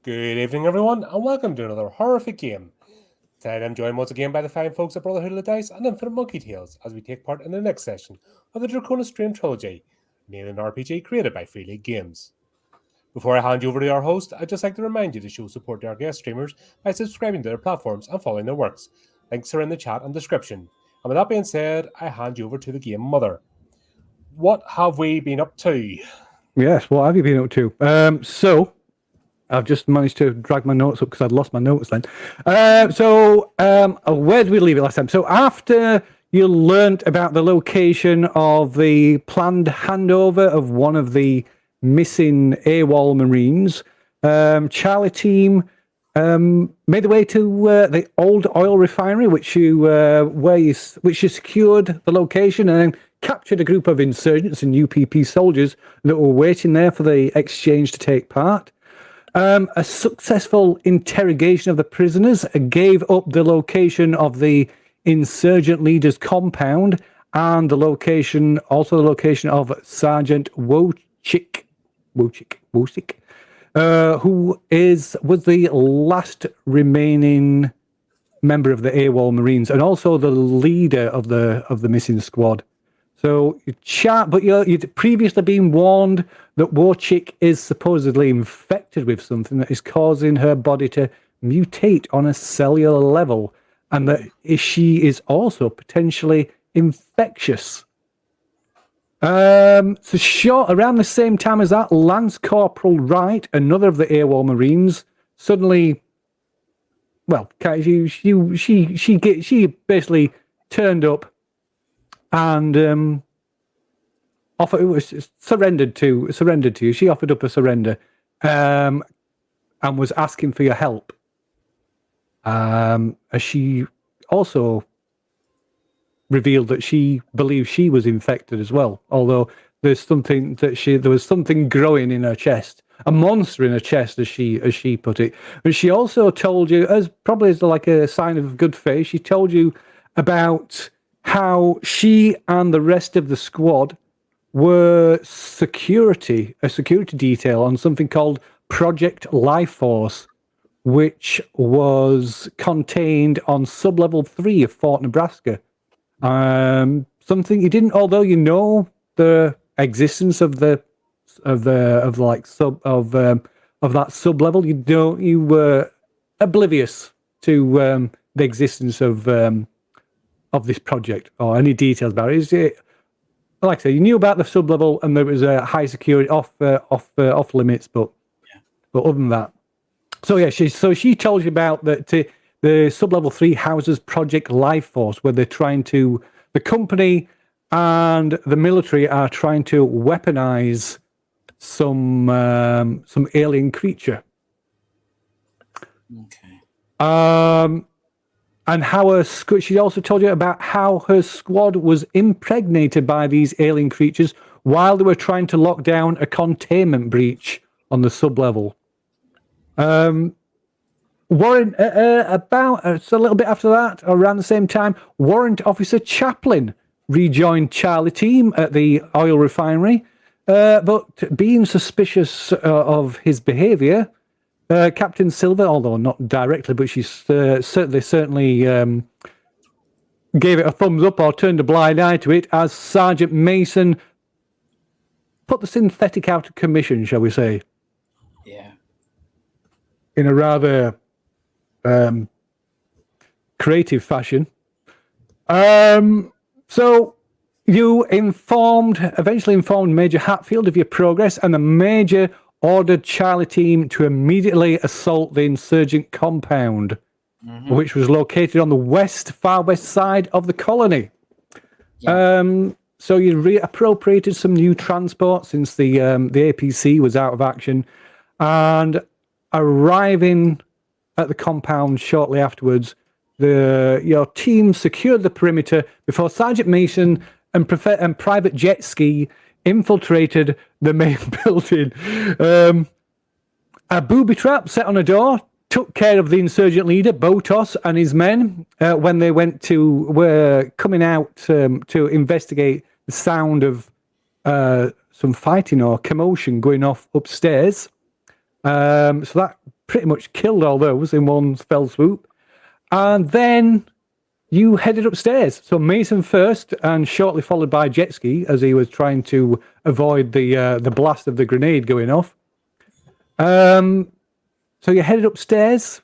Good evening, everyone, and welcome to another horrific game. Tonight I'm joined once again by the fine folks at Brotherhood of the Dice and Infinite Monkey Tales as we take part in the next session of the Draconis Trilogy, made an RPG created by Free League Games. Before I hand you over to our host, I'd just like to remind you to show support to our guest streamers by subscribing to their platforms and following their works. Links are in the chat and description. And with that being said, I hand you over to the game mother. What have we been up to? Yes, what have you been up to? So I've just managed to drag my notes up because I'd lost my notes then. Where did we leave it last time? So after you learnt about the location of the planned handover of one of the missing AWOL Marines, Charlie team made the way to the old oil refinery, which you secured the location and then captured a group of insurgents and UPP soldiers that were waiting there for the exchange to take part. A successful interrogation of the prisoners gave up the location of the insurgent leader's compound and the location of Sergeant Wojcik, who was the last remaining member of the AWOL Marines and also the leader of the missing squad. So you'd previously been warned that Wojcik is supposedly infected with something that is causing her body to mutate on a cellular level, and that she is also potentially infectious. Around the same time as that, Lance Corporal Wright, another of the AWOL Marines, suddenly, she basically turned up and surrendered to you. She offered up a surrender, and was asking for your help. As she also revealed that she believes she was infected as well. Although there was something growing in her chest, a monster in her chest, as she put it. But she also told you, as like a sign of good faith, she told you about how she and the rest of the squad were a security detail on something called Project Life Force, which was contained on sub-level 3 of Fort Nebraska. Something you didn't, although you know the existence of that sub-level, you were oblivious to the existence of this project or any details about it. Like I say, you knew about the sub-level and there was a high security off limits, but other than that. So yeah, she told you about that the sub-level 3 houses Project Life Force, where the company and the military are trying to weaponize some alien creature. Okay. And how she also told you about how her squad was impregnated by these alien creatures while they were trying to lock down a containment breach on the sub-level. Warrant, it's a little bit after that, around the same time, Warrant Officer Chaplin rejoined Charlie team at the oil refinery, but being suspicious of his behavior, Captain Silver, although not directly, but she certainly gave it a thumbs up or turned a blind eye to it, as Sergeant Mason put the synthetic out of commission, shall we say? Yeah. In a rather creative fashion. So you eventually informed Major Hatfield of your progress, and the Major ordered Charlie team to immediately assault the insurgent compound, which was located on the far west side of the colony. Yeah. So you reappropriated some new transport since the APC was out of action, and arriving at the compound shortly afterwards, your team secured the perimeter before Sergeant Mason and Private Jet Ski infiltrated the main building. A booby trap set on a door took care of the insurgent leader, Botos, and his men when they were coming out to investigate the sound of some fighting or commotion going off upstairs. So that pretty much killed all those in one fell swoop. And then you headed upstairs. So Mason first, and shortly followed by Jetski, as he was trying to avoid the blast of the grenade going off. So you headed upstairs,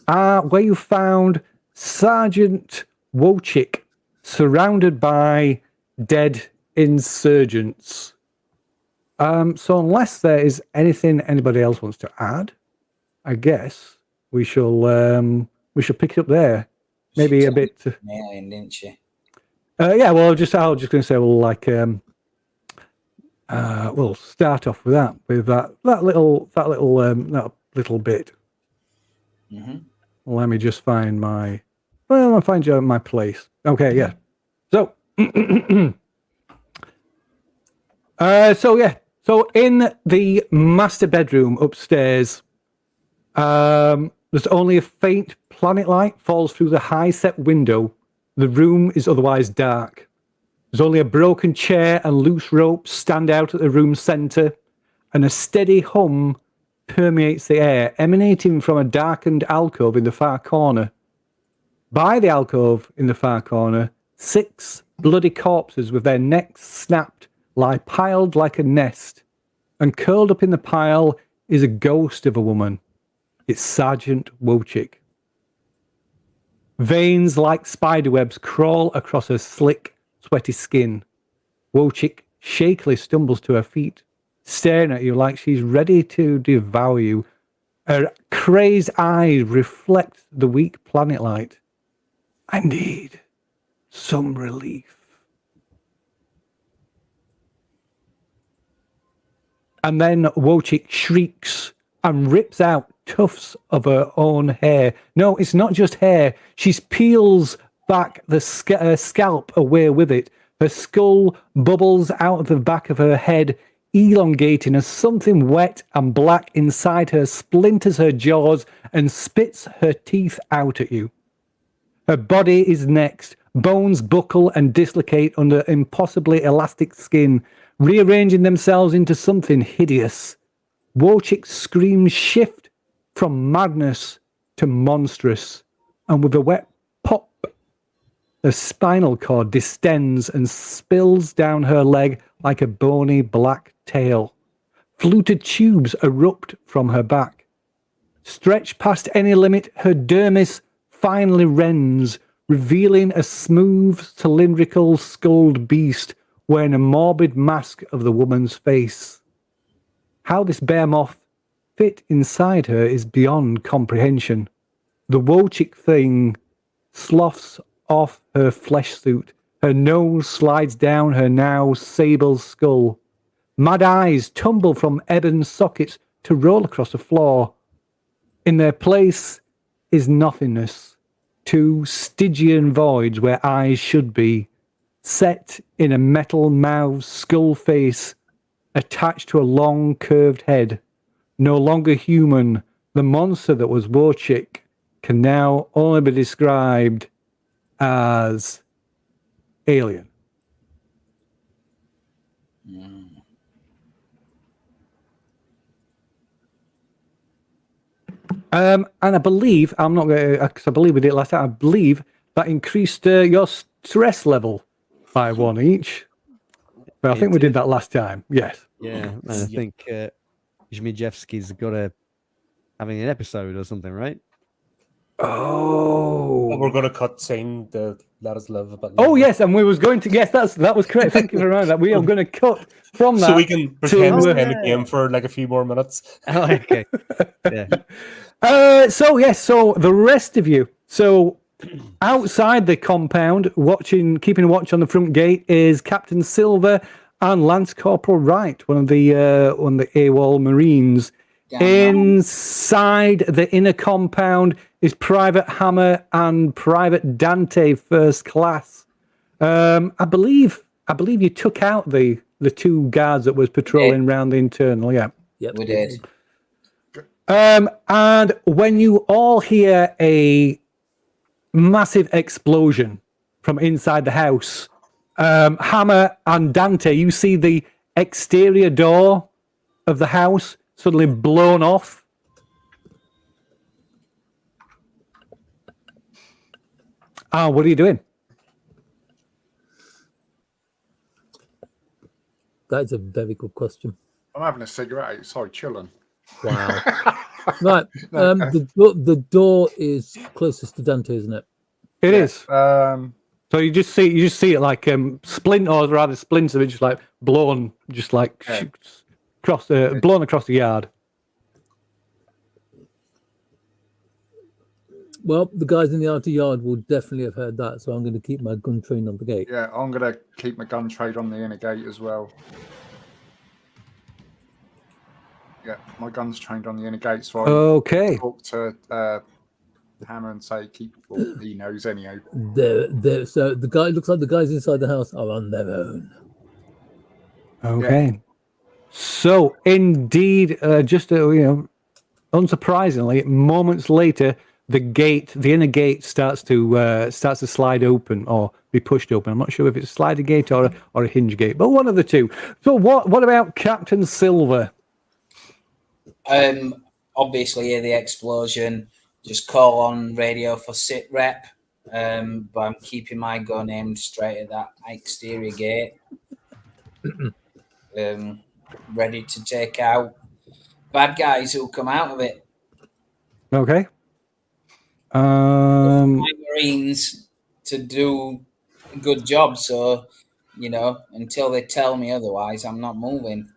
where you found Sergeant Wojcik surrounded by dead insurgents. So unless there is anything anybody else wants to add, I guess we shall pick it up there. Maybe a bit. Alien, didn't she? Yeah. Well, I was just going to say, we'll we'll start off with that little bit. Mm-hmm. Let me just find I'll find you my place. Okay. Yeah. So. So in the master bedroom upstairs, there's only a faint planet light falls through the high-set window. The room is otherwise dark. There's only a broken chair and loose ropes stand out at the room's center, and a steady hum permeates the air, emanating from a darkened alcove in the far corner. By the alcove in the far corner, 6 bloody corpses with their necks snapped lie piled like a nest, and curled up in the pile is a ghost of a woman. It's Sergeant Wojcik. Veins like spiderwebs crawl across her slick, sweaty skin. Wojcik shakily stumbles to her feet, staring at you like she's ready to devour you. Her crazed eyes reflect the weak planet light. I need some relief. And then Wojcik shrieks and rips out tufts of her own hair. No, it's not just hair. She peels back the scalp away with it. Her skull bubbles out of the back of her head, elongating as something wet and black inside her splinters her jaws and spits her teeth out at you. Her body is next. Bones buckle and dislocate under impossibly elastic skin, rearranging themselves into something hideous. Wojcik's screams shift from madness to monstrous, and with a wet pop, the spinal cord distends and spills down her leg like a bony black tail. Fluted tubes erupt from her back. Stretched past any limit, her dermis finally rends, revealing a smooth, cylindrical, skulled beast wearing a morbid mask of the woman's face. How this behemoth fit inside her is beyond comprehension. The Wojcik thing sloughs off her flesh suit. Her nose slides down her now sable skull. Mad eyes tumble from ebon sockets to roll across the floor. In their place is nothingness. 2 Stygian voids where eyes should be, set in a metal-mouthed skull face attached to a long curved head. No longer human, the monster that was Wojcik can now only be described as alien. And I believe, I'm not going to, because I believe we did it last time, I believe that increased your stress level by 1 each. But I think we did that last time. Yes. Yeah, and I think Zmijewski's got having an episode or something, right? Oh. Well, we're going to cut saying the Let Us Live. Oh, yes, and we was going to, yes, that was correct. Thank you for reminding that. We are going to cut from that. So we can pretend to, we're playing the game for like a few more minutes. Oh, okay. Yeah. So the rest of you, so outside the compound, keeping watch on the front gate is Captain Silver and Lance Corporal Wright, one of the AWOL Marines. Inside the inner compound is Private Hammer and Private Dante First Class. I believe you took out the 2 guards that was patrolling around the internal. Yeah. Yep, we did. And when you all hear a massive explosion from inside the house, Hammer and Dante, you see the exterior door of the house suddenly blown off, Ah, what are you doing? That's a very good question. I'm having a cigarette. Sorry, chilling. Wow. Right. The door is closest to Dante, isn't it? It is. Um, So you just see it like splint, or rather splints of it, just like blown, just like Yeah. blown across the yard. Well, the guys in the outer yard will definitely have heard that, so I'm going to keep my gun trained on the gate. yeah, I'm gonna keep my gun trade on the inner gate as well. Yeah, my gun's trained on the inner gate, so I Okay. talk to Hammer and say, "Keep." Well, he knows anyhow. So the guy looks like the guys inside the house are on their own. Okay. So indeed, unsurprisingly, moments later, the inner gate starts to slide open or be pushed open. I'm not sure if it's a sliding gate or a hinge gate, but one of the two. So what about Captain Silver? Obviously, hear the explosion. Just call on radio for sit rep. But I'm keeping my gun aimed straight at that exterior gate. Ready to take out bad guys who come out of it. Okay. My Marines to do a good job. So, until they tell me otherwise, I'm not moving.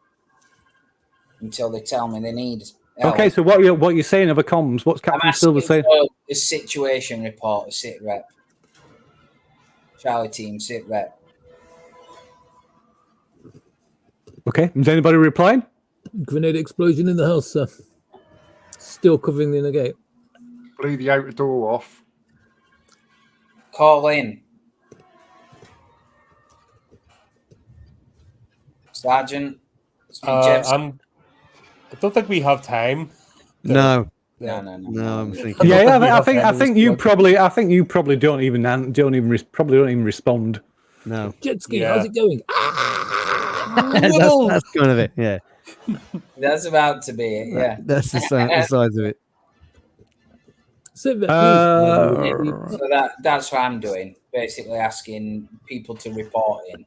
Until they tell me they need help. Okay, so what you're saying over comms? What's Captain Silver saying? For a situation report, a sit rep. Charlie team, sit rep. Okay, is anybody replying? Grenade explosion in the house, sir. Still covering the inner gate. Blew the outer door off. Call in. Sergeant. I don't think we have time. No, No. I'm thinking. Yeah, I think you probably don't even respond. No. Jet ski, Yeah. how's it going? that's kind of it. Yeah, That's about to be it, yeah. that's the size of it. Sit there, please. So that's what I'm doing. Basically asking people to report in. Then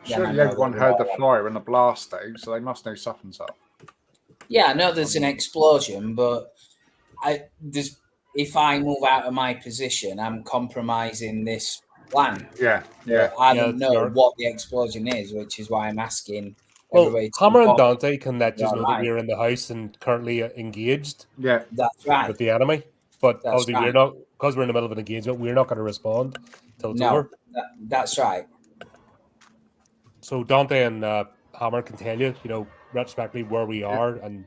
I Surely know everyone that heard they're the all- fire and the blast out, so they must know something's up. Yeah, I know there's an explosion, but if I move out of my position, I'm compromising this plan. Yeah. I Yeah, don't it's know dark. what the explosion is, which is why I'm asking. Well, everybody to Hammer and report. Dante can let us know that Right. we're in the house and currently engaged Yeah. That's right. with the enemy. But That's obviously, we're right. not, because we're in the middle of an engagement, we're not going to respond till it's No, over. that's right. So Dante and Hammer can tell you, retrospectively where we are and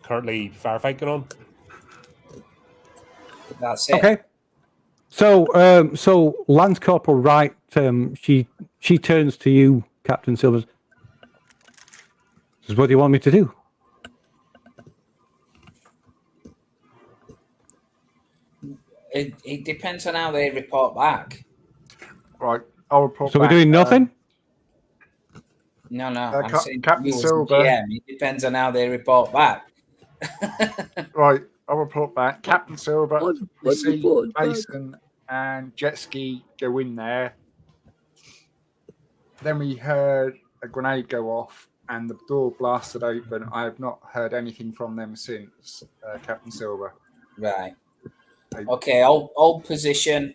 currently firefight going on. That's it. Okay. So Lance Corporal Wright, she turns to you, Captain Silvers. Says, "What do you want me to do?" It depends on how they report back. Right. I'll report So we're back, doing nothing. No, I'm saying Captain you as Silver. GM, it depends on how they report back. Right. I'll report back. Captain Silver, we Let's see report back. Mason and Jet Ski go in there. Then we heard a grenade go off and the door blasted open. I have not heard anything from them since, Captain Silver. Right. Okay, hold position.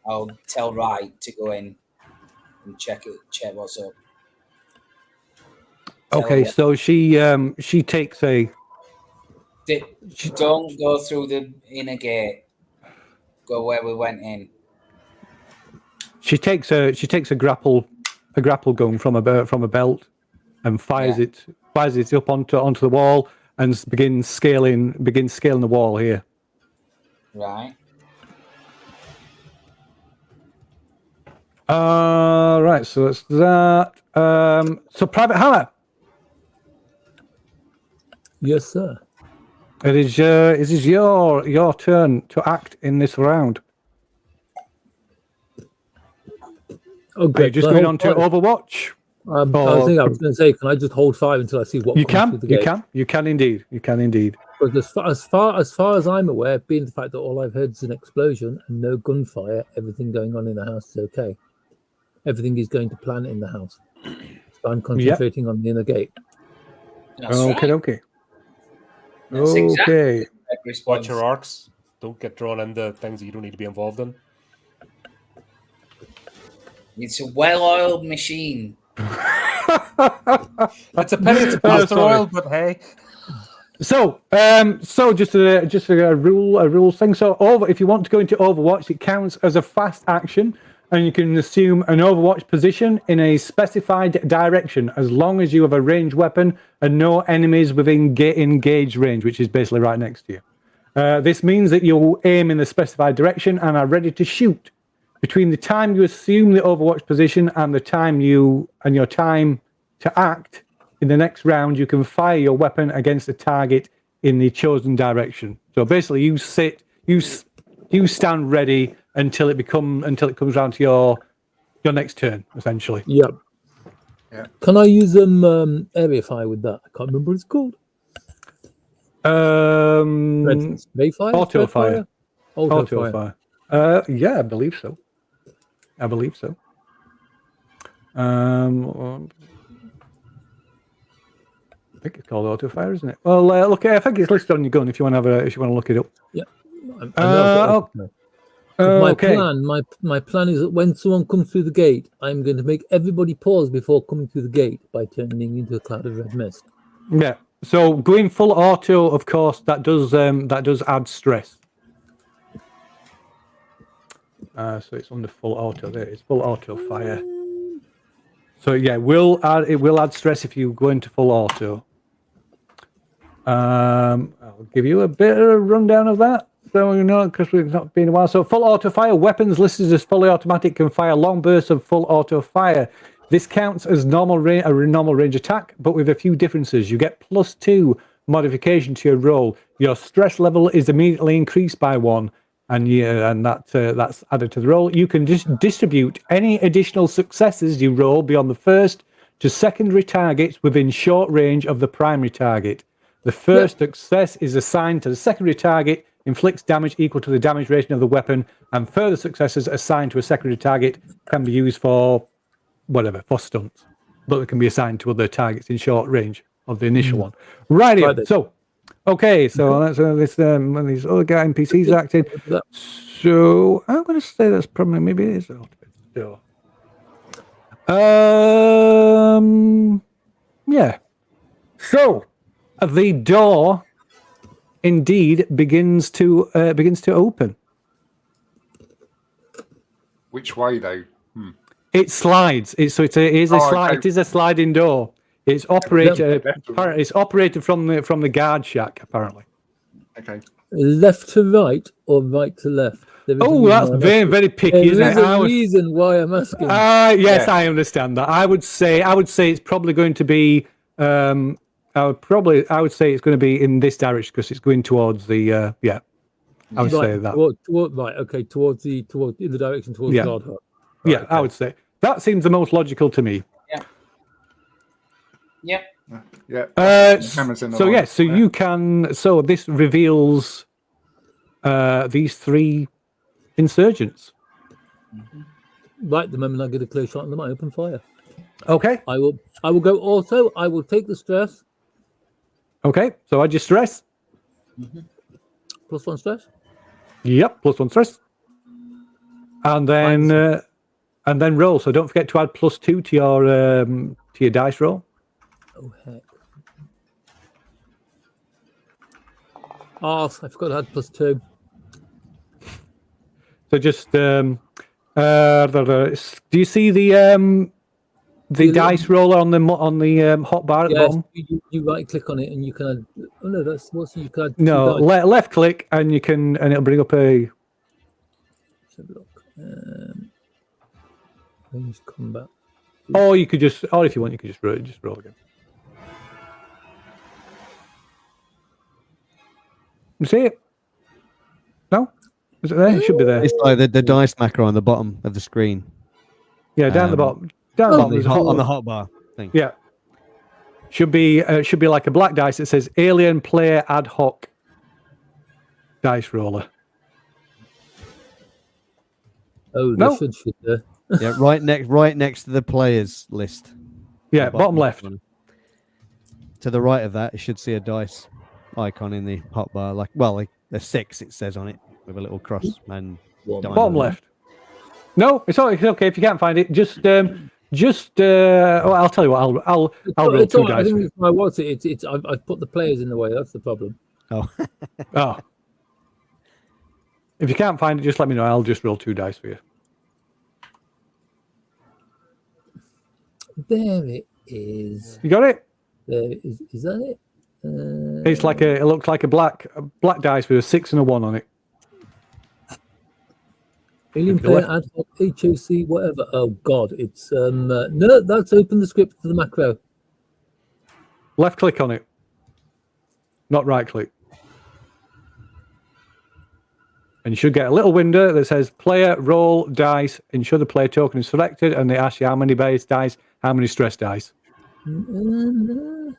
I'll tell Wright to go in and check what's up. Okay, so she takes a. Don't go through the inner gate. Go where we went in. She takes a grapple gun from a belt and fires it up onto the wall and begins scaling the wall here. Right. Right. So that's that. So Private Hammer, Yes, sir. it is your turn to act in this round. Oh, Are you great. just Can I going hold on to fire? Overwatch? I was going to say, can I just hold fire until I see what You comes can. through the You gate? can. You can indeed. You can indeed. But as far as I'm aware, being the fact that all I've heard is an explosion and no gunfire, everything going on in the house is okay. Everything is going to plan in the house. So I'm concentrating on the inner gate. That's Okay, right. okay. That's Okay. exactly the correct response. Watch your arcs. Don't get drawn into things that you don't need to be involved in. It's a well-oiled machine. It's a pity it's pastor sorry. oil, but hey. So just a rule thing. So if you want to go into Overwatch, it counts as a fast action, and you can assume an Overwatch position in a specified direction as long as you have a ranged weapon and no enemies within engaged range, which is basically right next to you. This means that you'll aim in the specified direction and are ready to shoot. Between the time you assume the Overwatch position and the time your time to act in the next round, you can fire your weapon against a target in the chosen direction. So basically, you stand ready until it comes around to your next turn, essentially. Yeah. Can I use area fire with that? I can't remember what it's called. Spray fire? Auto Spread fire. Auto fire. Yeah, I believe so. I think it's called auto fire, isn't it? Well, look, I think it's listed on your gun if you want to look it up. Yeah. Okay. My plan is that when someone comes through the gate, I'm going to make everybody pause before coming through the gate by turning into a cloud of red mist. Yeah. So going full auto, of course, that does add stress. So it's under full auto. There, it's full auto fire. So yeah, it will add stress if you go into full auto. I'll give you a bit of a rundown of that. So you know, because we've not been a while. So full auto fire weapons listed as fully automatic can fire long bursts of full auto fire. This counts as a normal range attack, but with a few differences. You get +2 modification to your roll. Your stress level is immediately increased by 1. And that's added to the roll. You can just distribute any additional successes you roll beyond the first to secondary targets within short range of the primary target. The first success is assigned to the secondary target, inflicts damage equal to the damage rating of the weapon, and further successes assigned to a secondary target can be used for for stunts, but it can be assigned to other targets in short range of the initial one. Right. So. Okay, so that's when these other guy NPCs acting. So I'm going to say that's probably maybe it is a little bit still. Yeah. So the door indeed begins to open. Which way though? It slides. It is a sliding door. It's operated. Apparently, it's operated from the guard shack. Apparently. Okay. Left to right or right to left? That's very, very picky, isn't it? There's a reason why I'm asking. Yes, I understand that. I would say it's probably going to be. I would say it's going to be in this direction because it's going towards the. I would say that. Towards in the direction towards the guard hut. Right, I would say that seems the most logical to me. Yeah. You can. So this reveals these 3 insurgents. Right, the moment I get a clear shot on them, I open fire. Okay. I will go auto. I will take the stress. Okay, so add your stress. +1 stress. Yep, +1 stress. And then roll. So don't forget to add +2 to your dice roll. Oh heck! I forgot I had +2. So just do you see the dice roller on the hotbar at the bottom? You right click on it and you can add. Oh no, that's what's you can add. No, left click and you can, and it'll bring up a. Let's have a look. Range combat. Or you could just, or if you want, you could just roll again. You see it? No? Is it there? It should be there. It's like the dice marker on the bottom of the screen. Yeah, down the bottom. Down the bottom. On the hotbar thing. Yeah. Should be like a black dice that says Alien Player Ad Hoc Dice Roller. Oh, No. they should there. Yeah, right next to the players list. Yeah, The bottom left. corner. To the right of that, you should see a dice icon in the hotbar. Like there's 6, it says on it, with a little cross and diamond. Bottom left. No, it's okay if you can't find it. Well, I'll tell you what. I'll roll 2 I dice. think it's my what's it? I've put the players in the way. That's the problem. Oh, Oh. If you can't find it, just let me know. I'll just roll 2 dice for you. There it is. You got it? There it is. Is that it? It's like it looks like a black dice with a 6 and a 1 on it. Alien Player Ad Hoc HOC whatever. Oh God, it's no. That's open the script for the macro. Left click on it, not right click. And you should get a little window that says player roll dice. Ensure the player token is selected, and they ask you how many base dice, how many stress dice. No,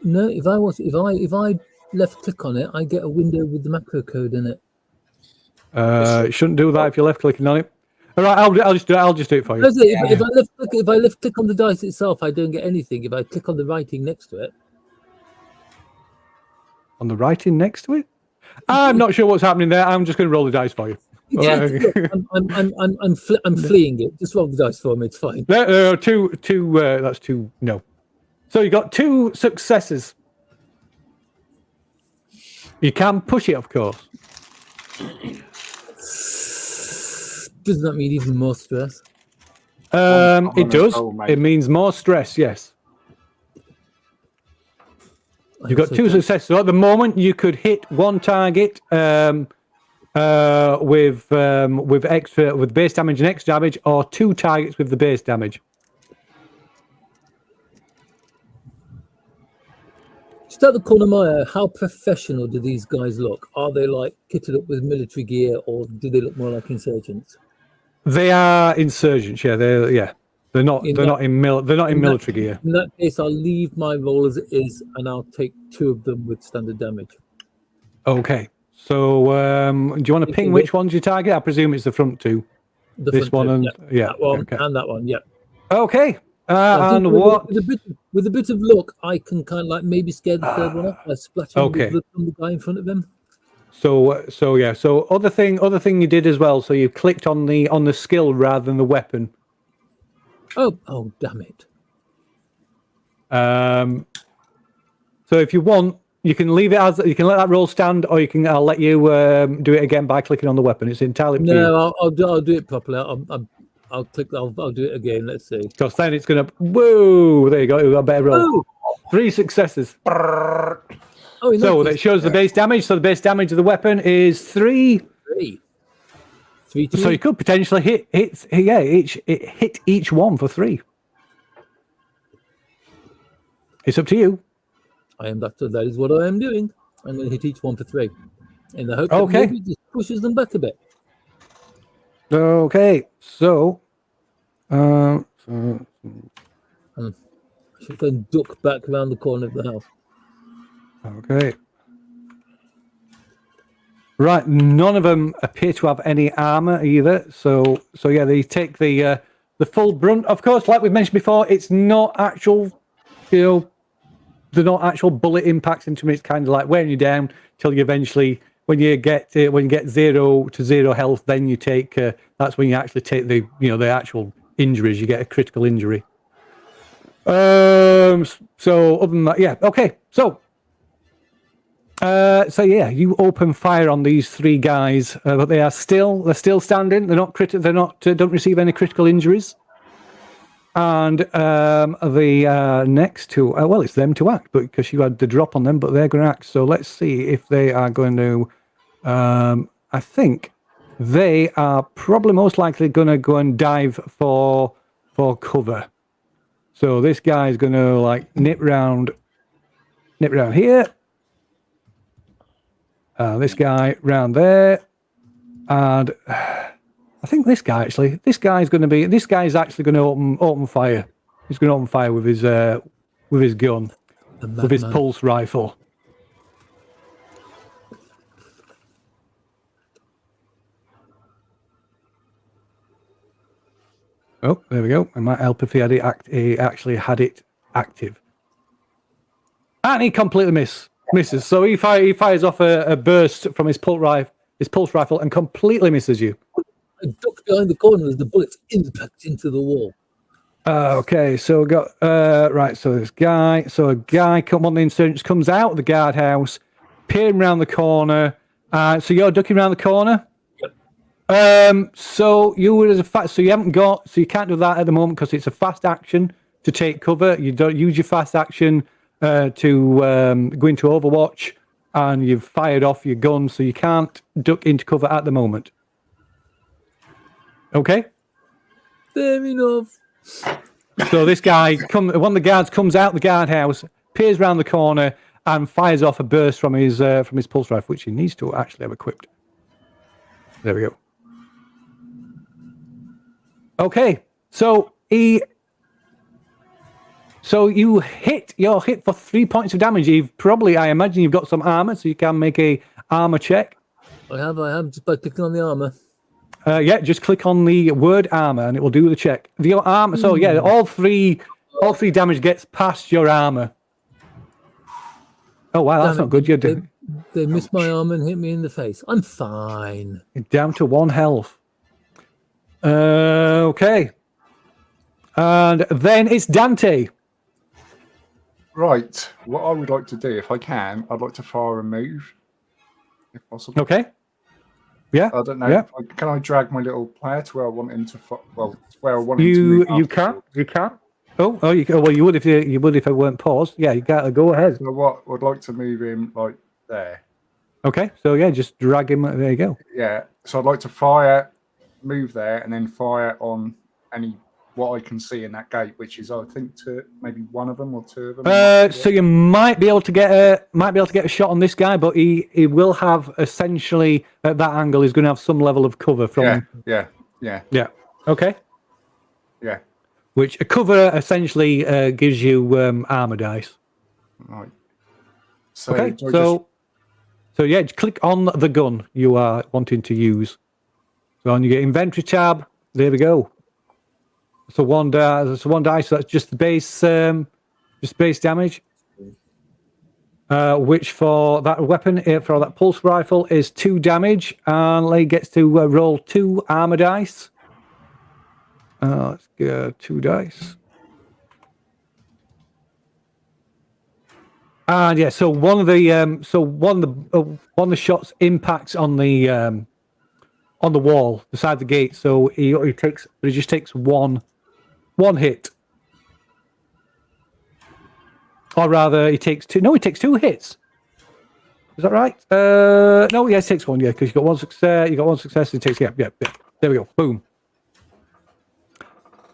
if I left click on it, I get a window with the macro code in it. It shouldn't do that if you're left clicking on it. All right, I'll just do it for you. If I left click on the dice itself, I don't get anything. If I click on the writing next to it, On the writing next to it, I'm not sure what's happening there. I'm just going to roll the dice for you. yeah, I'm fleeing it. Just roll the dice for me. It's fine. No, two. That's 2. No. So you got 2 successes. You can push it, of course. Doesn't that mean even more stress? It does. mate. It means more stress. Yes. You've got 2 successes. So at the moment, you could hit 1 target with base damage and extra damage, or 2 targets with the base damage. Just at the corner of my eye, how professional do these guys look? Are they like kitted up with military gear, or do they look more like insurgents? They are insurgents. Yeah, they're not in military gear. In that case, I'll leave my roll as it is, and I'll take 2 of them with standard damage. Okay. So do you want to ping which ones you target? I presume it's the front 2. This front one two, and that one okay. and that one. Yeah. Okay. I think And with what? with a bit of luck, I can kind of like maybe scare the third one off by splashing Okay. with the guy in front of him. So yeah. So other thing you did as well. So you clicked on the skill rather than the weapon. Oh, damn it! So if you want, you can leave it as you can let that roll stand, or I'll let you do it again by clicking on the weapon. It's entirely up to you. No, I'll do it properly. I'll click. I'll do it again. Let's see. Because then it's gonna. Whoa! There you go. You got a better roll. Oh, 3 successes. oh So that shows the base damage. So the base damage of the weapon is 3. 3 to So you could potentially hit each one for 3. It's up to you. That is what I am doing. I'm going to hit each one for 3, in the hope Okay. that maybe it just pushes them back a bit. Okay. So. I should then duck back around the corner of the house. Okay. Right. None of them appear to have any armor either. So yeah, they take the full brunt. Of course, like we've mentioned before, it's not actual. They're not actual bullet impacts into them. It's kind of like wearing you down till you eventually, when you get 0 to 0 health, then you take. That's when you actually take the actual injuries. You get a critical injury. So other than that, yeah, okay. So yeah, you open fire on these 3 guys, but they're still standing. They're not don't receive any critical injuries. And the next 2, well, it's them to act, but because you had the drop on them, but they're going to act. So let's see if they are going to. I think they are probably most likely going to go and dive for cover. So this guy's going to like nip round here. This guy round there, and I think this guy's actually going to open fire. He's going to open fire with his gun, with his pulse rifle. Oh, there we go. It might help if he had it he actually had it active. And he completely misses. So he fires off a burst from his pulse rifle and completely misses you. I ducked behind the corner as the bullets impact into the wall. Okay, so we got right. So this guy, one of the insurgents comes out of the guardhouse, peering around the corner. So you're ducking around the corner. So you would so you haven't got, so you can't do that at the moment because it's a fast action to take cover. You don't use your fast action to go into Overwatch, and you've fired off your gun, so you can't duck into cover at the moment. Okay. Fair enough. So this guy, one of the guards comes out the guardhouse, peers around the corner, and fires off a burst from his pulse rifle, which he needs to actually have equipped. There we go. Okay, so you're hit for 3 points of damage. I imagine you've got some armor, so you can make a armor check. I have, just by clicking on the armor. Yeah, just click on the word armor and it will do the check. Your armor, so yeah, all three damage gets past your armor. Oh wow, that's not good. They missed my armor and hit me in the face. I'm fine. You're down to 1 health. Okay. And then it's Dante. Right. What I would like to do, if I can, I'd like to fire a move, if possible. Okay. Yeah. I don't know. Yeah. Can I drag my little player to where I want him to? Where I want him to move. You can't. You can't. Oh, you can. Well, you would if it weren't paused. Yeah, you got to go ahead. So what? I'd like to move him like there. Okay. So yeah, just drag him. There you go. Yeah. So I'd like to move there, and then fire on what I can see in that gate, which is I think maybe one of them or two of them. So you might be able to get a shot on this guy, but he will have essentially at that angle he's going to have some level of cover from. Yeah. Okay. Yeah. Which a cover essentially gives you armor dice. Right. So okay. So yeah, click on the gun you are wanting to use. So on you get inventory tab. There we go. So one dice. So that's just the base damage. Which for that weapon, for that pulse rifle, is 2 damage, and Lee gets to roll 2 armor dice. Let's get 2 dice. And yeah, so one of the shots impacts on the wall beside the gate. So he just takes one hit. Or rather, he takes 2. No, he takes 2 hits. Is that right? No, yes, he takes 1. Yeah, because you got 1 success. You got 1 success. He takes yeah. There we go. Boom.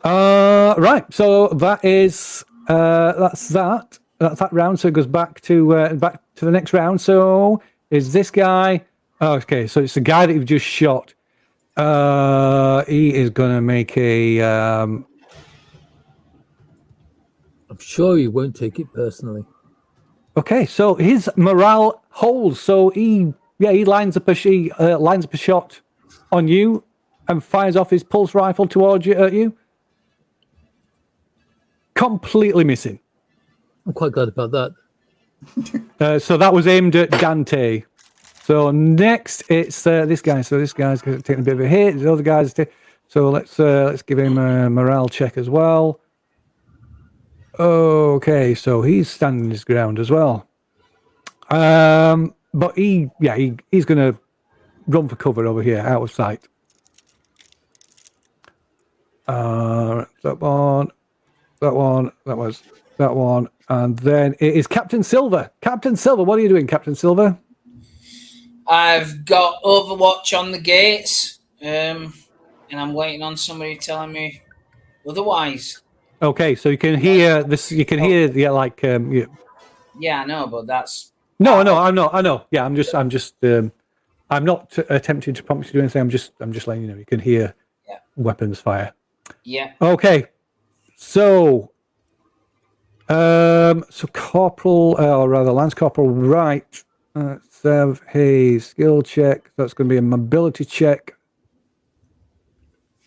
Right. So that is that's that. That's that round. So it goes back to the next round. So is this guy? Oh, okay. So it's the guy that you've just shot. He is gonna make a. I'm sure he won't take it personally. Okay, so his morale holds. So he lines up a shot on you and fires off his pulse rifle towards you at you. Completely missing. I'm quite glad about that. So that was aimed at Dante. So next it's this guy. So this guy's taking a bit of a hit. The other guys. So let's give him a morale check as well. Okay, so he's standing his ground as well. But he's going to run for cover over here, out of sight. That one, and then it is Captain Silver. Captain Silver, what are you doing, Captain Silver? I've got Overwatch on the gates, and I'm waiting on somebody telling me otherwise. Okay, so you can hear this. You can hear the like. Yeah, I know, but that's. No, I know. Yeah, I'm not attempting to prompt you to do anything. I'm just letting you know. You can hear weapons fire. Yeah. Okay, so So Corporal, or rather Lance Corporal Wright, let's have a skill check. That's going to be a mobility check.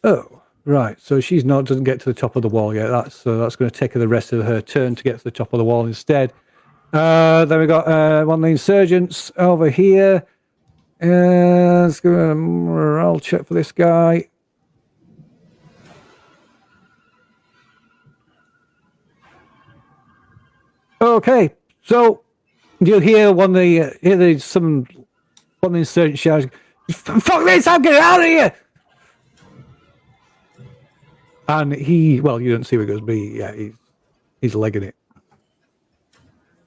Oh, right. So she's not doesn't get to the top of the wall yet. That's going to take her the rest of her turn to get to the top of the wall instead. Then we got one of the insurgents over here. Let's go a morale check for this guy. Okay, so you hear one of the insurgents shouting, "Fuck this! I'm getting out of here!" And you don't see where he goes, but he's legging it.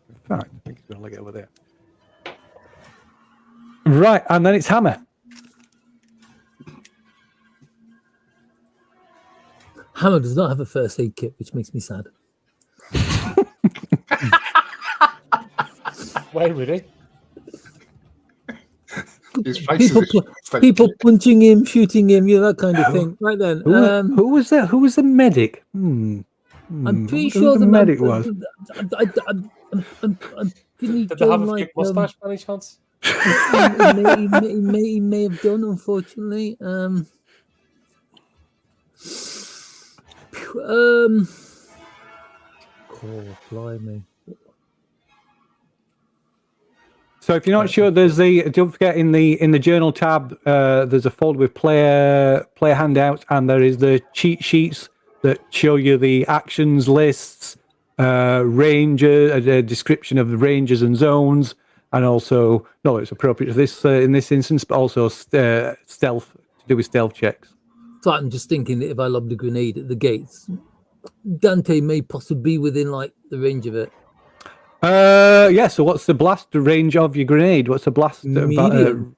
In fact, I think he's going to leg it over there. Right, and then it's Hammer. Hammer does not have a first aid kit, which makes me sad. Why would he? His face People punching him, shooting him, that kind of thing. Right then, Who was that? Who was the medic? I'm pretty sure the medic was. Did they have a fake mustache by any chance? he may have done, unfortunately. Blimey. So if you're not sure, don't forget in the journal tab, there's a folder with player handouts, and there is the cheat sheets that show you the actions lists, ranger, a description of the ranges and zones, and also it's appropriate to this in this instance, but also stealth to do with stealth checks. So I'm just thinking that if I lobbed a grenade at the gates, Dante may possibly be within the range of it. Yeah. So what's the blast range of your grenade? What's the blast? Medium.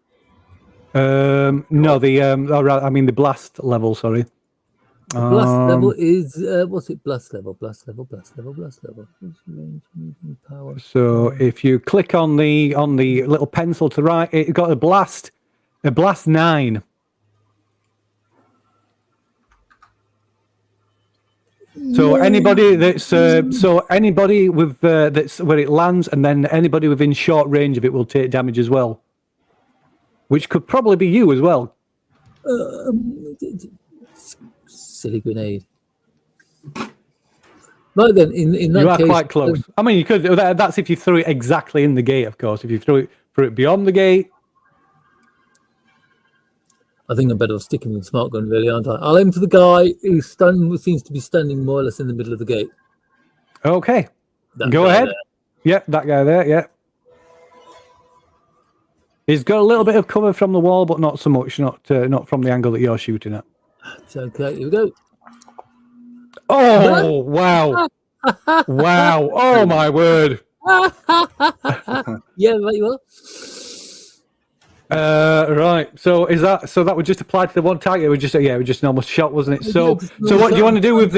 No, the blast level. Sorry. Blast level is what's it? Blast level. Blast level. Range, medium, power. So if you click on the little pencil to the right, it got a blast 9. So anybody that's anybody with that's where it lands, and then anybody within short range of it will take damage as well, which could probably be you as well. Silly grenade. Right then, in that you are case, quite close. I mean, you could. That's if you threw it exactly in the gate, of course. If you threw it beyond the gate. I think I'm better off sticking with smart gun, really, aren't I? I'll aim for the guy who seems to be standing more or less in the middle of the gate. Okay. That Go guy ahead. there. Yep, that guy there, yeah. He's got a little bit of cover from the wall, but not so much, not from the angle that you're shooting at. It's okay, here we go. Oh, wow. Wow. Oh, my word. Yeah, right you are. Right. So that would just apply to the one target. It was just an almost shot, wasn't it? So what do you want to do with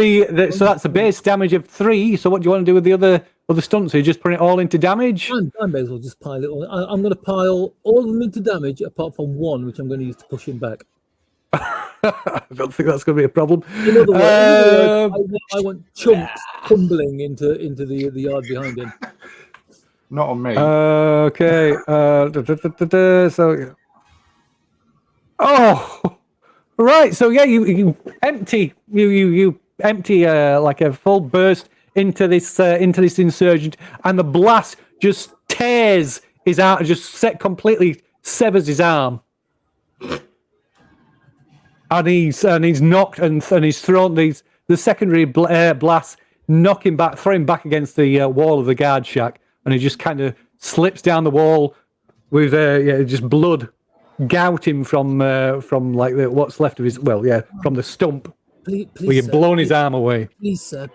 so that's the base damage of 3. So what do you want to do with the other stunts? So you just put it all into damage? I may as well just pile it all. I'm going to pile all of them into damage, apart from one, which I'm going to use to push him back. I don't think that's going to be a problem. In other words, I want chunks tumbling into the yard behind him. Not on me. Okay. So. Oh, right. So yeah, you empty like a full burst into this insurgent, and the blast just tears his arm, completely severs his arm, and he's knocked and he's thrown the secondary blast, knock him back, throw him back against the wall of the guard shack. And he just kind of slips down the wall with just blood gouting from like what's left of his from the stump. Please, where you've blown his arm away. Please, sir.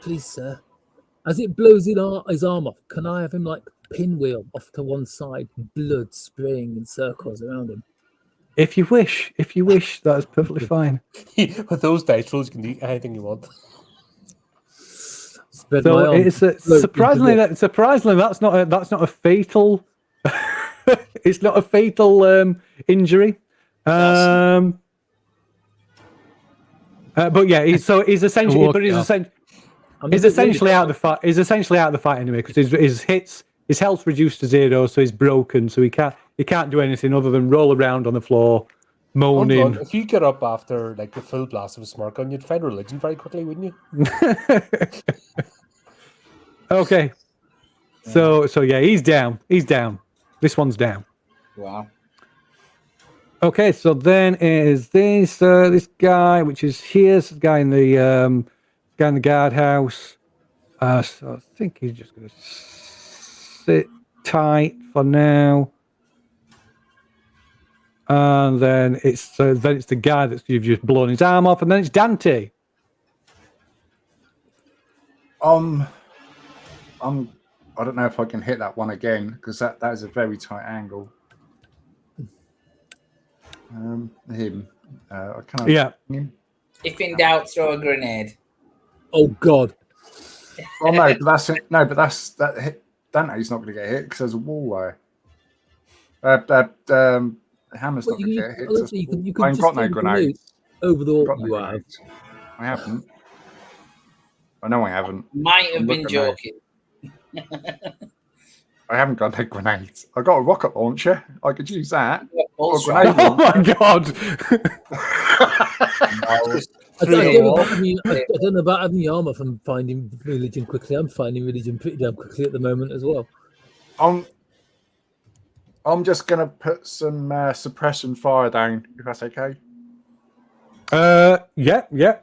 As it blows his arm off, can I have him like pinwheel off to one side, blood spraying in circles around him? If you wish, that's perfectly fine. With those dice rolls, you can do anything you want. So it's surprisingly that's not a fatal. It's not a fatal injury. But yeah, he's essentially. He's essentially out of the fight. He's essentially out of the fight anyway because his health's reduced to 0, so he's broken. So he can't do anything other than roll around on the floor, Hold moaning. on. If you get up after like the full blast of a smart gun, you'd find religion very quickly, wouldn't you? Okay. So yeah, he's down. He's down. This one's down. Wow. Okay, so then is this guy, which is here's the guy in the guardhouse. So I think he's just gonna sit tight for now. And then it's the guy that you've just blown his arm off, and then it's Dante. I don't know if I can hit that one again because that is a very tight angle. Him. I can't. Yeah. If in doubt, throw a grenade. Oh God. Well, no, but that's Dante's not going to get hit because there's a wall there. Hammer's not going to get hit. You can I ain't got no just grenades. over the Got no you have. grenades. I haven't. I know I haven't. Might have Look been at joking. I haven't got no grenades. I got a rocket launcher. I could use that. Or a Also, grenade Oh my God! I don't know about having the armor from finding religion quickly. I'm finding religion pretty damn quickly at the moment as well. I'm just gonna put some suppression fire down, if that's okay. Yeah.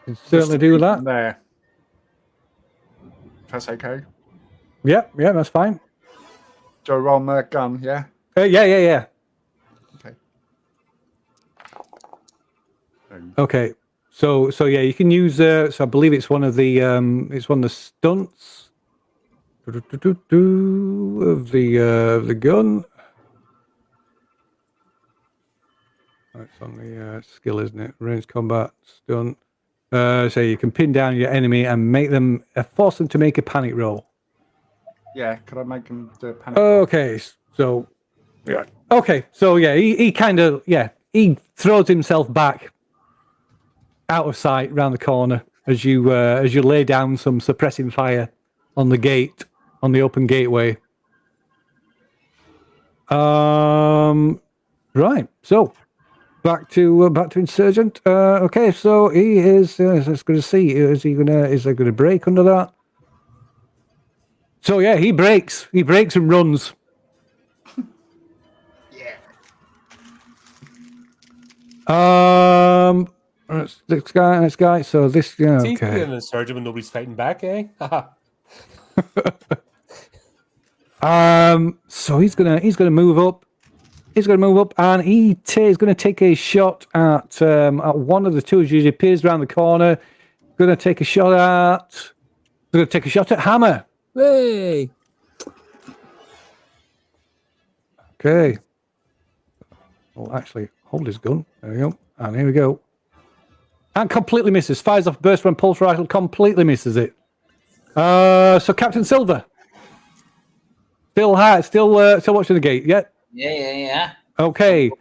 Can certainly do that. There. If that's okay. Yeah, that's fine. Do I roll my gun? Yeah. Yeah. Okay. Okay. So yeah, you can use. So I believe it's one of the stunts of the gun. That's on the skill, isn't it? Range combat stunt. So you can pin down your enemy and make them force them to make a panic roll. Yeah. Could I make him do a panic roll? Okay. So yeah. Okay. So yeah, he kind of he throws himself back out of sight round the corner as you lay down some suppressing fire on the gate, on the open gateway. Right. So back to Insurgent. Okay. So he is. Let's going to see. Is there going to break under that? So yeah, he breaks. He breaks and runs. This guy. So this, yeah, See, okay. an insurgent when nobody's fighting back, eh? So he's gonna move up. He's gonna move up, and he's gonna take a shot at one of the two as he appears around the corner. Gonna take a shot at Hammer. Hey! Okay. Well, actually, hold his gun. There we go. And here we go. And completely misses. Fires off burst from pulse rifle. Completely misses it. So Captain Silver. Still high. Still watching the gate. Yeah. Yeah. Okay.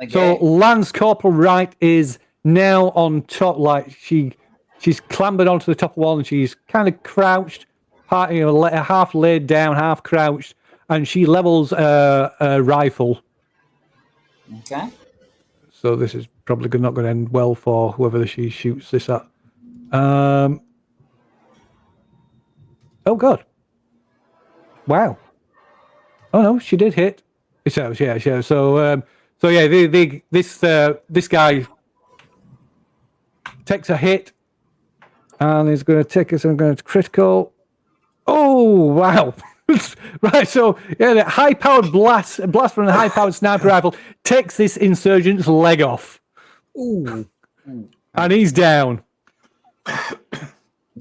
So Lance Corporal Wright is now on top. Like she's clambered onto the top wall and she's kind of crouched, half laid down, half crouched, and she levels a rifle. Okay. So this is probably not going to end well for whoever she shoots this at. Oh God! Wow! Oh no, she did hit. So yeah. So this guy takes a hit, and he's going to take us. I'm going to critical. Oh wow! Right, so yeah, the high-powered blast from a high-powered sniper rifle takes this insurgent's leg off. Ooh. And he's down. Nice.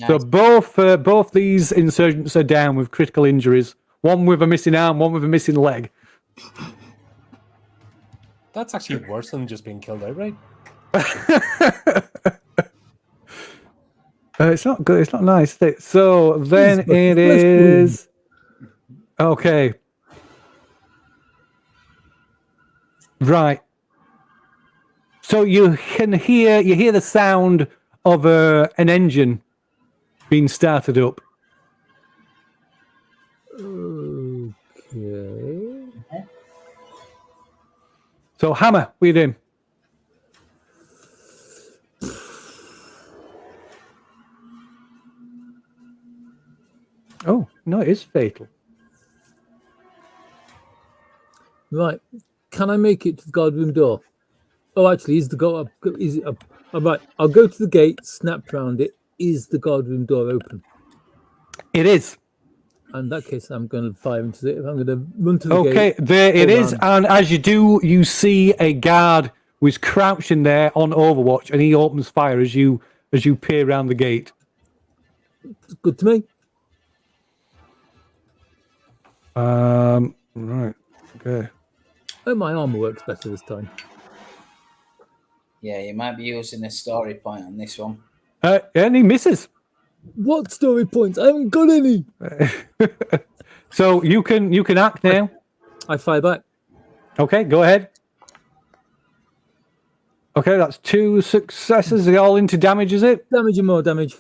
So both these insurgents are down with critical injuries. One with a missing arm, one with a missing leg. That's actually worse than just being killed outright. It's not good. It's not nice. Is it? So then it is. Okay. Right. So you hear the sound of an engine being started up. Okay. So, Hammer, what are you doing? Oh, no, it is fatal. Right. Can I make it to the guard room door? Oh, actually, is the go? Is it? All right. I'll go to the gate, snap round it. Is the guard room door open? It is. In that case, I'm going to fire into it. I'm going to run to the gate. Okay, there it hold is. on. And as you do, you see a guard who's crouching there on Overwatch, and he opens fire as you peer around the gate. It's good to me. Right. Okay. Oh, my armor works better this time. Yeah, you might be using a story point on this one. And he misses. What story points? I haven't got any. So you can act now. I fire back. Okay, go ahead. Okay, that's 2 successes. They all into damage, is it? Damage and more damage.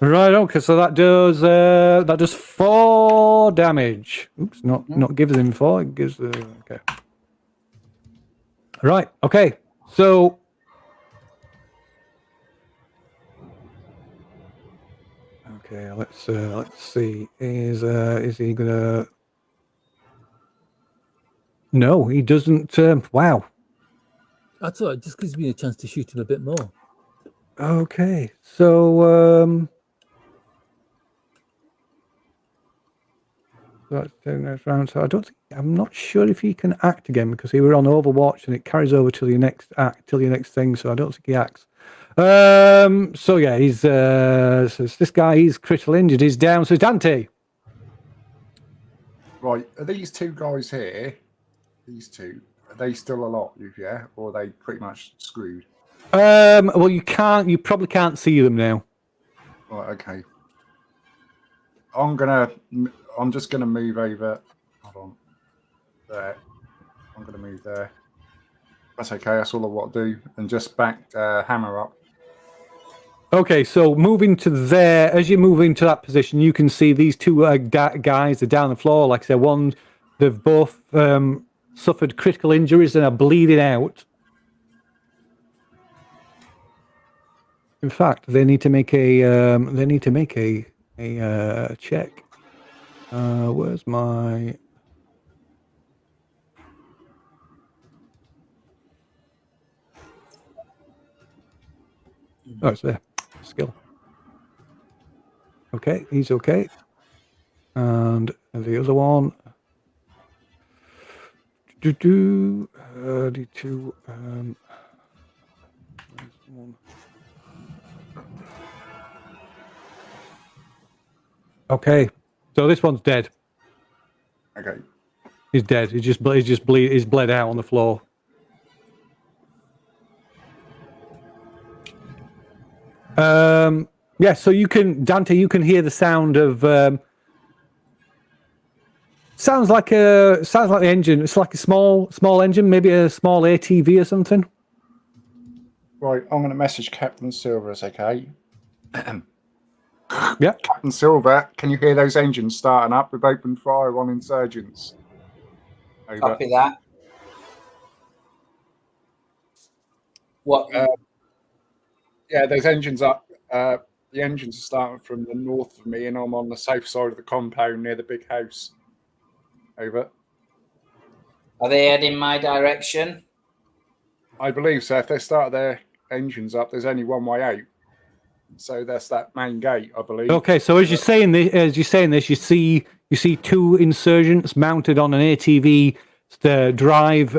Right. Okay, so that does 4 damage. Oops, not gives him 4. It gives okay. Right. Okay. So. Okay, let's see. Is he gonna? No, he doesn't. Wow. That's all right. Just gives me a chance to shoot him a bit more. Okay, so that's the next round. So I'm not sure if he can act again because he were on Overwatch and it carries over till your next act, till your next thing. So I don't think he acts. So yeah, he's so it's this guy. He's critical injured. He's down. So Dante. Right, are these 2 guys here? These 2, are they still alive? Yeah, or are they pretty much screwed? Well, you probably can't see them now. Right, okay. I'm just gonna move over. Hold on. There. I'm gonna move there. That's okay. That's all I want to do, and just back Hammer up. Okay, so moving to there, as you move into that position, you can see these 2 guys are down the floor. Like I said, they've both suffered critical injuries and are bleeding out. In fact, they need to make a check. Where's my? Oh, it's there. Skill. Okay, he's okay. And the other one. D2. Okay, so this one's dead. Okay. He's dead. He's bled out on the floor. Yeah, so Dante, you can hear the sound of sounds like the engine. It's like a small engine, maybe a small ATV or something. Right, I'm going to message Captain Silver. Is okay. Yeah. Captain Silver, can you hear those engines starting up? We've opened fire on insurgents. Over. Copy that. What? Yeah, those engines up. The engines are starting from the north of me, and I'm on the south side of the compound near the big house. Over. Are they heading my direction? I believe so. If they start their engines up, there's only one way out. So that's that main gate, I believe. Okay, so as you're saying this, you see 2 insurgents mounted on an ATV to drive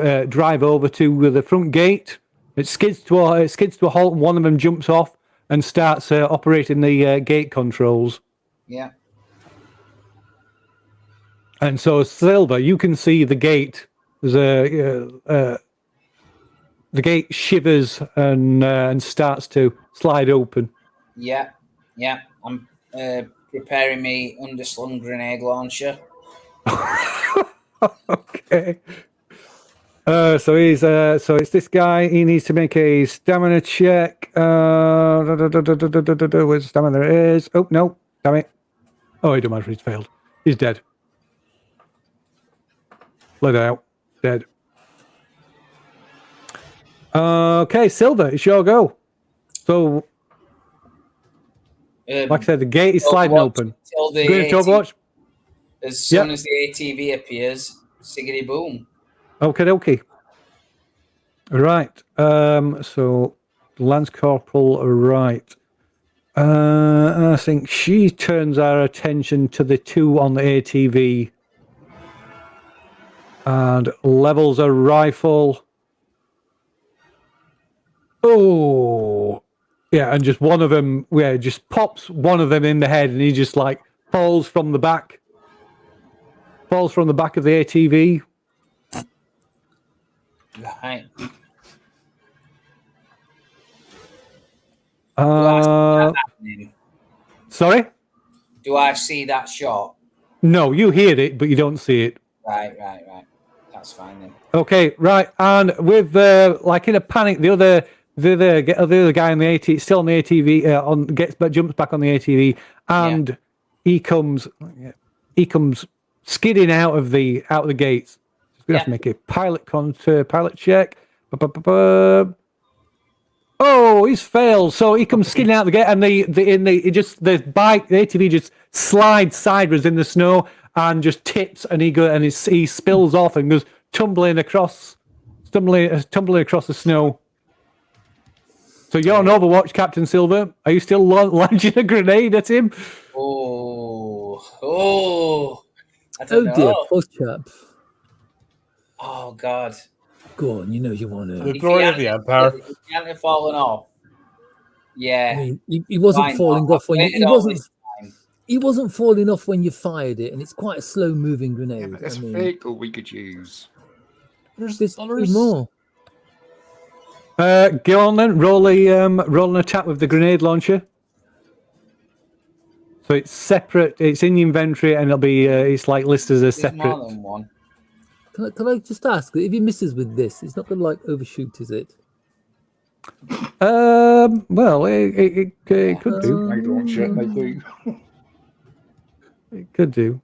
over to the front gate. It skids to a halt, and one of them jumps off and starts operating the gate controls. Yeah. And so, Silver, you can see the gate. The gate shivers and starts to slide open. Yeah. I'm preparing me underslung grenade launcher. Okay. So it's this guy. He needs to make a stamina check. Where's the stamina? There it is. Oh no, damn it! Oh, it don't matter. He's failed. He's dead. Let out. Dead. Okay, Silver, it's your go. So, like I said, the gate is sliding open. Till the Going to Overwatch. As soon as the ATV appears, siggity boom. Okay. Right. So Lance Corporal, right. I think she turns our attention to the two on the ATV and levels a rifle. Oh, yeah, and just one of them, just pops one of them in the head, and he just like falls from the back of the ATV. Right. Sorry? Do I see that shot? No, you hear it, but you don't see it. Right. That's fine then. Okay, right, and with like in a panic, the other guy on the ATV, still on the ATV, jumps back on the ATV, and he comes skidding out of the gates. He's gonna have to make a pilot check. Oh, he's failed. So he comes skidding out the gate, and the ATV just slides sideways in the snow and just tips, and he spills off and goes tumbling across the snow. So you're on Overwatch, Captain Silver. Are you still launching a grenade at him? Oh! I Oh don't know. dear, poor chap. Oh God! Go on, you know you want to. The glory of the Empire. He can't have fallen off. Yeah. I mean, he wasn't Why falling not? off when I've he waited all this time. He wasn't falling off when you fired it, and it's quite a slow-moving grenade. Yeah, but there's I a mean, vehicle we could use. there's three more. Go on then. Roll an attack with the grenade launcher. So it's separate. It's in the inventory, and it'll be. It's like listed as a There's separate. more than one. Can I just ask, if he misses with this, it's not going to like overshoot, is it? Well, it could do. They launch it, they do. It could do.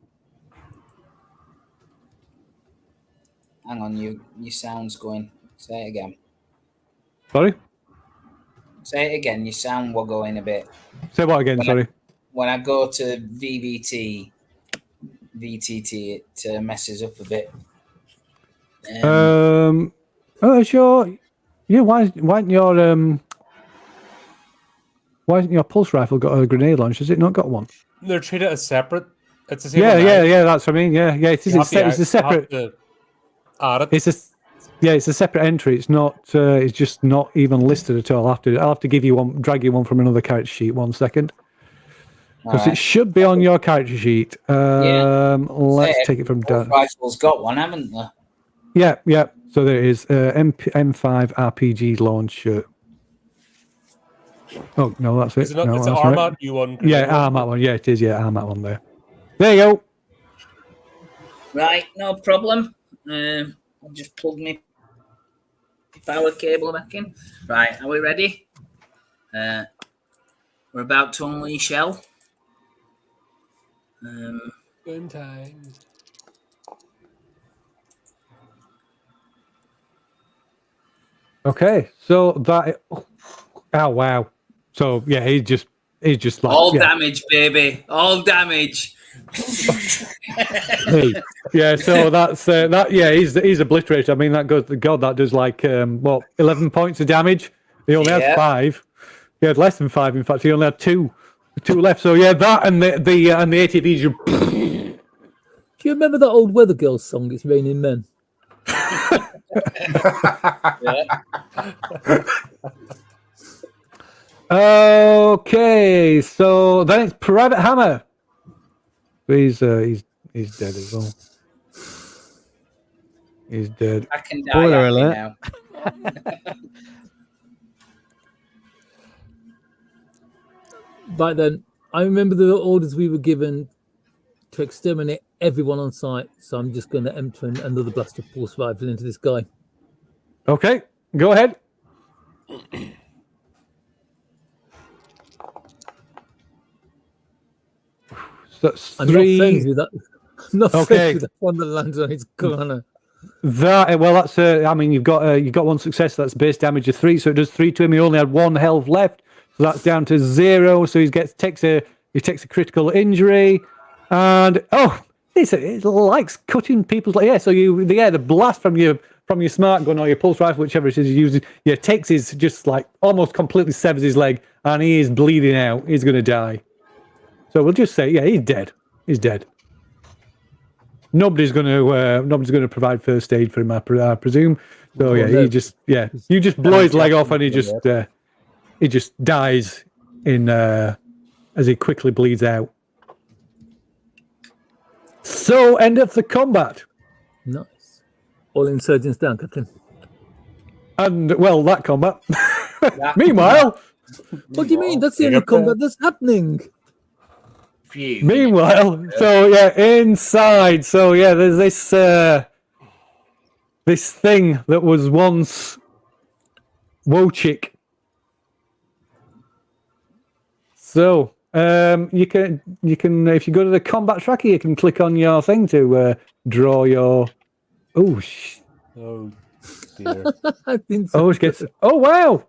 Hang on, your sound's going. Say it again. Sorry. Say it again. Your sound will go in a bit. Say what again? Sorry. When I go to VTT, it messes up a bit. Oh, sure. Yeah. Why isn't your pulse rifle got a grenade launcher? Has it not got one? They're treated as separate. It's the same. Yeah. That's what I mean. Yeah. It's a separate. It's a separate entry. It's not. It's just not even listed at all. I'll have to give you one. Drag you one from another character sheet. 1 second. Because it should be on your character sheet. Let's take it from down. Rifle's got one, haven't they? Yeah. So there it is. M5 RPG launcher. Oh no, that's it. It's an that's Armat U1. Yeah, Armat one. Yeah, it is. Yeah, Armat one there. There you go. Right, no problem. I'll just plug my power cable back in. Right, are we ready? We're about to unleash hell. Good times. Okay, so that. Oh wow. So yeah, he's just like all damage, baby. All damage. Yeah, so that's that. Yeah, he's obliterated. I mean, that goes. God, that does like 11 points of damage. He only had 5. He had less than 5. In fact, he only had 2 left. So yeah, that and the ATVs. Do you remember that old Weather Girls song? It's Raining Men. Okay, so then it's Private Hammer. He's dead as well. He's dead. I can die Spoiler happy alert. now. Right then, I remember the orders we were given to exterminate everyone on site. So I'm just going to empty another blast of pulse rifle into this guy. Okay, go ahead. So that's I'm three. not friends with that. I'm not Okay. friends with that one that lands on its corner. That well, that's I mean, you've got one success. That's base damage of 3, so it does 3 to him. He only had 1 health left, so that's down to 0. So he takes a critical injury, and it likes cutting people's. Yeah, so the blast from your smart gun or your pulse rifle, whichever it is you're using, takes his just like almost completely severs his leg, and he is bleeding out. He's going to die. So we'll just say, yeah, he's dead. He's dead. Nobody's going to provide first aid for him, I presume. So yeah, you just blow his leg off, and he just dies as he quickly bleeds out. So end of the combat. Nice. All insurgents down, Captain. And well, that combat. Meanwhile, What do you mean? That's the only combat that's happening. Meanwhile, so yeah, inside. So yeah, there's this thing that was once Wojcik. So you can if you go to the combat tracker, you can click on your thing to draw your. Oh dear. I think so. Oh, she gets. Oh wow.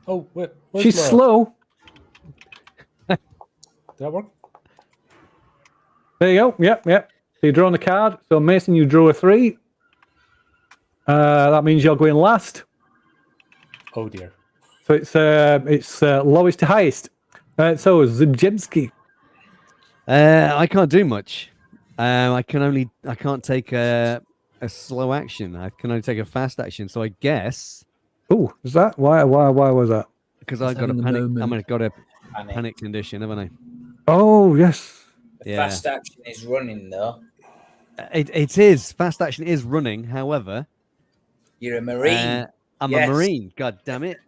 Oh, wait. She's slow. Did that work? There you go. Yep. So you're drawing a card. So Mason, you drew a 3. That means you're going last. Oh dear. So it's lowest to highest. So Zubjemski. I can't do much. I can't take a slow action. I can only take a fast action. So I guess. Oh, is that why was that? Because I've got a panic. Got a panic condition, haven't I? Oh yes. The fast action is running, though. It is. Fast action is running. However, you're a Marine. I'm a Marine. God damn it.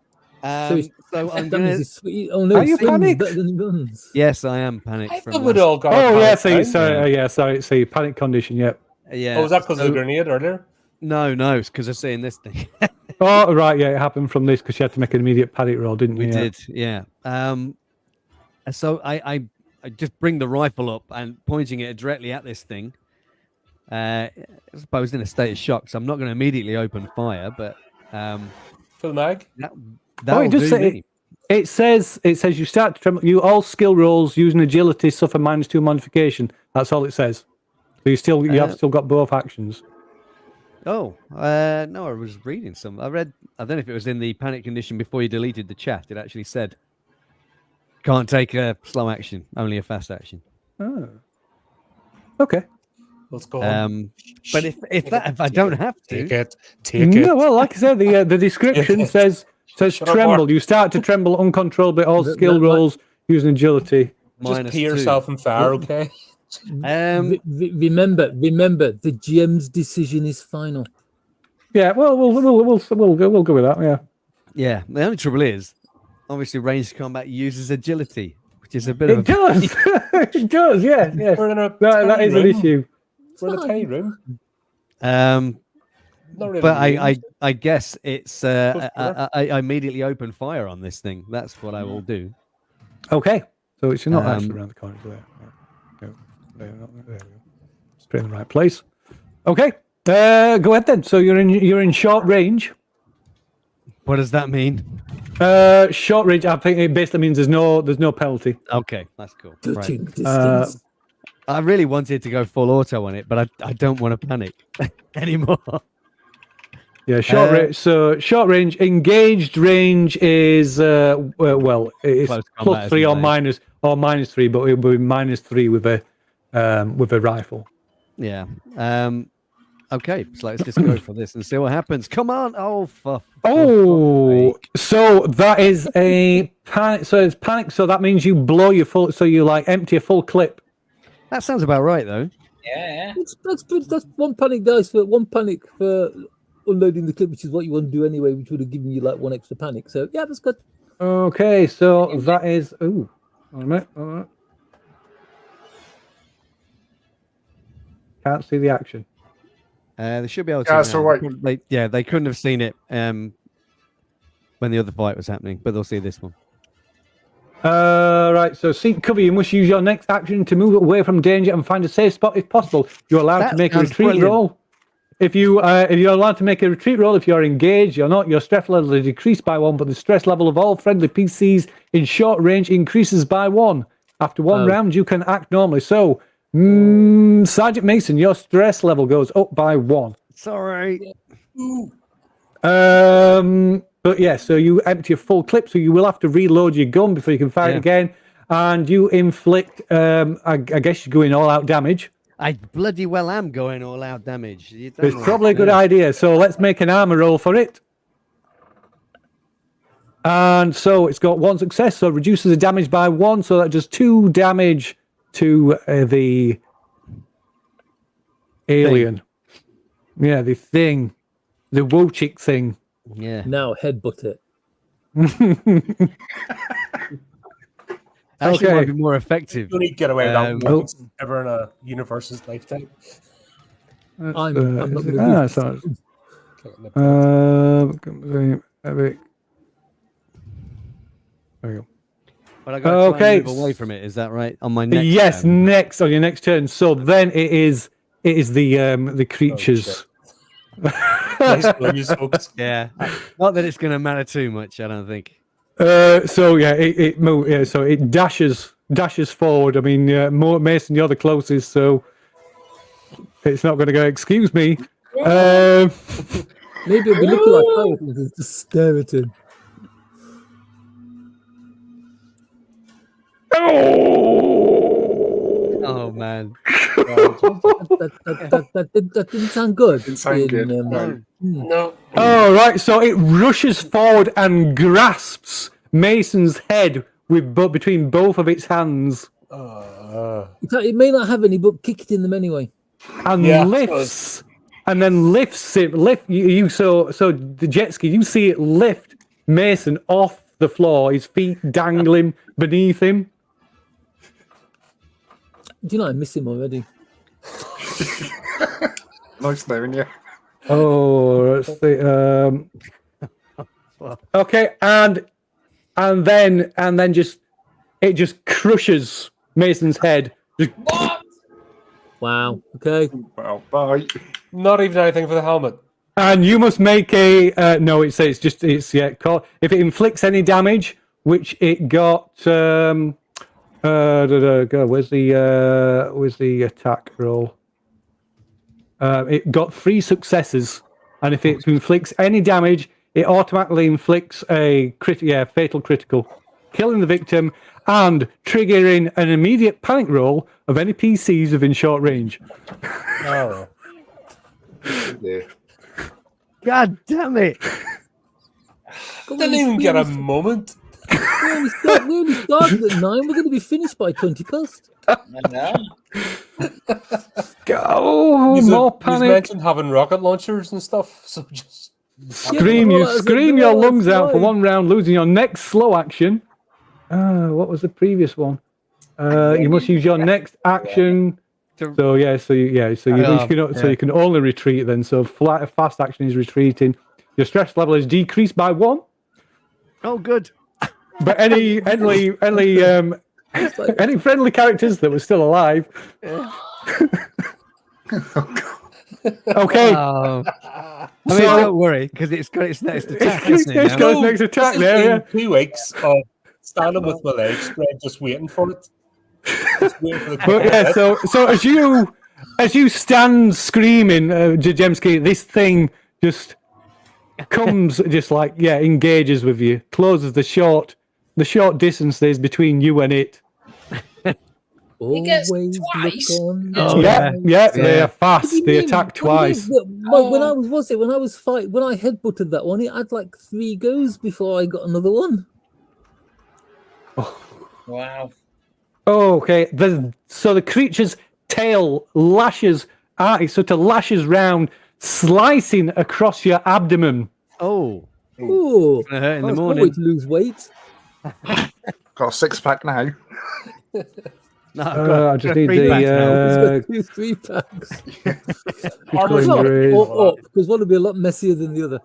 So I'm going to. Oh no! Are you panicked? Better than guns. Yes, I am panicked. I thought we'd all got. Oh yeah. Sorry. So panic condition. Yep. Yeah. Oh, was that because of the grenade earlier? No, it's because of seeing this thing. Oh right. Yeah, it happened from this because you had to make an immediate panic roll, didn't you? We did. Yeah. So I just bring the rifle up and pointing it directly at this thing. I suppose in a state of shock, so I'm not going to immediately open fire, but Full mag. It says you start to tremble. You all skill rolls using agility suffer -2 modification. That's all it says. So you have still got both actions. Oh, no, I was reading some. I don't know if it was in the panic condition before you deleted the chat. It actually said can't take a slow action, only a fast action. Oh. Okay. Let's go on. But if I don't have to, take it. No, well, like I said, the description says tremble. You start to tremble uncontrollably. All skill rolls using agility. Just pee yourself in fire, okay? Remember, the GM's decision is final. Yeah, well, we'll go with that. Yeah. Yeah. The only trouble is, obviously, ranged combat uses agility, which is a bit of. It does. It does. Yeah. We're in That is an issue. We're in a tiny room. Not really but I guess it's I immediately open fire on this thing. That's what I will do. Okay, so it's not actually around the corner. There we go. Straight in the right place. Okay, go ahead then. So you're in short range. What does that mean? Short range. I think it basically means there's no penalty. Okay, that's cool. Touching distance. I really wanted to go full auto on it, but I don't want to panic anymore. Yeah, short range. So short range, engaged range is it's +3 or -3, but it will be -3 with a rifle. Yeah. Okay, so let's just go for this and see what happens. Come on! Oh, so that is a panic. So it's panic. So that means you blow your full. So you empty a full clip. That sounds about right, though. Yeah. That's one panic dice for unloading the clip, which is what you want to do anyway, which would have given you 1 extra panic. So yeah, that's good. Okay, so that is. Ooh, all right. Can't see the action. They should be able to. Yeah, now. so wait. They couldn't have seen it when the other fight was happening, but they'll see this one. Right, so seek cover. You must use your next action to move away from danger and find a safe spot if possible. You're allowed That to make a sounds retreat brilliant. roll. If you're allowed to make a retreat roll, if you're engaged, you're not. Your stress level is decreased by 1, but the stress level of all friendly PCs in short range increases by 1. After one round, you can act normally. So, Sergeant Mason, your stress level goes up by 1. Sorry. But yeah, so you empty a full clip, so you will have to reload your gun before you can fire it again, and you inflict. I guess you're going all out damage. I bloody well am going all out damage. It's probably a good idea. So let's make an armor roll for it. And so it's got 1 success, so it reduces the damage by 1, so that does 2 damage to the alien. Yeah, the thing. The Wojcik thing. Yeah. Now headbutt it. Actually, might be more effective. You only get away with that once ever in a universe's lifetime. I'm not going to There we go. But I got to try and move away from it. Is that right? On my next turn? Next on your next turn. So then it is the creatures. Nice blues, folks. Yeah. Not that it's going to matter too much, I don't think. So yeah, so it dashes forward. I mean, Mason, you're the closest, so it's not going to go. Excuse me. Maybe it'll be looking like Power just stare at him. Oh man. That didn't sound good. Didn't sound good. No. Oh, right. So it rushes forward and grasps Mason's head between both of its hands. It may not have any, but kick it in them anyway. And lifts. And then lifts it. So the jet ski, you see it lift Mason off the floor, his feet dangling beneath him. Do you know I miss him already? Nice knowing you. Oh, let's see. Okay, and then just crushes Mason's head. Wow. Okay. Well, bye. Not even anything for the helmet. And you must make a no. It says if it inflicts any damage, which it got. Where's the attack roll? It got 3 successes, and if it inflicts any damage, it automatically inflicts a fatal critical, killing the victim and triggering an immediate panic roll of any PCs within short range. Oh. God damn it! Didn't even get a moment. We only started at 9. We're going to be finished by 20 past. I know. Go more You panic! mentioned having rocket launchers and stuff, so just Scream your lungs out for 1 round, losing your next slow action. What was the previous one? You must use your next action. So you can only retreat then. So fast action is retreating. Your stress level is decreased by 1. Oh, good. But any friendly characters that were still alive. Okay. I mean, don't worry, because it's got its next attack. Hasn't it, It's now? got its next attack there. Yeah. 2 weeks of standing with my legs spread, just waiting for it. Just waiting for the But yeah, so as you stand screaming, Jemski, this thing just comes, engages with you, closes the short distances between you and it. He gets Always twice. look on. They are fast. They attack twice. When I headbutted that one, it had like 3 goes before I got another one. Wow. Oh, okay. So the creature's tail lashes lashes round, slicing across your abdomen. Oh, Ooh, gonna hurt in the that's one morning. way to lose weight. Got a 6-pack now. No, I've got I just need three packs now. He's got 3 packs. Armor's Critical Not injuries. up, because one will be a lot messier than the other.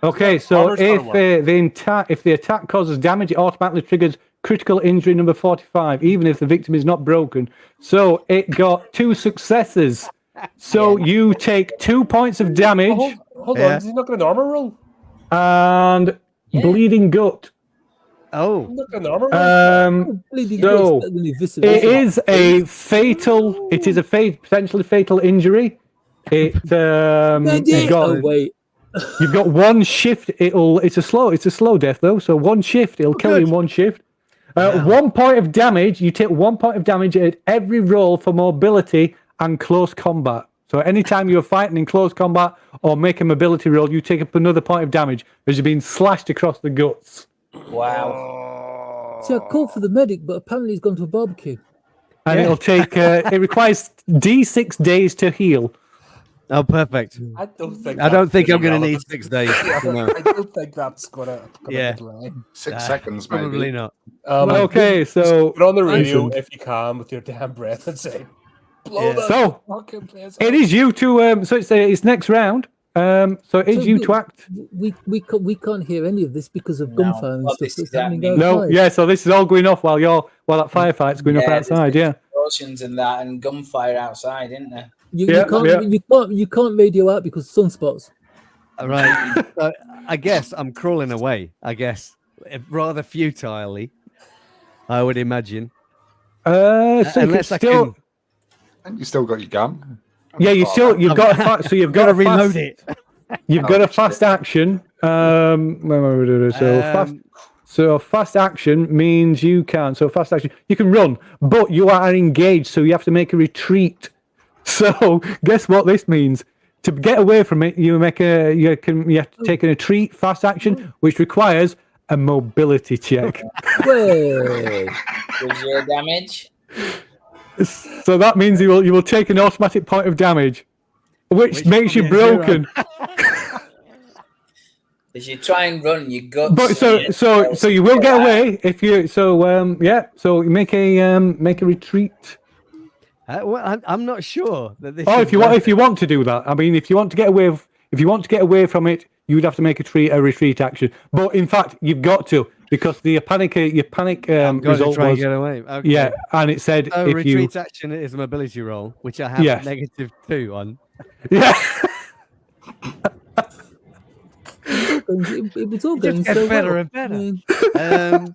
Okay, so Armor's if armor. if the attack causes damage, it automatically triggers critical injury number 45, even if the victim is not broken. So it got 2 successes. So you take 2 points of damage Hold Yeah. on, is he not going to armor roll? and bleeding gut. Oh, Not going to armor roll? Bleeding So, guts, better than eviscerate. It is a fatal. It is a potentially fatal injury. It you've Oh, got wait. you've got 1 shift. It's a slow death though. So 1 shift, it'll kill you in 1 shift. 1 point of damage. You take 1 point of damage at every roll for mobility and close combat. So anytime you're fighting in close combat or make a mobility roll, you take up another point of damage as you're being slashed across the guts. Wow. See, I called for the medic, but apparently he's gone to a barbecue. And it'll take. It requires D6 days to heal. oh, perfect. I don't think. I don't think I'm going to relevant. need 6 days. Yeah, No. I don't think that's gonna Yeah. delay. 6 seconds, maybe. Probably not. Okay, so Put on the radio Listen. if you can with your damn breath and say, "Blow Yeah. the So, fucking place it up." is you to. So it's next round. So it's So you we- to act. We can't hear any of this because of No. gunfire and Well, stuff this that's is happening happening. No, outside. yeah. So this is all going off while that firefight's going off there's outside. Yeah. explosions and that, and gunfire outside, isn't there? You can't radio out because sunspots. All right. So I guess I'm crawling away. I guess rather futilely, I would imagine. So you can Unless I still. can And you still got your gun. Yeah, you've got so you've got gotta a reload fast, it. You've got a fast action. Where were we doing? So fast action means you can. So fast action, you can run, but you are engaged, so you have to make a retreat. So guess what this means? To get away from it, you have to take a retreat fast action, which requires a mobility check. Way. Does your damage? So that means you will take an automatic point of damage, which makes you probably a broken. As you try and run, your guts. But so you will get away if you So you make a retreat. Well, I'm not sure that this. Oh, is if you want to do that, I mean, if you want to get away from it, you would have to make a retreat action. But in fact, you've got to because your panic Got to result try and was get away. Okay. yeah, and it said So if you retreat action is a mobility roll, which I have Yes. -2 on. yeah. It was all It going just gets so better well. and better. Yeah.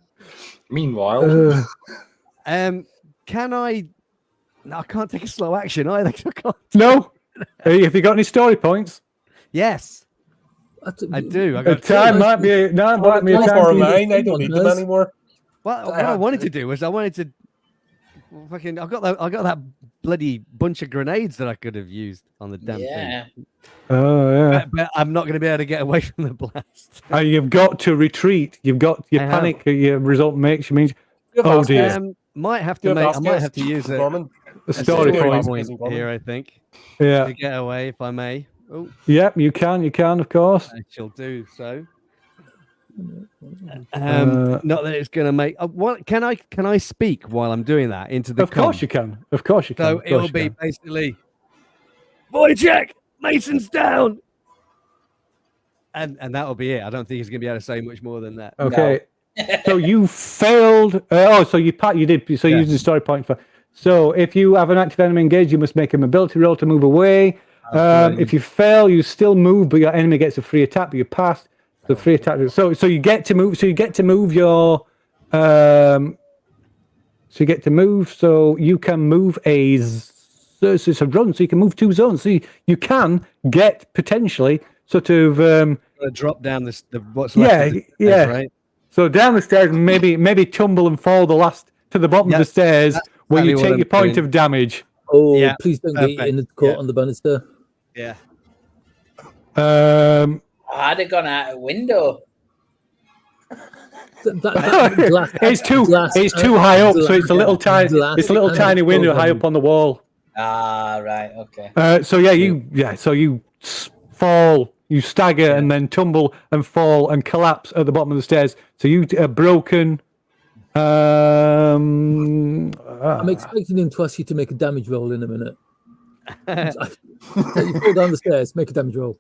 Meanwhile, Can I? No, I can't take a slow action either. I can't. No, have you got any story points? Yes, I do. I got Time might be a time. For to- mine, I don't need them Does. anymore. Well, what I wanted to do was I wanted to fucking. I got that bloody bunch of grenades that I could have used on the damn Yeah. thing. Oh yeah. But I'm not going to be able to get away from the blast. You've got to retreat. You've got your I have. panic. Your result means You have Oh, Vasquez. dear. Might have You to have make. I might Vasquez, have to use Gorman. a a story story point. point. here. I think Yeah. to get away, if I may. Oh, Yep. You can. Of course. I shall do so. Uh, Not that it's going to make. What can I speak while I'm doing that into the? Of course you can. Of course you can. So Of course it'll you be can. basically, boy check, Mason's down, and that'll be it. I don't think he's going to be able to say much more than that. Okay. So you failed. So you did. So you Yeah. used the story point for. So if you have an active enemy engaged, you must make a mobility roll to move away. If you fail, you still move, but your enemy gets a free attack. But you passed the free attack. So you get to move. So you get to move your. So you get to move. So you can move so it's a run. So you can move 2 zones. So you can get potentially sort of. Gonna drop down the what's left. Yeah, of the yeah. stairs, right. So down the stairs, and maybe tumble and fall to the bottom of the Yes, stairs that's where you exactly what take I'm your point doing. of damage. Oh, Yeah, please don't get perfect. in the caught Yeah. on the banister. Yeah. I'd have gone out a window. That glass, It's too high up, so it's a little tiny. It's a little tiny window high up on the wall. Ah, right, okay. So you fall, you stagger, and then tumble and fall and collapse at the bottom of the stairs. So you are broken. I'm expecting him to ask you to make a damage roll in a minute. So you fall down the stairs, make a damage roll.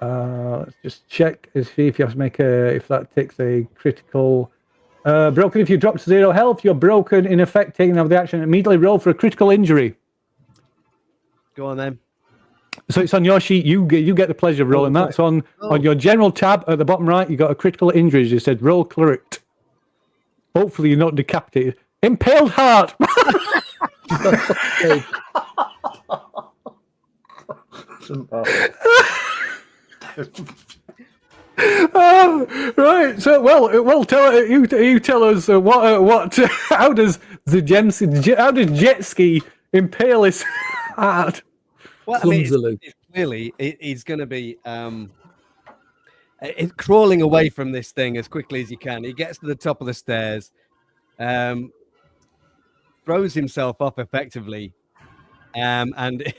Let's just check and see if you have to make if that takes a critical. Broken. If you drop to 0 health, you're broken. In effect, taking over the action, immediately roll for a critical injury. Go on then. So it's on your sheet. You get the pleasure of rolling that. So on your general tab at the bottom right, you got a critical injuries. You said roll crit. Hopefully you're not decapitated. Impaled heart. Right. So well. You tell us what. How does jet ski impale his heart? Well, I mean, it's clearly he's going to be crawling away from this thing as quickly as he can. He gets to the top of the stairs, throws himself up effectively, and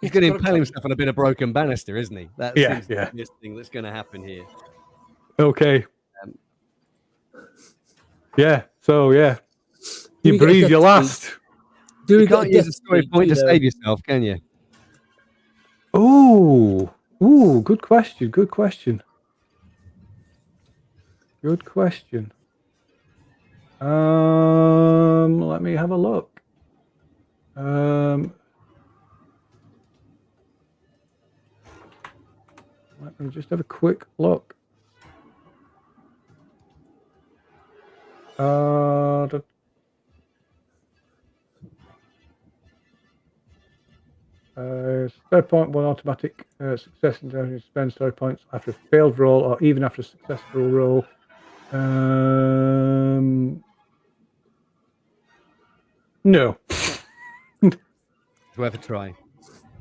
he's going to impale himself on a bit of broken banister, isn't he? That seems to be this thing that's going to happen here. Okay. So you breathe your last. You can't use a story point to save yourself, can you? Ooh, good question. Let me have a look. Let me just have a quick look. Story point, one automatic success and spend story points after a failed roll or even after a successful roll. No. It's worth a try.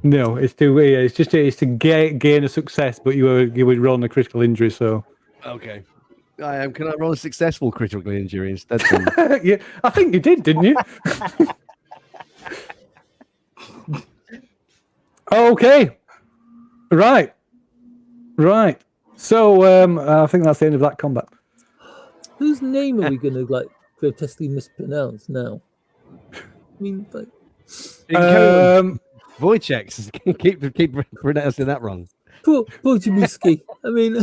No, it's to gain a success, but you were rolling a critical injury, so. Okay. Can I roll a successful critical injury instead? Yeah, I think you did, didn't you? Okay. Right. So I think that's the end of that combat. Whose name are we going to grotesquely mispronounce now? I mean, Wojciech's keep pronouncing that wrong. Pojibuski. I mean.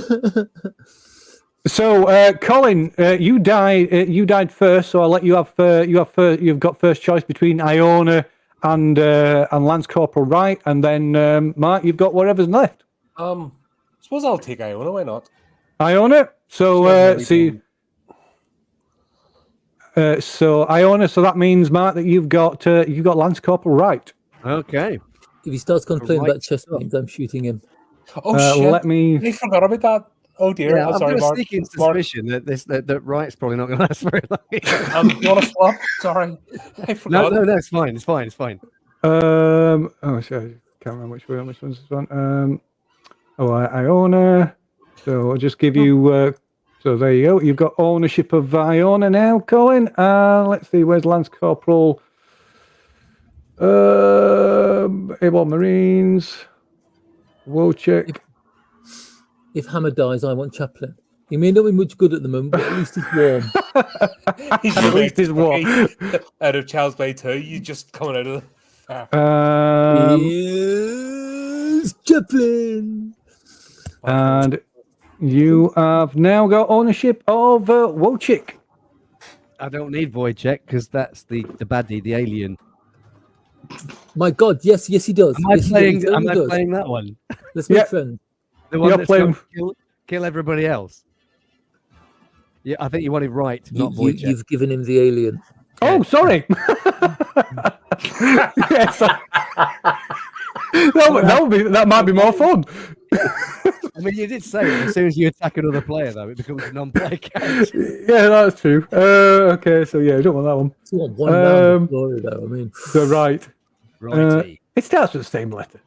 So, Colin, you died first, so I'll let you have. You've got first choice between Iona and Lance Corporal Wright, and then Mark, you've got whatever's left. Suppose I'll take Iona. Why not? Iona. So Iona. So that means Mark that you've got Lance Corporal Wright. Okay. If he starts complaining about chest pains, I'm shooting him. Oh shit! I forgot about that. Oh dear, yeah, I'm sorry, I've got a Mark. sneaking suspicion that Wright's probably not going to last very long. You want to swap? Sorry, I forgot. No, it's fine. It's fine. Oh, sorry, I can't remember which one's this one. Iona. So I'll just give you. So there you go. You've got ownership of Iona now, Colin. Let's see. Where's Lance Corporal? Airborne Marines. Wojciech. If Hammer dies, I want Chaplain. He may not be much good at the moment, but at least he's warm. At least he's warm. Out of Child's Play 2, you just coming out of the. Yes, Chaplain. And you have now got ownership of Wojciech. I don't need Wojciech because that's the baddie, the alien. My God, yes, he does. Am I playing that one? Let's make friends. The one that's going to kill everybody else. Yeah, I think you wanted Wright, not Wojciech. You've given him the alien. Oh, sorry. Yes. That might be more fun. I mean, you did say as soon as you attack another player, though, it becomes a non-player character. Yeah, that's true. Okay, so yeah, I don't want that one. It's not one round of glory, though. I mean, so right. It starts with the same letter.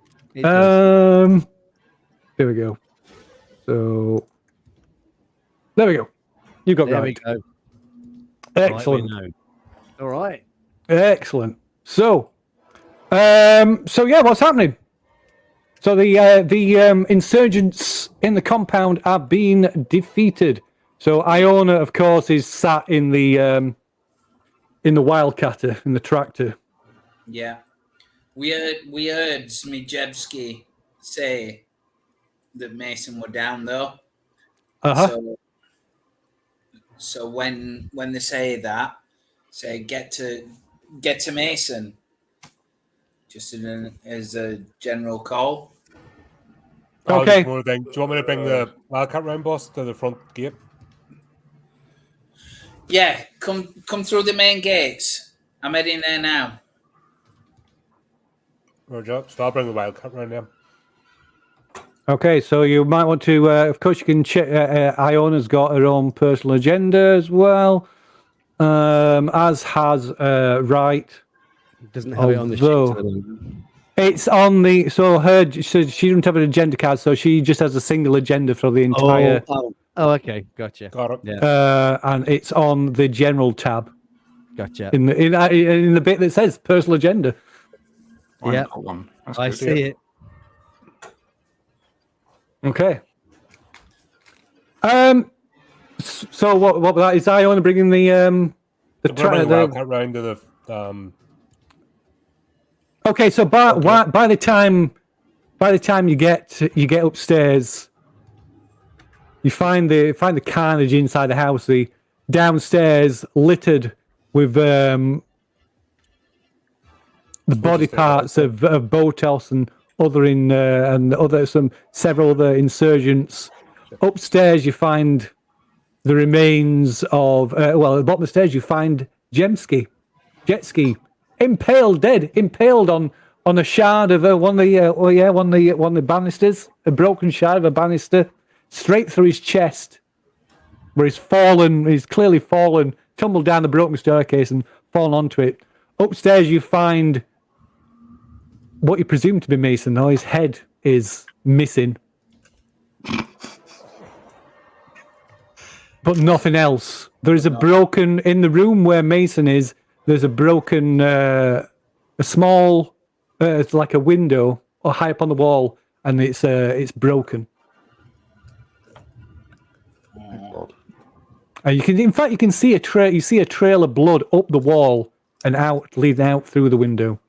There we go. So there we go. You got there right. We go. Excellent. Right, all right. Excellent. So yeah, what's happening? So the insurgents in the compound have been defeated. So Iona, of course, is sat in the Wildcatter, in the tractor. Yeah. We heard Smijewski say that Mason were down though. Uh-huh. So when they say that, say get to Mason, just as a general call. Okay. Do you want me to bring the Wildcat round, boss, to the front gate? Yeah, come through the main gates. I'm heading there now. Roger. So I'll bring the Wildcat round now. Okay, so you might want to, of course, you can check. Iona's got her own personal agenda as well, as has Wright. Doesn't have it on the sheet. Although it's on the so she doesn't have an agenda card, so she just has a single agenda for the entire. Oh, okay, gotcha. Got it. Yeah, And it's on the general tab gotcha. in the bit that says personal agenda. I Yeah. got one. That's I good. see it. Okay. So what that is? Iona bringing the Wildcat round to the Okay, so by the time you get upstairs, you find the carnage inside the house. The downstairs littered with the body parts of Botos and several other insurgents. Upstairs, you find the remains of at the bottom of the stairs, you find jet ski. Impaled on a shard of one of the banisters, a broken shard of a banister, straight through his chest, where he's clearly fallen, tumbled down the broken staircase and fallen onto it. Upstairs, you find what you presume to be Mason, though his head is missing, but nothing else. There is a broken in the room where Mason is. There's a broken, a small, it's like a window or high up on the wall, and it's broken. And you can see a trail. You see a trail of blood up the wall and out, leading out through the window.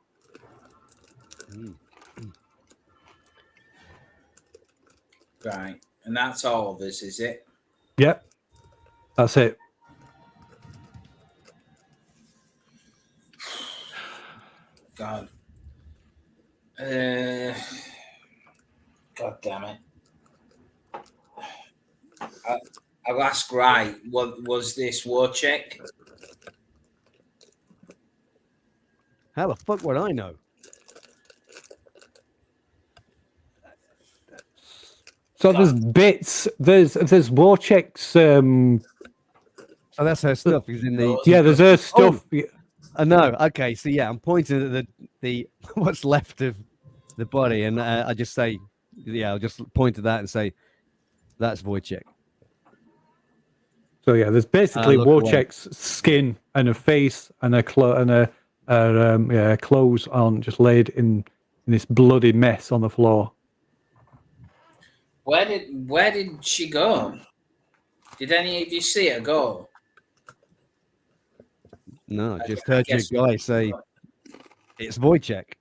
Right, and that's all of us, is it? Yep, that's it. God. God damn it. I'll ask Wright, what was this war check? How the fuck would I know? So there's bits. There's war checks. So that's her stuff. Is in the There's her stuff. I know. Okay, so yeah, I'm pointing at the what's left of the body, and I just say, I'll just point to that and say, that's Wojciech. So yeah, there's basically Wojciech's skin and a face and a clothes on, just laid in this bloody mess on the floor. Where did she go? Did any of you see her go? No, I just heard your guy say it's Wojciech.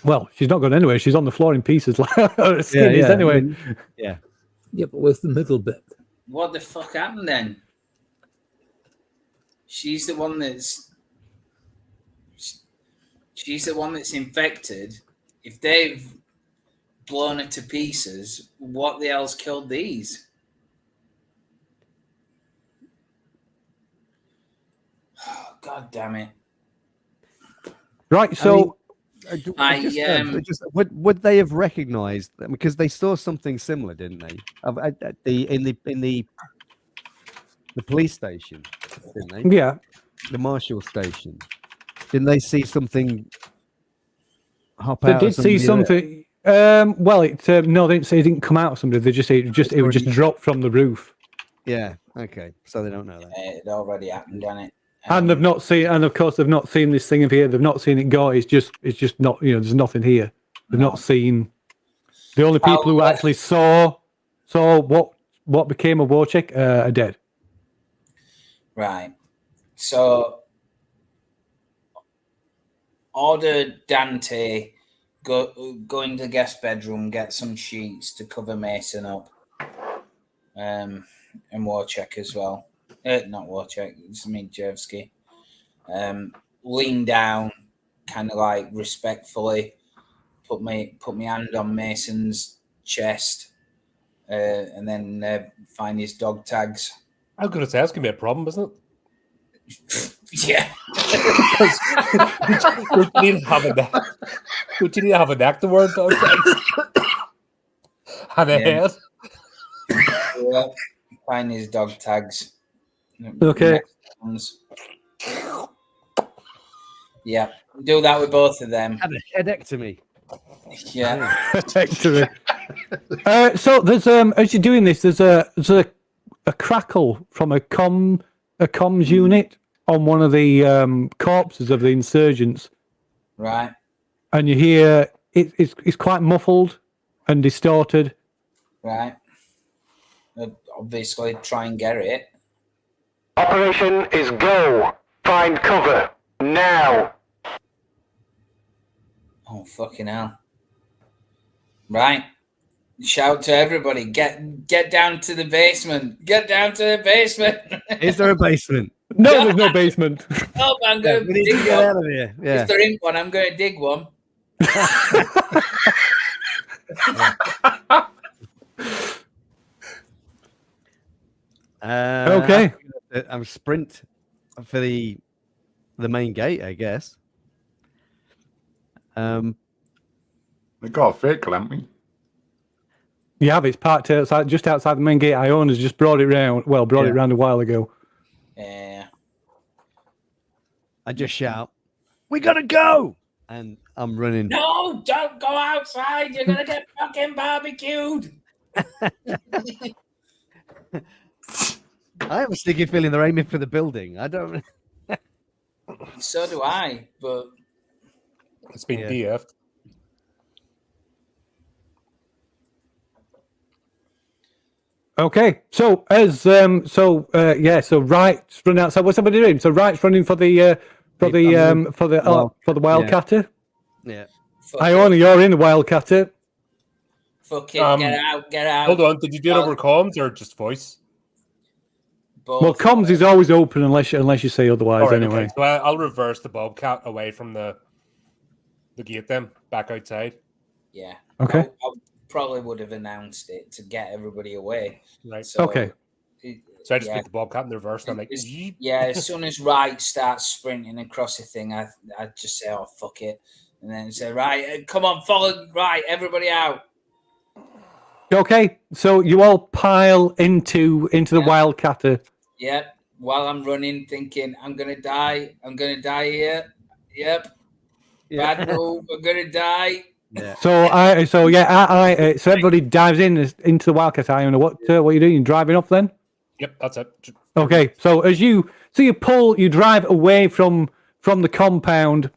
Well, she's not gone anywhere. She's on the floor in pieces. Like her skin is anyway. Yeah. Yeah, but where's the middle bit? What the fuck happened then? She's the one that's infected. If they've blown it to pieces, what the hell's killed these? Oh, God damn it. Right, so would they have recognized them? Because they saw something similar, didn't they? In the police station, didn't they? Yeah. The marshal station. Didn't they see something hop they out? did see something. Well, they didn't say it didn't come out of somebody. They just it would just drop from the roof. Yeah. Okay. So they don't know that. It already happened, didn't it? And they've not seen, and of course they've not seen this thing of here. They've not seen it go. It's just not. There's nothing here. They've not seen. The only people who actually saw what what became of Wojciech are dead. Right. So, order Dante go into the guest bedroom, get some sheets to cover Mason up, and Wojciech as well. Not Wojciech, it's Mijewski. Lean down, kind of like respectfully, put my hand on Mason's chest, and then find his dog tags. I was going to say, that's going to be a problem, isn't it? Yeah. Would you need to have a neck? Would you need to have a neck to wear dog tags? And a head? Yeah. Find his dog tags. Okay. Yeah. Do that with both of them. Have a headectomy. Yeah. Effectively. So there's as you're doing this, there's a crackle from a comms unit on one of the corpses of the insurgents, Right. and you hear it's quite muffled and distorted. Right. Obviously, try and get it. Operation is go. Find cover. Now. Oh, fucking hell. Right. Shout to everybody. Get down to the basement. Get down to the basement. Is there a basement? No, there's no basement. Oh, I'm going to We need to dig get one. out of here. Yeah. If there ain't one, I'm going to dig one. Okay. I'm sprint for the main gate, I guess. We've got a vehicle, haven't we? You have it's parked outside, just outside the main gate. Iona's just brought it round. Well, brought it round a while ago. Yeah. I just shout, "We gotta go!" And I'm running. No, don't go outside. You're going to get fucking barbecued. I have a sneaky feeling they're aiming for the building. I don't. So do I, but It's been Yeah. DF'd. Okay, so so Wright's running outside. What's somebody doing? So Wright's running for the Wildcatter. Yeah. fuck Iona, it. you're in the Wildcatter. Fuck it. Um, Get out. Hold on, did you do it over comms or just voice? Both. Well, comms is always open unless you say otherwise. All right, Anyway. okay. So I'll reverse the Bobcat away from the gate then, back outside. Yeah. Okay. I probably would have announced it to get everybody away. Right. So Okay. So I just yeah. put the Bobcat in the reverse and I'm like, Yeah, as soon as Wright starts sprinting across the thing, I just say, "Oh, fuck it," and then say, "Right, come on, follow Right, everybody out." Okay, so you all pile into the Yeah. Wildcatter. Yep. While I'm running, thinking, "I'm gonna die. I'm gonna die here." Yep. Bad move. I'm gonna die. Yeah. So everybody dives into the Wildcatter. Iona, what are you doing? You driving off then? Yep, that's it. Okay, so you drive away from the compound,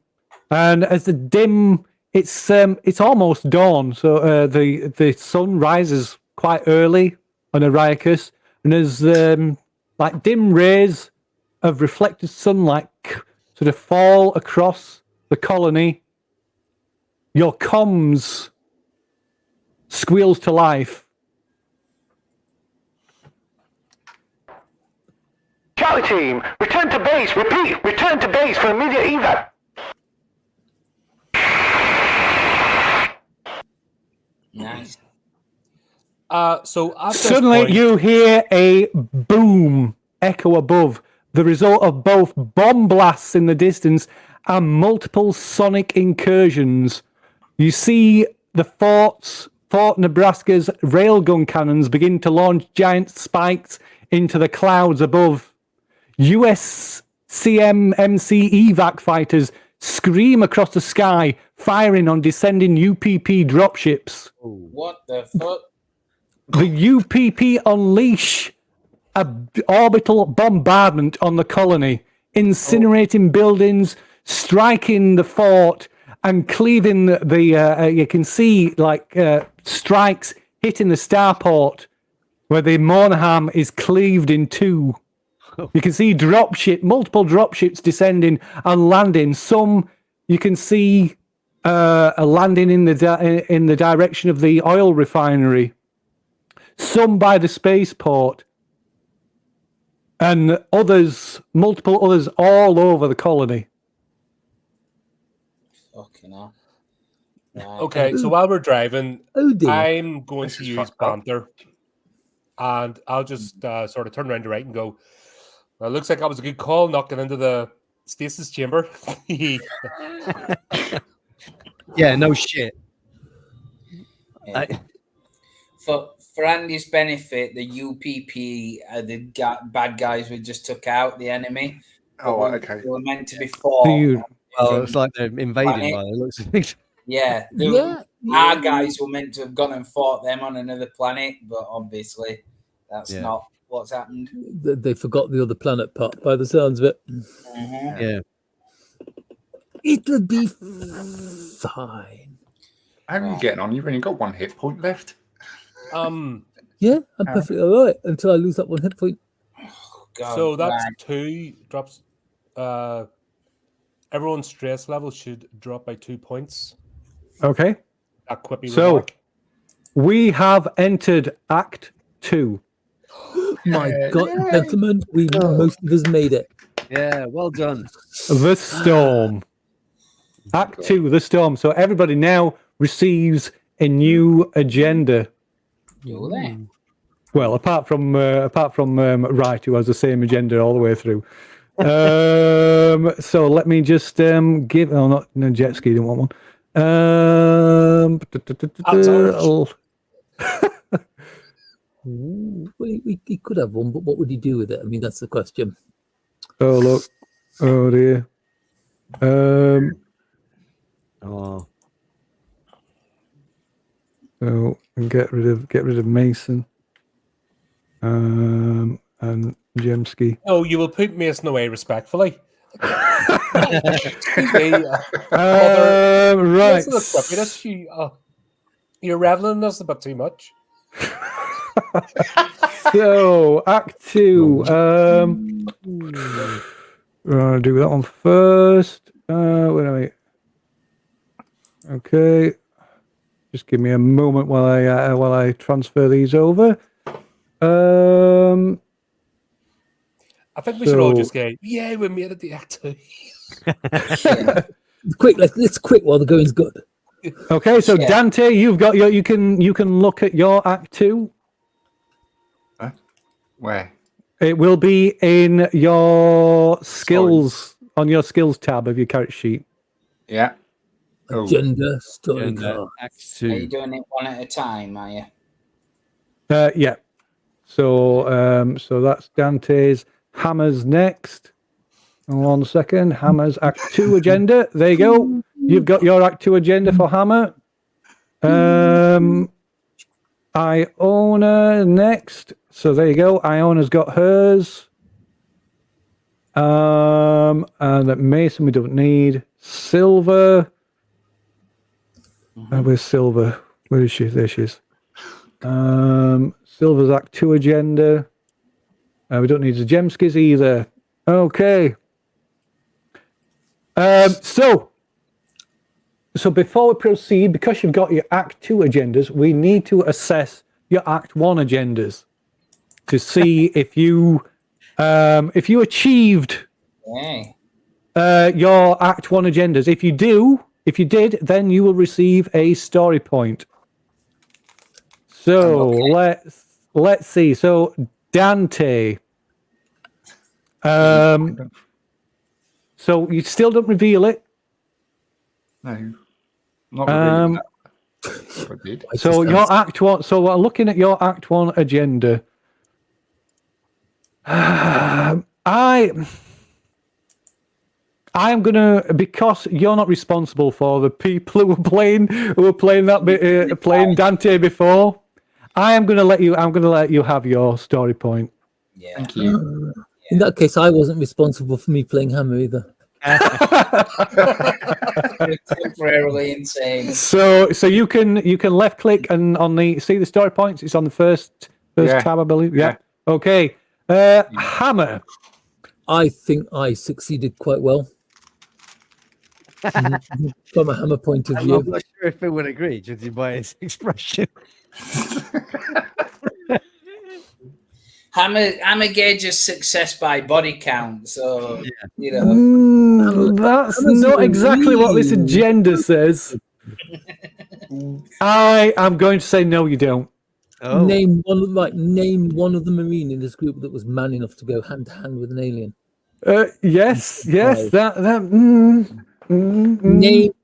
and as the dim, it's almost dawn, so the sun rises quite early on Ariacus, and as like dim rays of reflected sunlight sort of fall across the colony, your comms squeals to life. Charlie team, return to base. Repeat, return to base for immediate evac. Nice. So at this Suddenly, point, you hear a boom echo above, the result of both bomb blasts in the distance and multiple sonic incursions. You see the Fort Nebraska's railgun cannons begin to launch giant spikes into the clouds above. US CMMC evac fighters scream across the sky, firing on descending UPP dropships. What the fuck? The UPP unleash a orbital bombardment on the colony, incinerating buildings, striking the fort, and cleaving the you can see like strikes hitting the starport, where the Monham is cleaved in two. You can see multiple dropships descending and landing. Some you can see landing in the direction of the oil refinery. Some by the spaceport, and multiple others all over the colony. Fucking hell. Right. Okay, so while we're driving, Oh dear. I'm going This to is use fucked up. banter, and I'll just sort of turn around to right and go, well, it looks like that was a good call knocking into the stasis chamber. Yeah, no shit. Yeah. For Andy's benefit, the UPP are the bad guys we just took out, the enemy. Oh, right, okay. They were meant to be fought. Well, it's like they're invading by the looks of things. Yeah, our guys were meant to have gone and fought them on another planet, but obviously that's not what's happened. They forgot the other planet part by the sounds of it. Mm-hmm. Yeah. It'll be fine. How are you getting on? You've only got 1 hit point left. Yeah, I'm perfectly all right until I lose that 1 hit point. God, so that's right. 2 drops. Everyone's stress level should drop by 2 points. Okay. A quippy So remark. we have entered Act 2. My God, gentlemen, most of us made it. Yeah, well done. The Storm. Act 2, The Storm. So everybody now receives a new agenda. Do they? Well, apart from Wright, who has the same agenda all the way through. So let me just give. Oh, not no jet ski. Didn't want one. He could have one, but what would he do with it? I mean, that's the question. Oh look. Oh dear. Oh, So get rid of Mason. And Jemsky. No, you will put Mason away respectfully. Right. You're reveling in this a bit too much. So Act 2. I'll do that one first. Wait a minute. Okay. Just give me a moment while I transfer these over. I think we should all just go, yeah, we made it the Act 2. Quick, let's quit while the going's good. Okay, so Dante, you've got you can look at your Act 2. Where? It will be in your skills on your skills tab of your character sheet. Yeah. Oh. Agenda story card. Act Are 2. you doing it one at a time, are you? Yeah. So so that's Dante's. Hammer's next. 1 second. Hammer's Act 2 agenda. There you go. You've got your Act 2 agenda for Hammer. Iona next. So there you go. Iona's got hers. And Mason we don't need. Silver. Where's Silver? Where is she? There she is. Silver's Act 2 agenda. We don't need the Gemskis either. Okay. So before we proceed, because you've got your Act 2 agendas, we need to assess your Act 1 agendas to see if you achieved your Act 1 agendas. If you did, then you will receive a story point. So let's see. So Dante. So you still don't reveal it. No. Not revealing that. I did. So your Act 1. So we're looking at your Act 1 agenda. I am gonna, because you're not responsible for the people who were playing that bit, playing Dante before. I'm gonna let you have your story point. Yeah. Thank you. In that case, I wasn't responsible for me playing Hammer either. You're temporarily insane. So you can left click and on the see the story points. It's on the first First Yeah. tab, I believe. Yeah. Okay. Hammer. I think I succeeded quite well. From a Hammer point of I'm view. not sure if it would agree, judging by his expression. Hammer gauges success by body count, so you know. That's Hammer's not a exactly what this really- agenda says. I am going to say no, you don't. Oh, Name one of the Marine in this group that was man enough to go hand to hand with an alien. Yes, Right.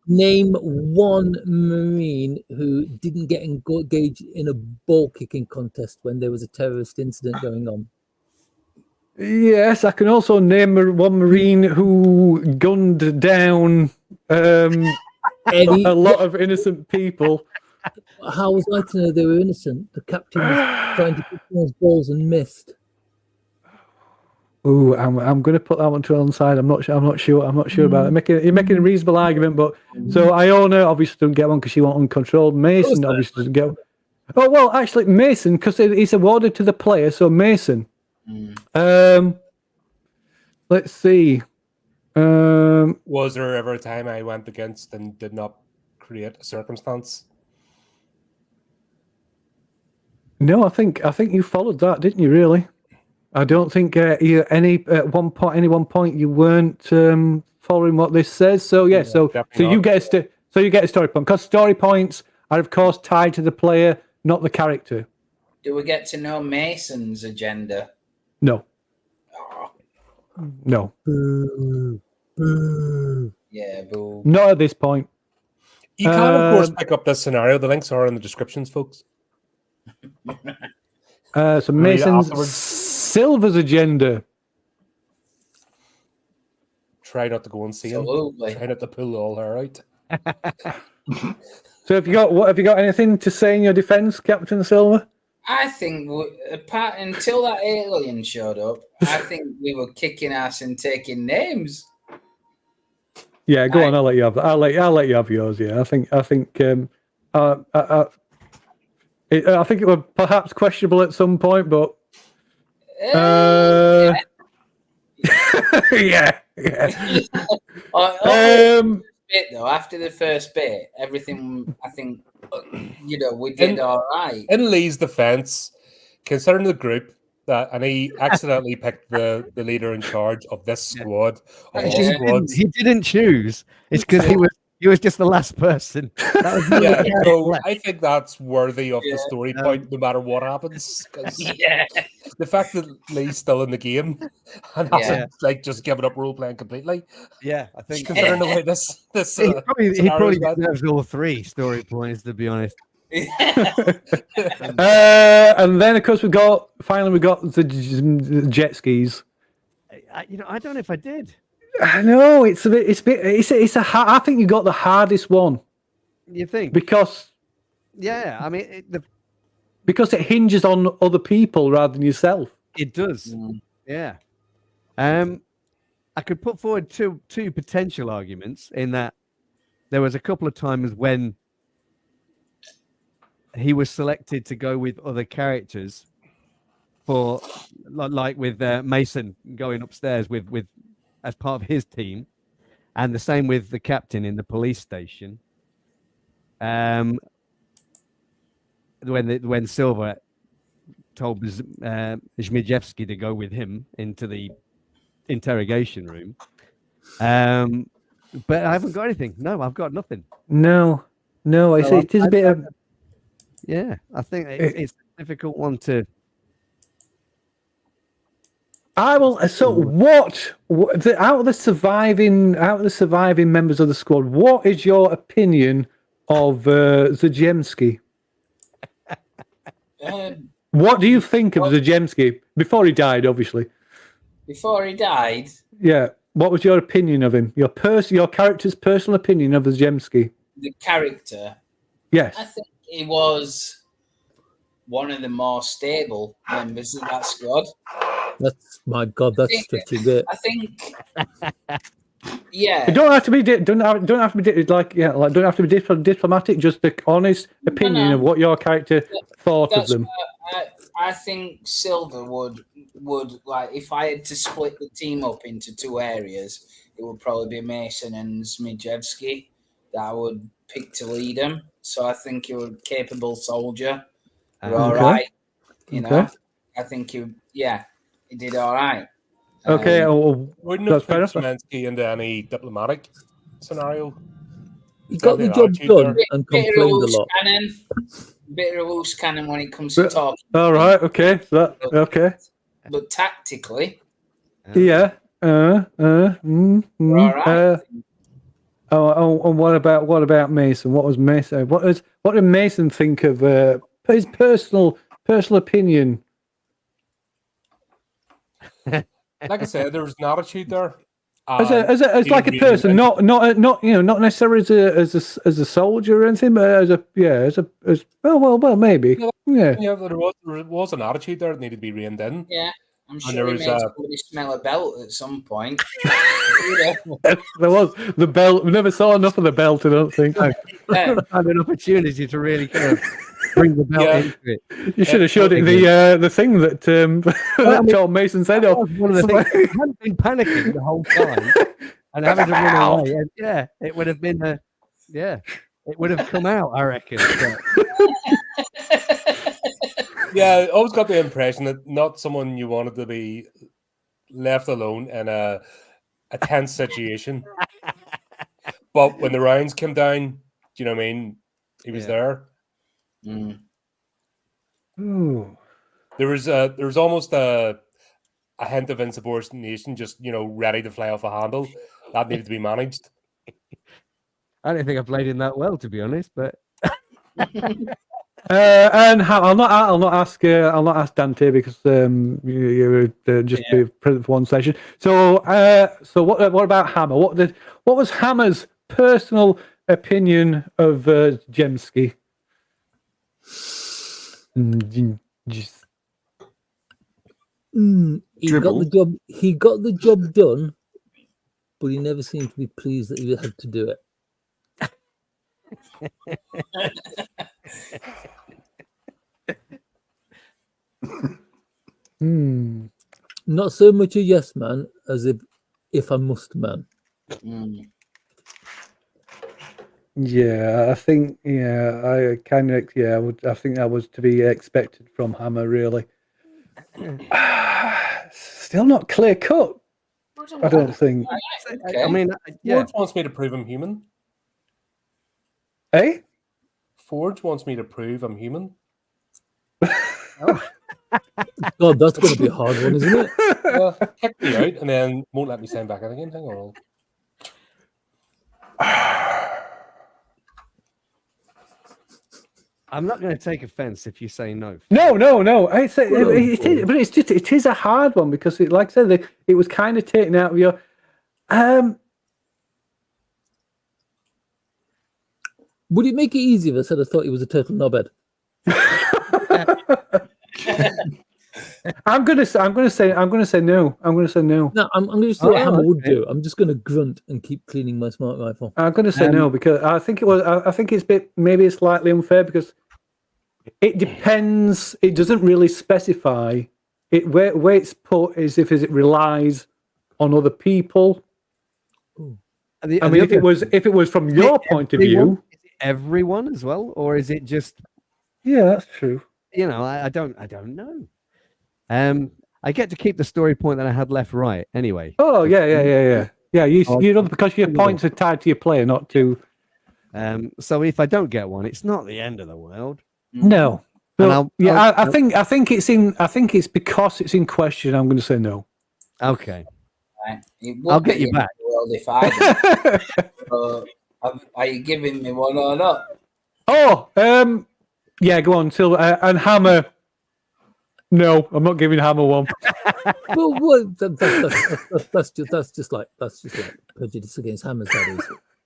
Name one Marine who didn't get engaged in a ball kicking contest when there was a terrorist incident going on. Yes, I can also name one Marine who gunned down a lot of innocent people. How was I to know they were innocent? The captain was trying to kick those balls and missed. Ooh, I'm going to put that one to one side. I'm not sure about it. You're making a reasonable argument, but so Iona obviously doesn't get one because she went uncontrolled. Mason obviously doesn't get one. Oh well, actually Mason because it's awarded to the player. So Mason. Let's see. Was there ever a time I went against and did not create a circumstance? No, I think you followed that, didn't you? Really? I don't think any one point you weren't following what this says. So yeah, so you get a story point because story points are of course tied to the player, not the character. Do we get to know Mason's agenda? No. Oh, No. yeah, boo. Not at this point. You can, of course, pick up this scenario. The links are in the descriptions, folks. So Mason's Silver's agenda. Try not to go insane. Absolutely. Try not to pull all her out. So have you got anything to say in your defence, Captain Silver? I think until that alien showed up, I think we were kicking ass and taking names. Yeah, go on. I'll let you have that. I'll let you have yours. Yeah, I think I think it was perhaps questionable at some point, but yeah. After the first bit, everything I think we did all right. In Lee's defense, considering the group and he accidentally picked the leader in charge of this squad of all squads. He didn't choose. It's because he was just the last person. That was so I think that's worthy of the story point, no matter what happens. The fact that Lee's still in the game and hasn't just given up role playing completely. Yeah, I think considering the way this he probably deserves all three story points, to be honest. And then of course we got the jet skis. I don't know if I did. I know I think you got the hardest one. You think? Because I mean because it hinges on other people rather than yourself. It does. Yeah. I could put forward two potential arguments in that there was a couple of times when he was selected to go with other characters for like with Mason going upstairs with as part of his team, and the same with the captain in the police station. When Silver told Zmijewski to go with him into the interrogation room. But I haven't got anything. No, I've got nothing. No, it is a bit of... Yeah, I think it's a difficult one to... I will. So, out of the surviving members of the squad, what is your opinion of Zajemski? What do you think of Zajemski before he died? Obviously, before he died. Yeah. What was your opinion of him? Your character's personal opinion of Zajemski? The character. Yes. I think he was one of the more stable members of that squad. That's stretching it. I think, yeah. It don't have to be don't have to be diplomatic. Just the honest opinion of what your character thought of them. I think Silver would like if I had to split the team up into two areas, it would probably be Mason and Zmijewski that I would pick to lead them. So I think you're a capable soldier. You're all Okay. right. You know, Okay. I think you did all right. Okay. Well, Wouldn't that's have fair put enough. Szymanski into any diplomatic scenario. He got the job attitude done there. and Bit of a complained a loose lot. cannon. Bit of a loose cannon when it comes to But- talking. All right. Okay. So that, okay. But tactically, Yeah. all right. And what about Mason? What was Mason? What did Mason think of his personal opinion? Like I said, there was an attitude there. As He like a really person, went- not not necessarily as a soldier or anything, but as well maybe yeah. Yeah, there was an attitude there that needed to be reined in. Yeah, I'm there sure he was, made somebody smell a belt at some point. There was the belt. We never saw enough of the belt. I don't think. Yeah. Had an opportunity to really kind of bring the belt Yeah. into it. You should have showed it the thing that that Tom Mason said That off. was one of the things. If I hadn't been panicking the whole time and having to run away, and it would have been it would have come out, I reckon. But, Yeah, I always got the impression that not someone you wanted to be left alone in a tense situation. But when the rounds came down, do you know what I mean? He was there. Mm. Ooh. There was almost a hint of insubordination, just ready to fly off a handle. That needed to be managed. I don't think I played him that well, to be honest. But And I'll not ask Dante because you were just be present for one session. So what about Hammer? What was Hammer's personal opinion of Jemski? He got the job done, but he never seemed to be pleased that he had to do it. Not so much a yes man as if I must man. Mm. Yeah, I think I kind of I think that was to be expected from Hammer really. Still not clear cut. I don't think. Okay. I mean, Forge wants me to prove I'm human. Eh? Forge wants me to prove I'm human. God, that's going to be a hard one, isn't it? Kick me out and then won't let me sign back in again. Hang on. I'm not going to take offense if you say no. No. It is a hard one because, like I said, it was kind of taken out of your. Would it make it easier if I said I thought he was a turtle knobhead? I'm gonna say no. I'm gonna say no. No, I'm going to say what Hammer would do. I'm just going to grunt and keep cleaning my smart rifle. I'm gonna say no because I think it was. I think it's maybe slightly unfair because it depends. It doesn't really specify it where it's put is if it relies on other people. I mean, if it was from your point of view, is it everyone as well, or is it just? Yeah, that's true. I don't know. I get to keep the story point that I had left right anyway. Oh yeah. You because your points are tied to your player, not to. So if I don't get one, it's not the end of the world. No. And I think it's because it's in question. I'm going to say no. Okay. Right. I'll get you back. World if I did. Are you giving me one or not? Oh, yeah. Go on, Silver and Hammer. No, I'm not giving Hammer one. Well, that's just like prejudice against Hammers.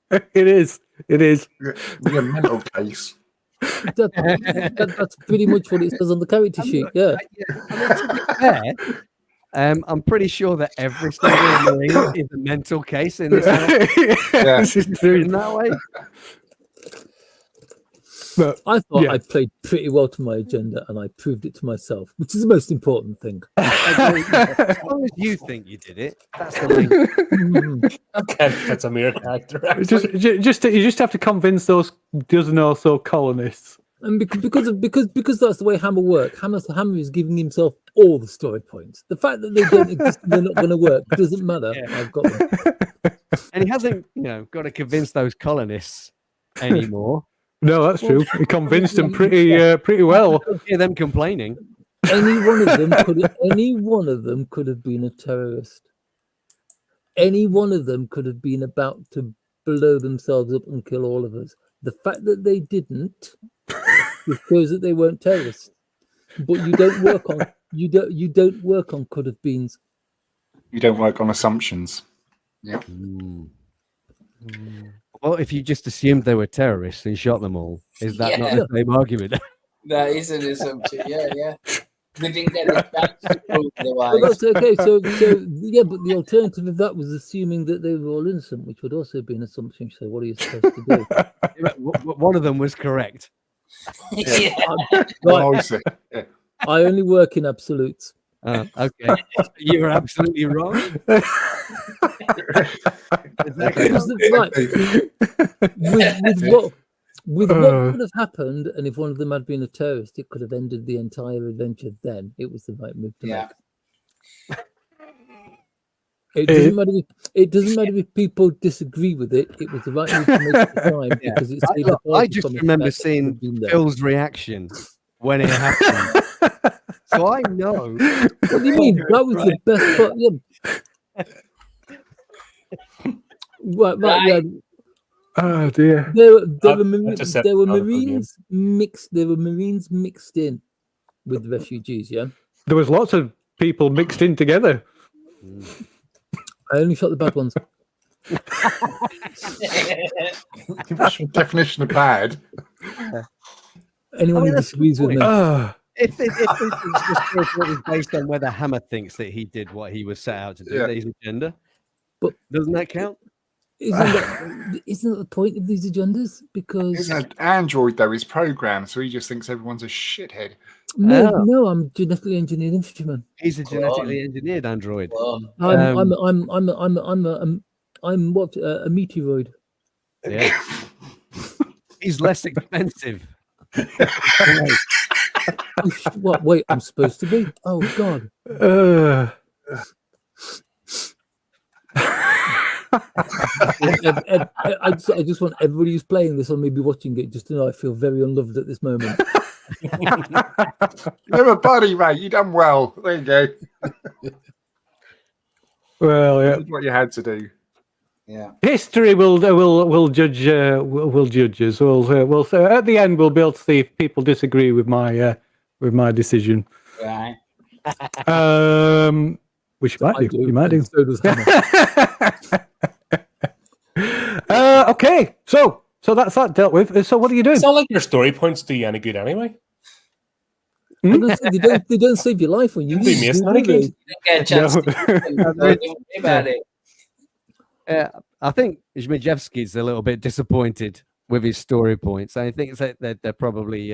That is. It is. Your mental case. That's pretty much what it says on the character sheet. Yeah. I mean, to be fair, I'm pretty sure that every single Marine is a mental case in this house. This is true. In that way. But I thought yeah. I played pretty well to my agenda, and I proved it to myself, which is the most important thing. As long as you think you did it, that's the main. That kind of fits a mere character. you just have to convince those dozen or so colonists. And because that's the way Hammer works. Hammer is giving himself all the story points. The fact that they don't exist and they're not going to work doesn't matter. Yeah. I've got them. And he hasn't, got to convince those colonists anymore. No, that's true. He convinced them pretty well. I don't hear them complaining. Any one of them could have been a terrorist. Any one of them could have been about to blow themselves up and kill all of us. The fact that they didn't shows that they weren't terrorists. But you don't work on could have beens. You don't work on assumptions. Yeah. Well, if you just assumed they were terrorists and shot them all, is that not the same argument? That is an assumption. Yeah. We didn't get the chance to prove Well, otherwise. that's okay. So yeah, but the alternative of that was assuming that they were all innocent, which would also be an assumption. So what are you supposed to do? One of them was correct. Yeah. Well, Right, I see. Yeah. I only work in absolutes. Okay. You were absolutely wrong. Right. With what could have happened, and if one of them had been a terrorist, it could have ended the entire adventure. Then it was the right move to Yeah. make. It doesn't matter if people disagree with it. It was the right move to make at the time because it's. I just remember seeing Phil's reaction when it happened. So I know. What do you mean? That was the best part. Yeah. Right. Yeah. Oh dear. There were Marines mixed in with refugees. Yeah. There was lots of people mixed in together. I only shot the bad ones. Definition of bad. Anyone who disagrees with me. If this was based on whether Hammer thinks that he did what he was set out to do, his agenda, But doesn't that count? Isn't that the point of these agendas? Because He's an android, though. He's programmed, so he just thinks everyone's a shithead. no, I'm genetically engineered infantryman. He's a genetically engineered android. I'm what a meteoroid. Yeah. He's less expensive. What? Wait, I'm supposed to be? Oh God. I just want everybody who's playing this or maybe watching it just to know I feel very unloved at this moment. You're a buddy, mate. You done well. There you go. Well, yeah. That's what you had to do. Yeah. History will judge will judge us. We'll at the end we'll be able to see if people disagree with my decision. Right. Which you might do. You might do. So does Hammer. Okay, so that's that dealt with. So what are you doing? It's not like your story points do you any good anyway. I'm gonna say, they don't save your life when you They lose. miss do any they? good. You don't get a chance to don't worry about it. I think Zmijewski's a little bit disappointed with his story points. I think that they're probably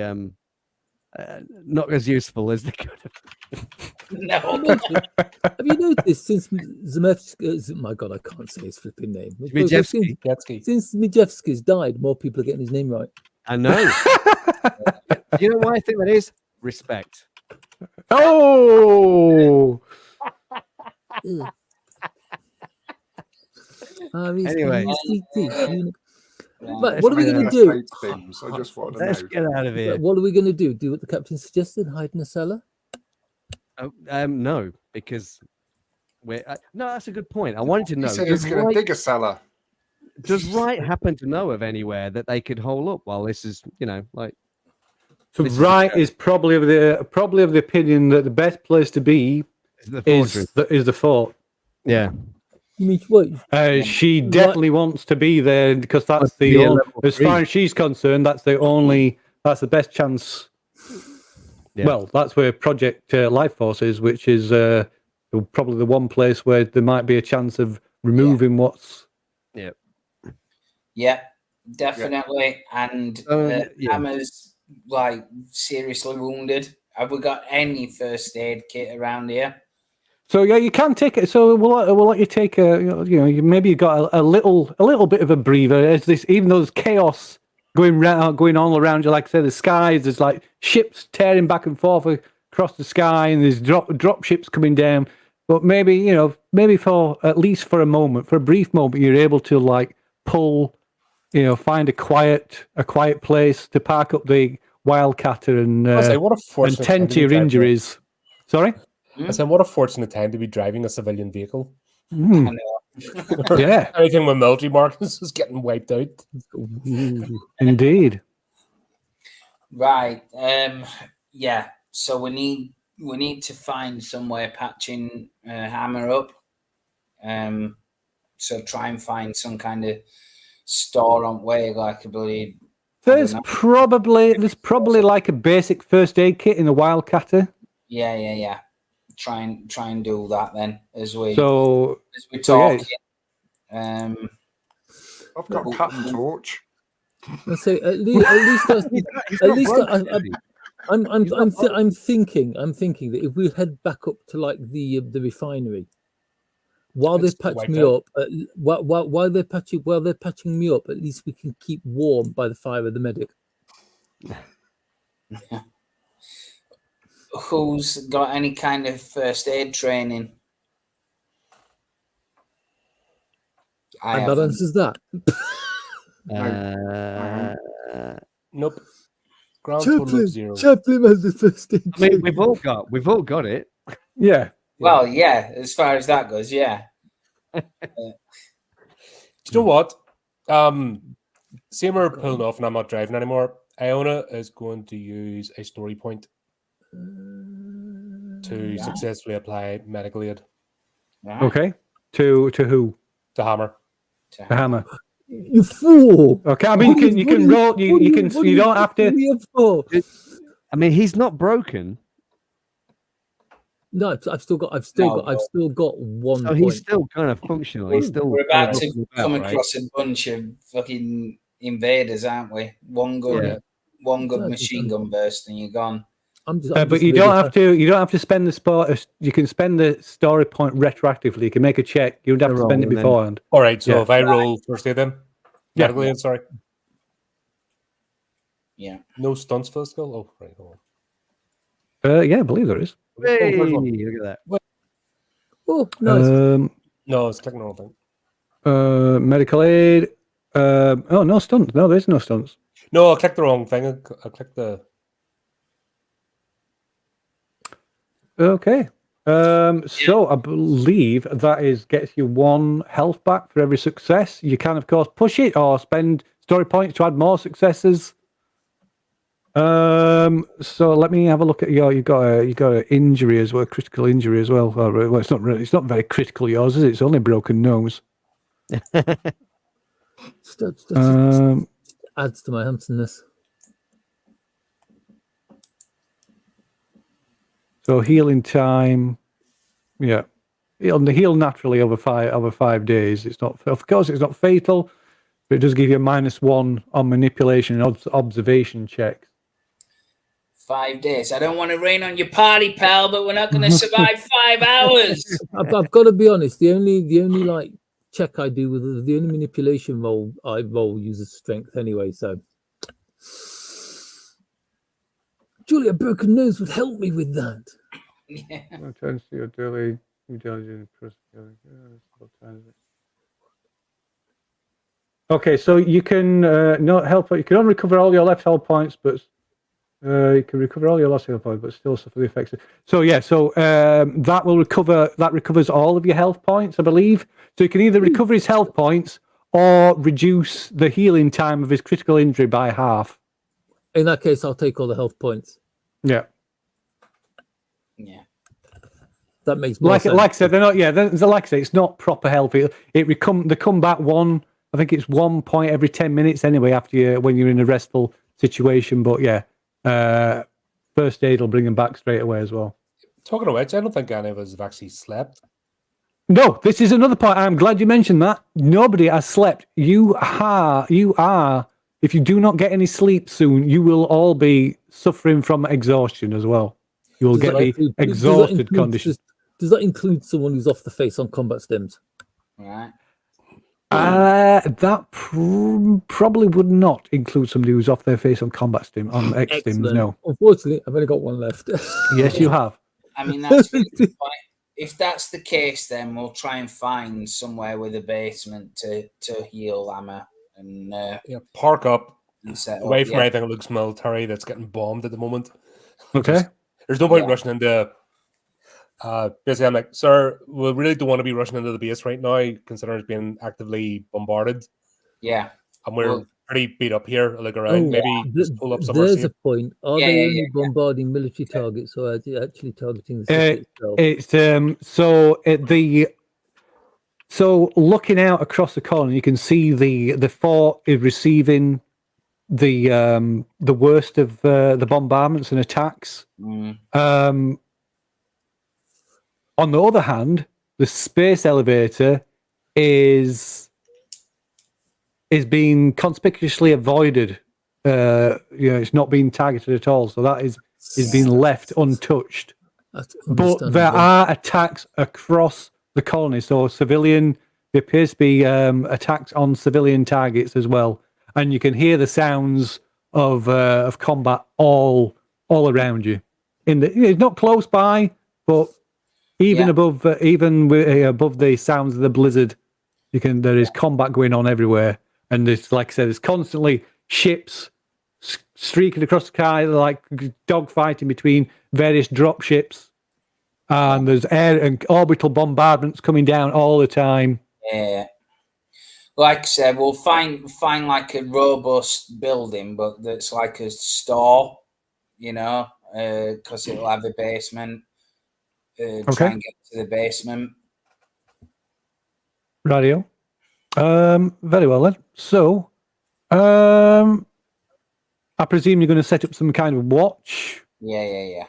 not as useful as they could have. No. Have you noticed since Zemevsky, my God, I can't say his flipping name. Zmijewski. Since Zmijewski's died, more people are getting his name right. I know. Do you know why I think that is? Respect. Oh, Anyway. But what are we going to do? Things. I just want Let's to get know. out of here. What are we going to do? Do what the captain suggested? Hide in a cellar? No, because we're no. That's a good point. I wanted to know. He said he's going to dig a cellar. Does Wright happen to know of anywhere that they could hole up while this is, like? so This is Wright the- is probably of the opinion that the best place to be The is fortress. the fort. Yeah. You mean what? She definitely wants to be there because that's Must the be a only, level as far as she's concerned, that's the best chance. Yeah. Well, that's where Project Life Force is, which is probably the one place where there might be a chance of removing what's. Yeah. definitely. And yeah. Hammer's like seriously wounded. Have we got any first aid kit around here? So yeah, you can take it. So we'll let you take a. Maybe you got a little bit of a breather. As this, even though there's chaos going all around you, like I said, the skies. There's like ships tearing back and forth across the sky, and there's drop ships coming down. But maybe for at least for a moment, for a brief moment, you're able to like pull, find a quiet place to park up the Wildcatter and tend to your injuries. Sorry. I said, what a fortunate time to be driving a civilian vehicle. I know. Yeah. Anything with military markings is getting wiped out. Indeed. Right. Yeah. So we need to find somewhere patching Hammer up. So try and find some kind of store on way, like I believe. There's probably like a basic first aid kit in the Wildcatter. Yeah. Try and do that then as we talk. Yeah. I've got a pattern torch. Let's say I'm thinking that if we head back up to like the refinery, while they patch me up, while they're patching me up, at least we can keep warm by the fire of the medic. Who's got any kind of first aid training? And that answers that. Nope. Ground total of 0. Chaplain has the first aid. I mean, we've all got it. Yeah. Well, yeah. As far as that goes, yeah. Do you know what? Same we're pulling off and I'm not driving anymore. Iona is going to use a story point to successfully apply medical aid. Right. Okay. To who? To Hammer. The Hammer. You fool! Okay. I mean, you can roll. You don't have to. I mean, he's not broken. No, I've still got one. So point. he's still kind of functional. He's still. We're about to come across a bunch of fucking invaders, aren't we? One good machine gun burst, and you're gone. But you don't have to. You don't have to spend the sport. You can spend the story point retroactively. You can make a check. You don't have to spend it beforehand. All right. So if I roll first aid, then medical aid. Sorry. Yeah. No stunts for the skill. Oh, right. Hold on. Yeah, I believe there is. Hey, look at that. Oh, nice. No, it's clicking the wrong thing. Medical aid. No stunts. No, there's no stunts. No, I clicked the wrong thing. I clicked the. Okay. So I believe that gets you 1 health back for every success. You can, of course, push it or spend story points to add more successes. So let me have a look at you got an injury as well, critical injury as well. Well, it's not very critical yours, is it? It's only a broken nose. Adds to my handsomeness. So healing time, yeah, it'll heal naturally over 5 days. It's not, of course, it's not fatal, but it does give you a -1 on manipulation and observation checks. 5 days. I don't want to rain on your party, pal, but we're not going to survive 5 hours. I've got to be honest. The only like check I do with the only manipulation roll I roll uses strength anyway. So, Julia, a broken nose would help me with that. Yeah. Turns to your daily Okay, so you can not help. You can only recover all your left health points, but you can recover all your lost health points, but still suffer the effects. So yeah, that will recover. That recovers all of your health points, I believe. So you can either recover his health points or reduce the healing time of his critical injury by half. In that case, I'll take all the health points. Yeah. Yeah. That makes more sense. Like I said, they're not. Yeah, like I say, it's not proper health. They come back one. I think it's 1 point every 10 minutes anyway. After when you're in a restful situation, but yeah, first aid will bring them back straight away as well. Talking of which, I don't think any of us have actually slept. No, this is another point. I'm glad you mentioned that. Nobody has slept. You are. If you do not get any sleep soon, you will all be suffering from exhaustion as well. You will Does get that the include- exhausted condition. Does that include someone who's off the face on combat stims? Right. That probably would not include somebody who's off their face on combat stim, on X stims, Excellent. no. Unfortunately, I've only got one left. Yes, you have. I mean, that's really good point. If that's the case, then we'll try and find somewhere with a basement to heal Hammer and Park up set away up. from anything that looks military that's getting bombed at the moment. Okay. There's no point Yeah. rushing into. Basically, I'm like, sir, we really don't want to be rushing into the base right now, considering it's being actively bombarded, Yeah. and we're Well- pretty beat up here. Look around, maybe just pull up somewhere There's safe. a point. Are Yeah, they yeah, only yeah, bombarding military targets, or are they actually targeting the city itself? So looking out across the corner, you can see the fort is receiving the worst of the bombardments and attacks. Mm. On the other hand, the space elevator is being conspicuously avoided. It's not being targeted at all, so that is being left untouched. That's But there understandable. are attacks across the colony, so there appears to be attacks on civilian targets as well, and you can hear the sounds of combat all around you. It's not close by, but even above the sounds of the blizzard, there is combat going on everywhere, and there's, like I said, there's constantly ships streaking across the sky, like dogfighting between various drop ships, and there's air and orbital bombardments coming down all the time. Yeah. Like I said, we'll find like a robust building, but that's like a store, because it'll have a basement. Try and get to the basement. Radio. Very well then. So, I presume you're going to set up some kind of watch. Yeah.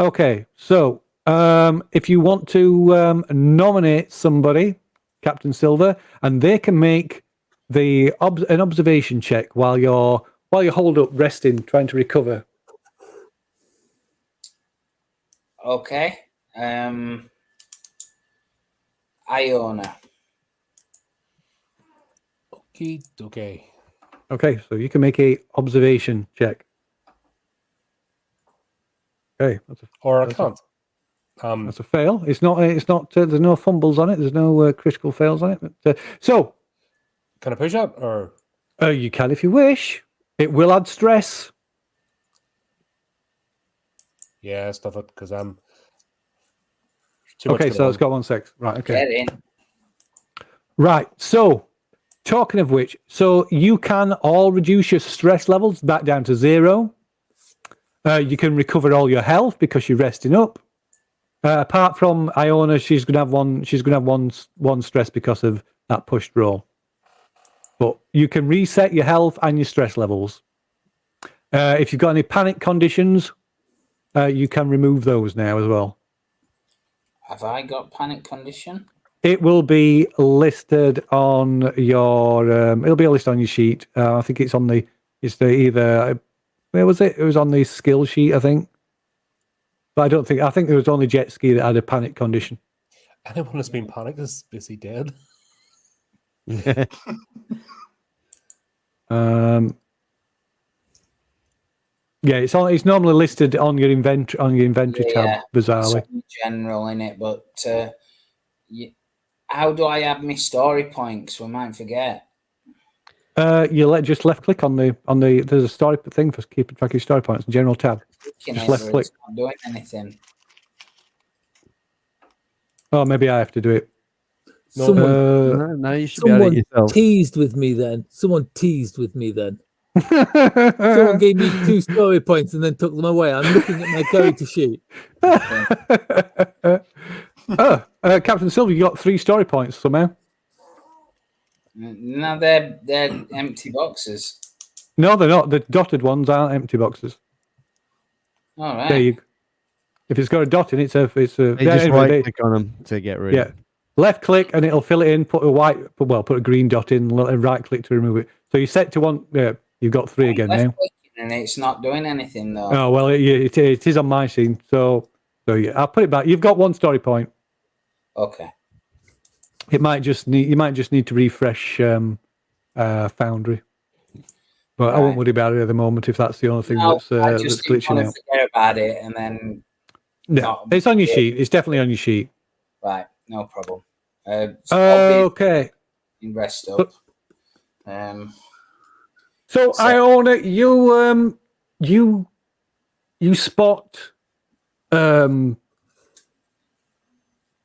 Okay, so if you want to nominate somebody, Captain Silver, and they can make an observation check while you're holed up, resting, trying to recover. Okay. Iona. Okay. Okay, so you can make a observation check. Okay, Or I can't. That's a fail. It's not. There's no fumbles on it. There's no critical fails on it. But, so, Can I push up or? you can if you wish. It will add stress. Yeah, stuff it because I'm. Too much Okay, going so on. it's got 1 6. Right. Okay. Get in. Right. So, talking of which, so you can all reduce your stress levels back down to 0. You can recover all your health because you're resting up. Apart from Iona, she's gonna have one. She's gonna have one stress because of that pushed roll. But you can reset your health and your stress levels. If you've got any panic conditions, you can remove those now as well. Have I got panic condition? It will be listed on your. It'll be listed on your sheet. I think it's on the. It's the either. Where was it? It was on the skill sheet, I think. But I don't think. I think there was only jet ski that had a panic condition. Anyone that's been panicked is basically dead. Yeah, it's normally listed on your inventory tab. Bizarrely, It's general in it, but how do I add my story points? We might forget. you just left click on the. There's a story thing for keeping track of your story points. General tab. Just left click. It's not doing anything. Oh, maybe I have to do it. Someone, No, you should be able to someone yourself. teased with me then. Someone gave me 2 story points and then took them away. I'm looking at my character sheet. Captain Silver, you got 3 story points somehow. No, they're empty boxes. No, they're not. The dotted ones aren't empty boxes. All right. There you. If it's got a dot in it, it's a. You just right click on them to get rid of. Yeah. left click and it'll fill it in. Put a green dot in. Right click to remove it. So you set to one. Yeah, you've got 3 again now. And it's not doing anything though. Oh well, it is on my scene. So yeah, I'll put it back. You've got 1 story point. Okay. You might just need to refresh Foundry. But I won't worry about it at the moment if that's the only thing that's glitching out. Forget about it and then. No, it's on your sheet. It's definitely on your sheet. Right, no problem. Okay. In rest up. So Iona, you spot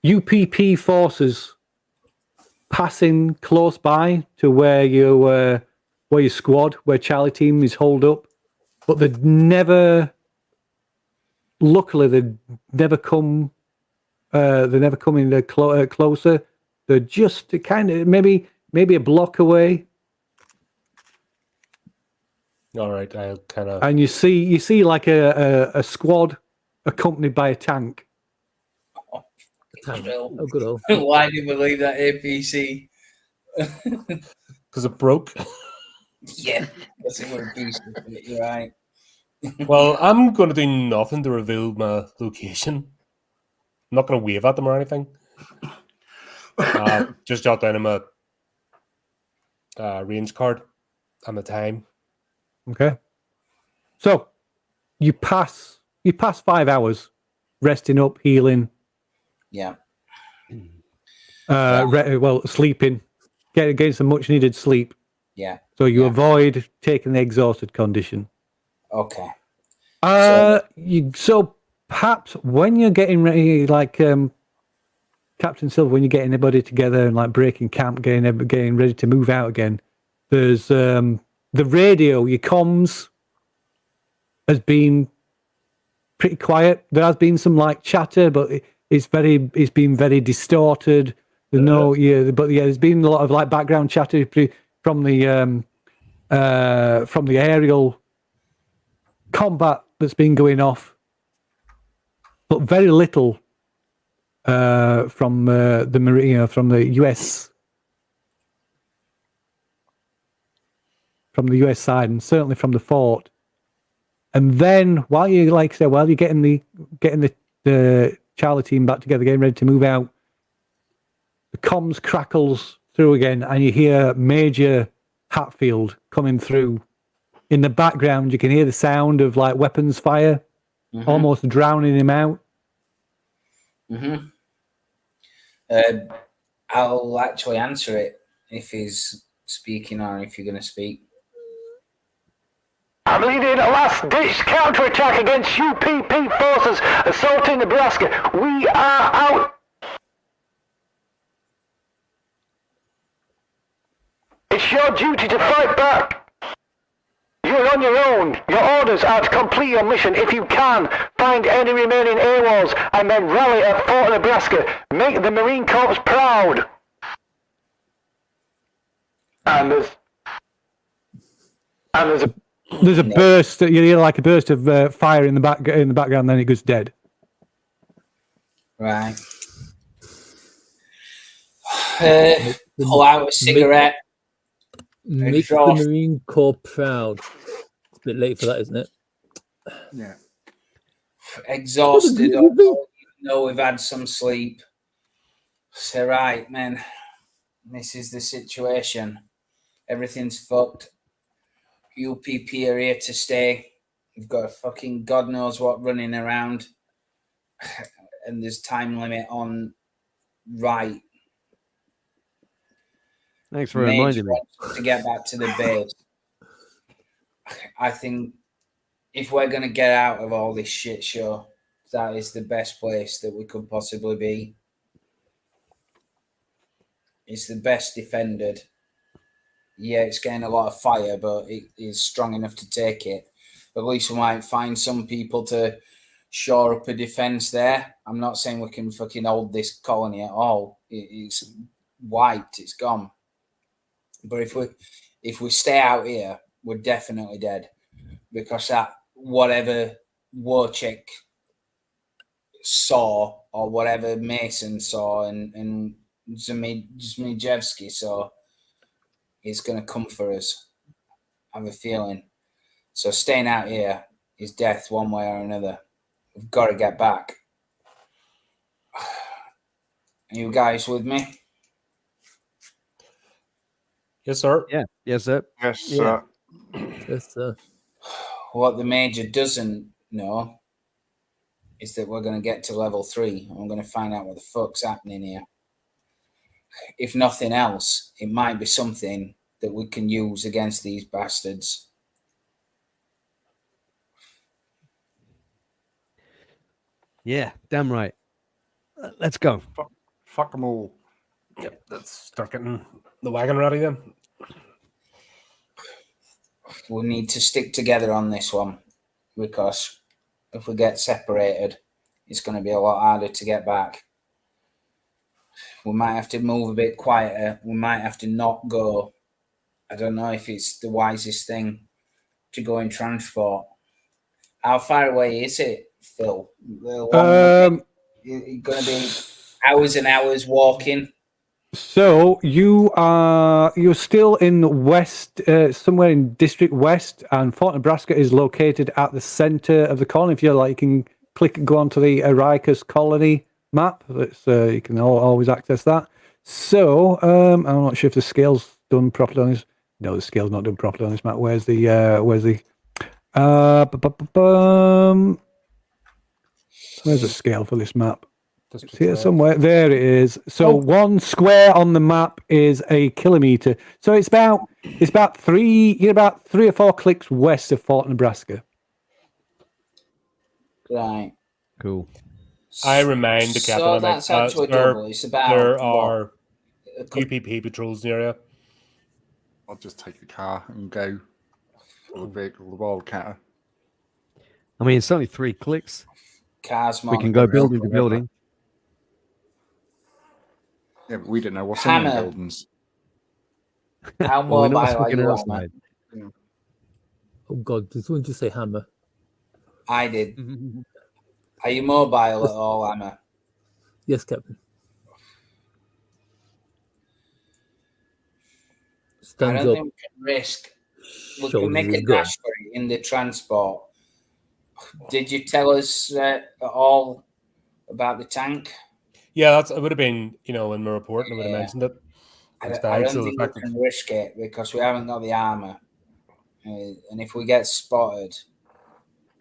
UPP forces passing close by to where your squad, where Charlie team is holed up, but they'd never. Luckily, they never come. They never come in closer. They're just kind of maybe a block away. All right, I'll kind of. And you see like a squad accompanied by a tank. Oh, good old. Why do you believe that APC? Because it broke. Yeah, because it would be. You're right. Well, I'm going to do nothing to reveal my location. I'm not going to wave at them or anything. Just jot down my range card and the time. Okay. So you pass 5 hours resting up, healing. Yeah. Sleeping, getting some much needed sleep. Yeah. So you avoid taking the exhausted condition. Okay. So perhaps when you're getting ready, like Captain Silver, when you're getting everybody together and like breaking camp, getting ready to move out again, there's the radio, your comms has been pretty quiet. There has been some like chatter, but it's been very distorted. There's been a lot of like background chatter from the aerial combat that's been going off, but very little from the Marine, from the US side, and certainly from the fort. And then while you're getting the Charlie team back together, getting ready to move out, the comms crackles through again, and you hear Major Hatfield coming through. In the background, you can hear the sound of like weapons fire, almost drowning him out. Mm-hmm. I'll actually answer it if he's speaking or if you're going to speak. I'm leading a last-ditch counterattack against UPP forces assaulting Nebraska. We are out. It's your duty to fight back. You're on your own. Your orders are to complete your mission. If you can, find any remaining AWOLs and then rally at Fort Nebraska. Make the Marine Corps proud. And there's a burst. You hear like a burst of fire in the background. Then it goes dead. Right. Pull out a cigarette. Make the Marine Corps proud. It's a bit late for that, isn't it? Yeah. Exhausted. No, we've had some sleep. So, right, man. This is the situation. Everything's fucked. UPP are here to stay. We've got a fucking God knows what running around. And there's time limit on right. Thanks for reminding me. To get back to the base. I think if we're going to get out of all this shit show, that is the best place that we could possibly be. It's the best defended. Yeah, it's getting a lot of fire, but it is strong enough to take it. At least we might find some people to shore up a defense there. I'm not saying we can fucking hold this colony at all. It's wiped. It's gone. But if we stay out here, we're definitely dead, because that whatever Wojciech saw or whatever Mason saw and Zmijewski, so he's going to come for us. I have a feeling. So staying out here is death one way or another. We've got to get back. Are you guys with me? Yes, sir. Yeah. Yes, sir. Yes, Yeah. Yes, What the Major doesn't know is that we're going to get to level 3 and we're going to find out what the fuck's happening here. If nothing else, it might be something that we can use against these bastards. Yeah, damn right. Let's go. Fuck them all. Yep. Let's start getting the wagon ready then. We need to stick together on this one, because if we get separated, it's going to be a lot harder to get back. We might have to move a bit quieter. We might have to not go. I don't know if it's the wisest thing to go in transport. How far away is it, Phil? Going to be hours and hours walking. So you're still in West, somewhere in District West, and Fort Nebraska is located at the center of the colony. If you like, you can click and go onto the Aricus colony map. That's you can always access that. So I'm not sure if the scale's done properly on this. No, the scale's not done properly on this map. Where's the where's the scale for this map? It's here somewhere. There it is. So 1 square on the map is a kilometer. So it's about 3 or 4 clicks west of Fort Nebraska. Right. Cool. I remind the captain. So that's actually double. It's about there are UPP patrols in the area. I'll just take a car and go for the vehicle, the Wildcatter. I mean, it's only 3 clicks. cars. We can go building to building. Yeah, but we don't know what's in the buildings. How Well, mobile we're not are fucking you, outside. Hammer? Oh God, did someone just say hammer? I did. Are you mobile at all, Hammer? Yes, Captain. I Stands don't up. think we can risk. We Shoulders can make a is gone. dash for it in the transport. Did you tell us at all about the tank? Yeah, it would have been, in my report, and I would have Yeah. mentioned it. I It's don't bad, so the think we fact that can risk it because we haven't got the armor. And if we get spotted,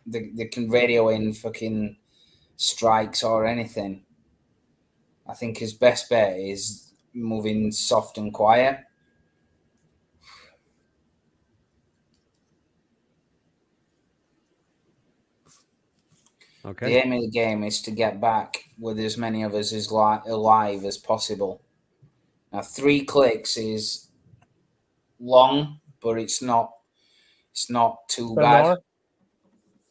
they can radio in fucking strikes or anything. I think his best bet is moving soft and quiet. Okay. The aim of the game is to get back with as many of us as alive as possible. Now, 3 clicks is long, but it's not too about an bad. hour.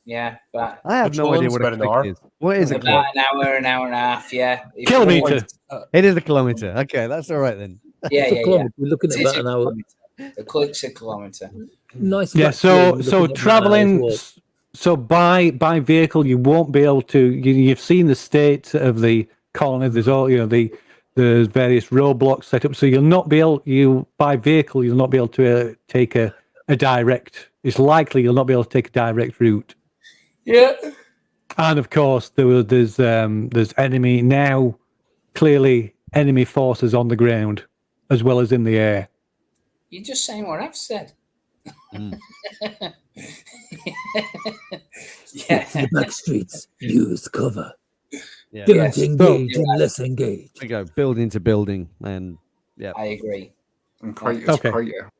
Yeah, but I have no idea Patrol's what a about an click hour. is. What is a click? about an hour and a half. Yeah, If you- Kilometer. It is a kilometer. Okay, that's all right then. Yeah, It's a yeah, yeah. kilometer. We're looking at It is about a an hour. kilometer. The click's a kilometer. Nice. Yeah, flat terrain, so we're looking at about an hour's traveling, walk. so by vehicle, you won't be able to. You've seen the state of the colony. There's all there's various roadblocks set up, so you'll not be able. By vehicle, you'll not be able to take a direct. It's likely you'll not be able to take a direct route. Yeah. And of course, there's enemy now. Clearly, enemy forces on the ground as well as in the air. You're just saying what I've said. Mm. Yeah. To the back streets. Use cover. Yeah. Don't Yes. engage So- unless engaged. We go building to building, and I agree. And crater to Okay. crater.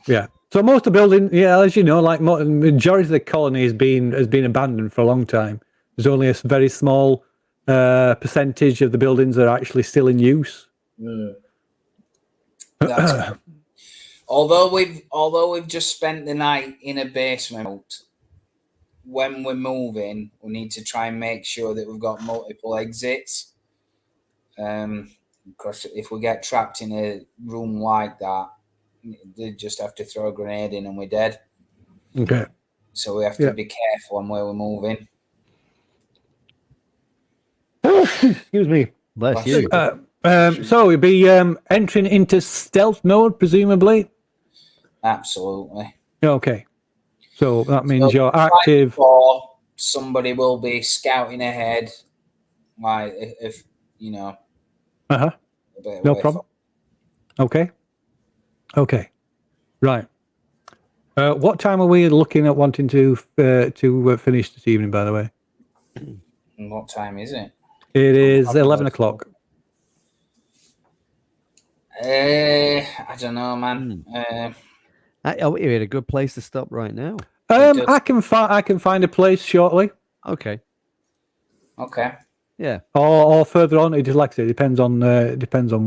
Yeah. So most of the building, as you know, like majority of the colony has been abandoned for a long time. There's only a very small percentage of the buildings that are actually still in use. That's although we've just spent the night in a basement. When we're moving, we need to try and make sure that we've got multiple exits. Because if we get trapped in a room like that, they just have to throw a grenade in and we're dead. Okay. So we have to be careful on where we're moving. Excuse me. Bless you. So we'd be entering into stealth mode, presumably. Absolutely. Okay. So that means So you're active. or somebody will be scouting ahead, like if you know. Uh-huh. A bit No away problem. Okay. Okay. Right. What time are we looking at wanting to finish this evening, by the way? And what time is it? It is 11 o'clock. I don't know, man. We're at a good place to stop right now. I can find a place shortly. Okay. Okay. Yeah. Or further on. It just like I say, depends on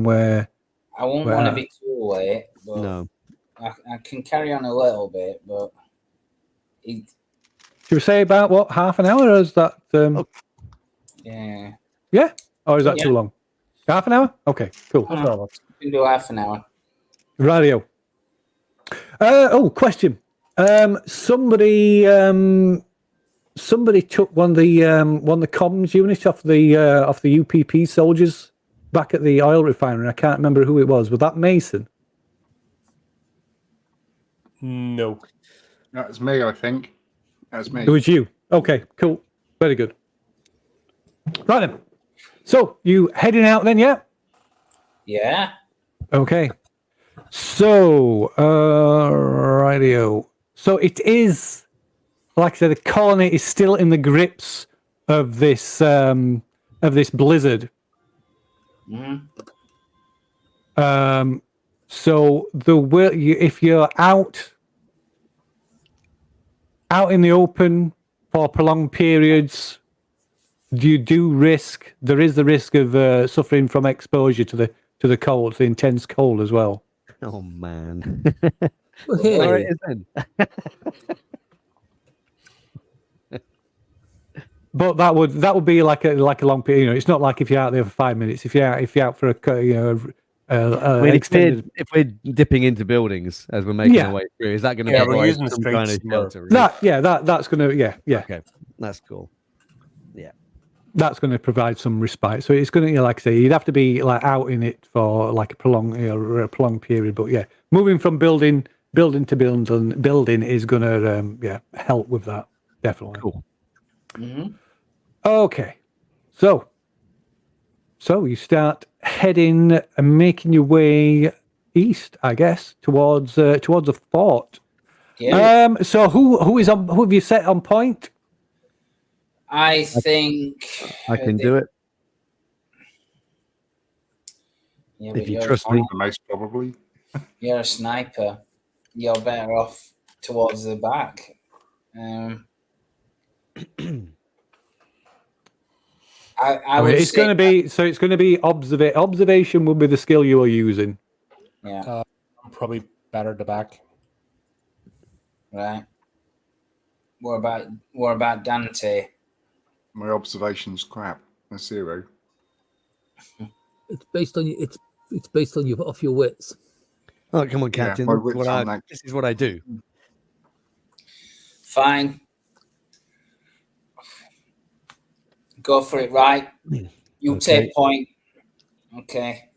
where. I won't Well, want to be too late, but No. I can carry on a little bit, but Should we say about what, half an hour? Or is that? yeah. Yeah. Or is that Yeah. too long? Half an hour? Okay. Cool. We can do half an hour. Radio. Question. Somebody took one of the comms units off the UPP soldiers back at the oil refinery. I can't remember who it was. Was that Mason? No. That was me, I think. That was me. It was you. Okay, cool. Very good. Right then. So you heading out then, yeah? Yeah. Okay. So, radio. So it is, like I said, the colony is still in the grips of this blizzard. Mm-hmm. So if you're out in the open for prolonged periods, there is the risk of suffering from exposure to the cold, the intense cold as well. Oh man. Well, here, There it is then. But that would be like a long period. You know, it's not like if you're out there for 5 minutes. If you're out for extended. If we're dipping into buildings as we're making our way through, is that going to Yeah, be we're using the some kind of streets shelter? That's gonna Okay, that's cool. that's going to provide some respite. So it's going to, like I say, you'd have to be like out in it for like a prolonged period. But yeah, moving from building to building is going to help with that, definitely. Cool. Mm-hmm. Okay, so you start heading and making your way east, I guess, towards a fort. Yeah. So who have you set on point? I think I can do it Yeah, if but you you're, trust me. Most probably. you're a sniper. You're better off towards the back. I would It's say, going to be observation would be the skill you are using. yeah, I'm probably better at the back. right. What about Dante? My observation's crap. That's 0. it's based on you. It's based on your off your wits. Oh, come on, Captain. my wits aren't that- This is what I do. Fine. Go for it, right? You Okay. take point. Okay.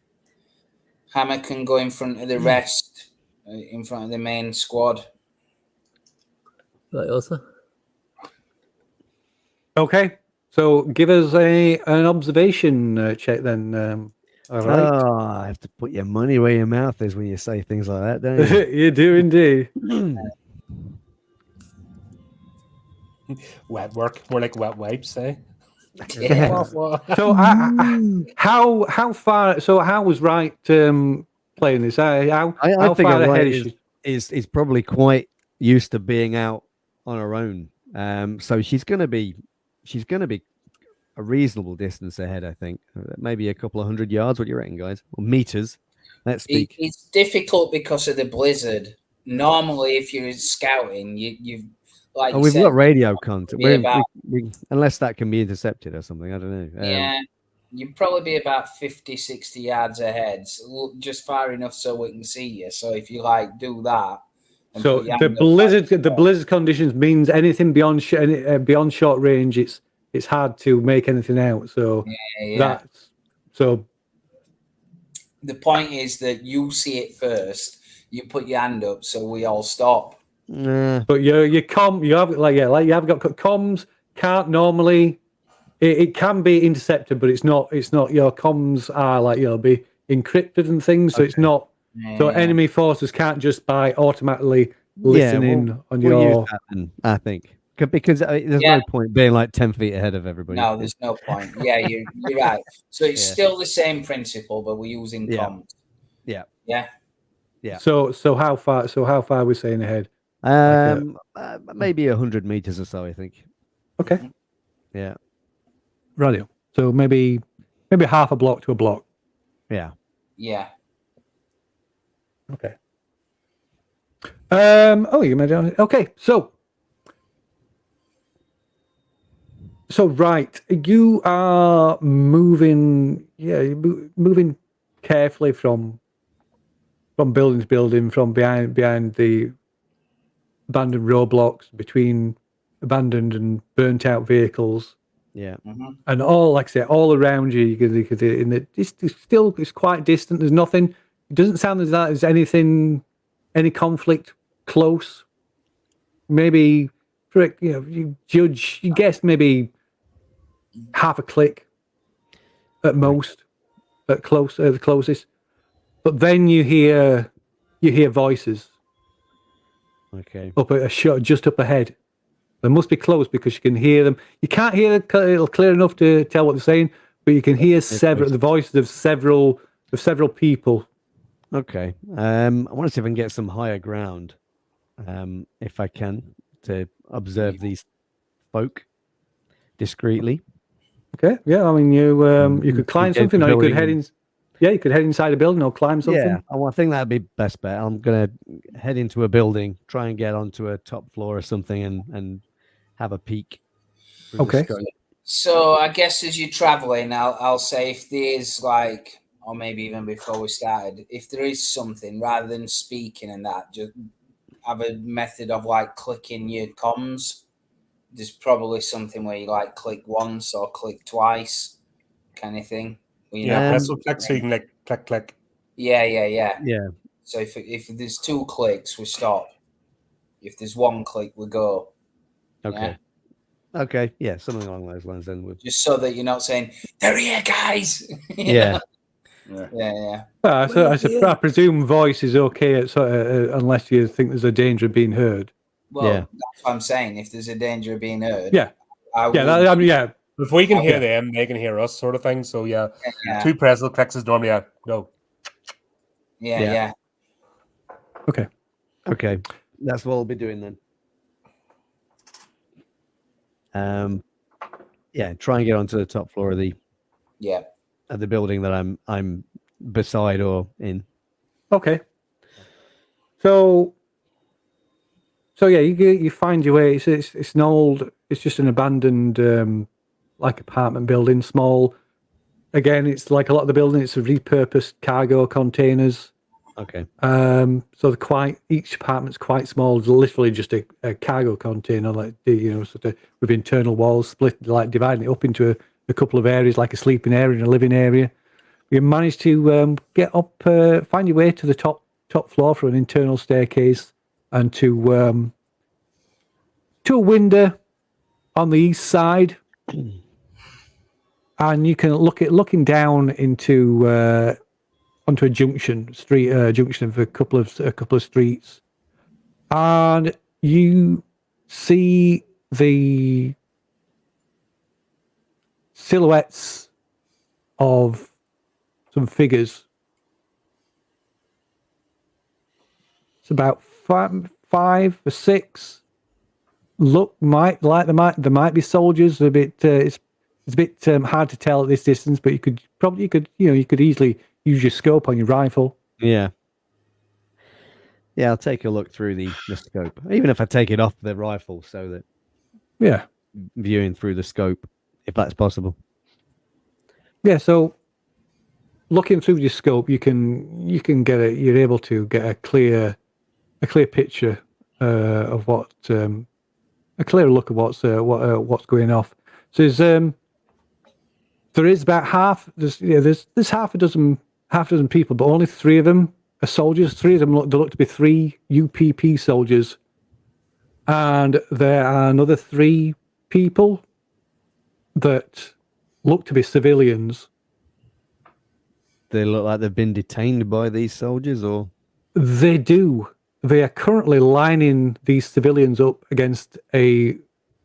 Hammer can go in front of the rest, in front of the main squad. Right, Elsa? Okay, so give us an observation check then. All right. Oh, I have to put your money where your mouth is when you say things like that, don't you? You do indeed. Wet work, more like wet wipes, eh? Yeah. So how far? So how was Wright playing this? How I think far ahead Wright is she? is probably quite used to being out on her own. So she's going to be a reasonable distance ahead. I think maybe a couple of 100 yards. What do you reckon, guys? Or meters? Let's speak. It's difficult because of the blizzard. Normally, if you're scouting, you've like you We've said, got radio contact. be about- Unless that can be intercepted or something. I don't know. yeah, you'd probably be about 50, 60 yards ahead, so just far enough so we can see you. So if you like do that, and So put your the hand up, like, blizzard conditions means anything beyond beyond short range. It's hard to make anything out. So yeah. So The point is that you see it first. You put your hand up, so we all stop. but you have you have got comms can't normally. It can be intercepted, but it's not. It's not. Your comms are be encrypted and things, so it's not. So enemy forces can't just by automatically listening on we'll your. use that then, I think. Because there's no point being like 10 feet ahead of everybody. No, there's no point. Yeah, you're right. So it's Yeah. still the same principle, but we're using Yeah. comms. Yeah. Yeah. Yeah. So how far? So how far are we saying ahead? Maybe 100 meters or so, I think. Okay. Yeah. Radio. So maybe half a block to a block. Yeah. Yeah. Okay. You made it. Okay. So right, you are moving. Yeah, you're moving carefully from building to building, from behind the abandoned roadblocks, between abandoned and burnt out vehicles. Yeah. And all, like I say, all around you, it's quite distant. There's nothing. It doesn't sound as though there's any conflict close. Maybe, you guess maybe half a click at most, the closest. But then you hear voices. Okay. Up a shot just up ahead. They must be close because you can hear them. You can't hear it clear enough to tell what they're saying, but you can hear the voices of several people. Okay. I want to see if I can get some higher ground, if I can, to observe these folk discreetly. Okay. Yeah. I mean, you could climb something, or you could head in. Yeah, you could head inside a building or climb something. Yeah, I think that'd be best bet. I'm gonna head into a building, try and get onto a top floor or something, and have a peek. Okay. So I guess as you're traveling, I'll say if there's or maybe even before we started, if there is something, rather than speaking and that, just have a method of clicking your comms. There's probably something where you click once or click twice, kind of thing. Press or click so you can click. Yeah. Yeah. So if there's 2 clicks, we stop. If there's 1 click, we go. Okay. Yeah? Okay. Yeah, something along those lines. Then just so that you're not saying they're here, guys. Yeah. Yeah. I presume voice is okay unless you think there's a danger of being heard. Well, that's what I'm saying. If there's a danger of being heard, If we can hear them, they can hear us, sort of thing. So 2 press clicks is normally a go. Yeah. Okay. That's what we'll be doing then. Try and get onto the top floor of the building that I'm beside or in. Okay. So you find your way. It's an old. It's just an abandoned apartment building, small. Again, it's like a lot of the building. It's a repurposed cargo containers. Okay. So each apartment's quite small. It's literally just a cargo container, with internal walls split, dividing it up into a couple of areas, like a sleeping area and a living area. You manage to get up, find your way to the top floor for an internal staircase, and to a window on the east side, and you can looking down into onto a junction of a couple of streets, and you see the silhouettes of some figures. It's about five or six. There might be soldiers. It's a bit hard to tell at this distance, but you could easily use your scope on your rifle. Yeah, I'll take a look through the scope, even if I take it off the rifle, so that viewing through the scope, if that's possible. Yeah, so looking through your scope, you're able to get a clear picture of what a clear look of what's going off. So There is about half. There's half a dozen people, but only 3 of them are soldiers. 3 of them look to be 3 UPP soldiers, and there are another 3 people that look to be civilians. They look like they've been detained by these soldiers, or They do. They are currently lining these civilians up against a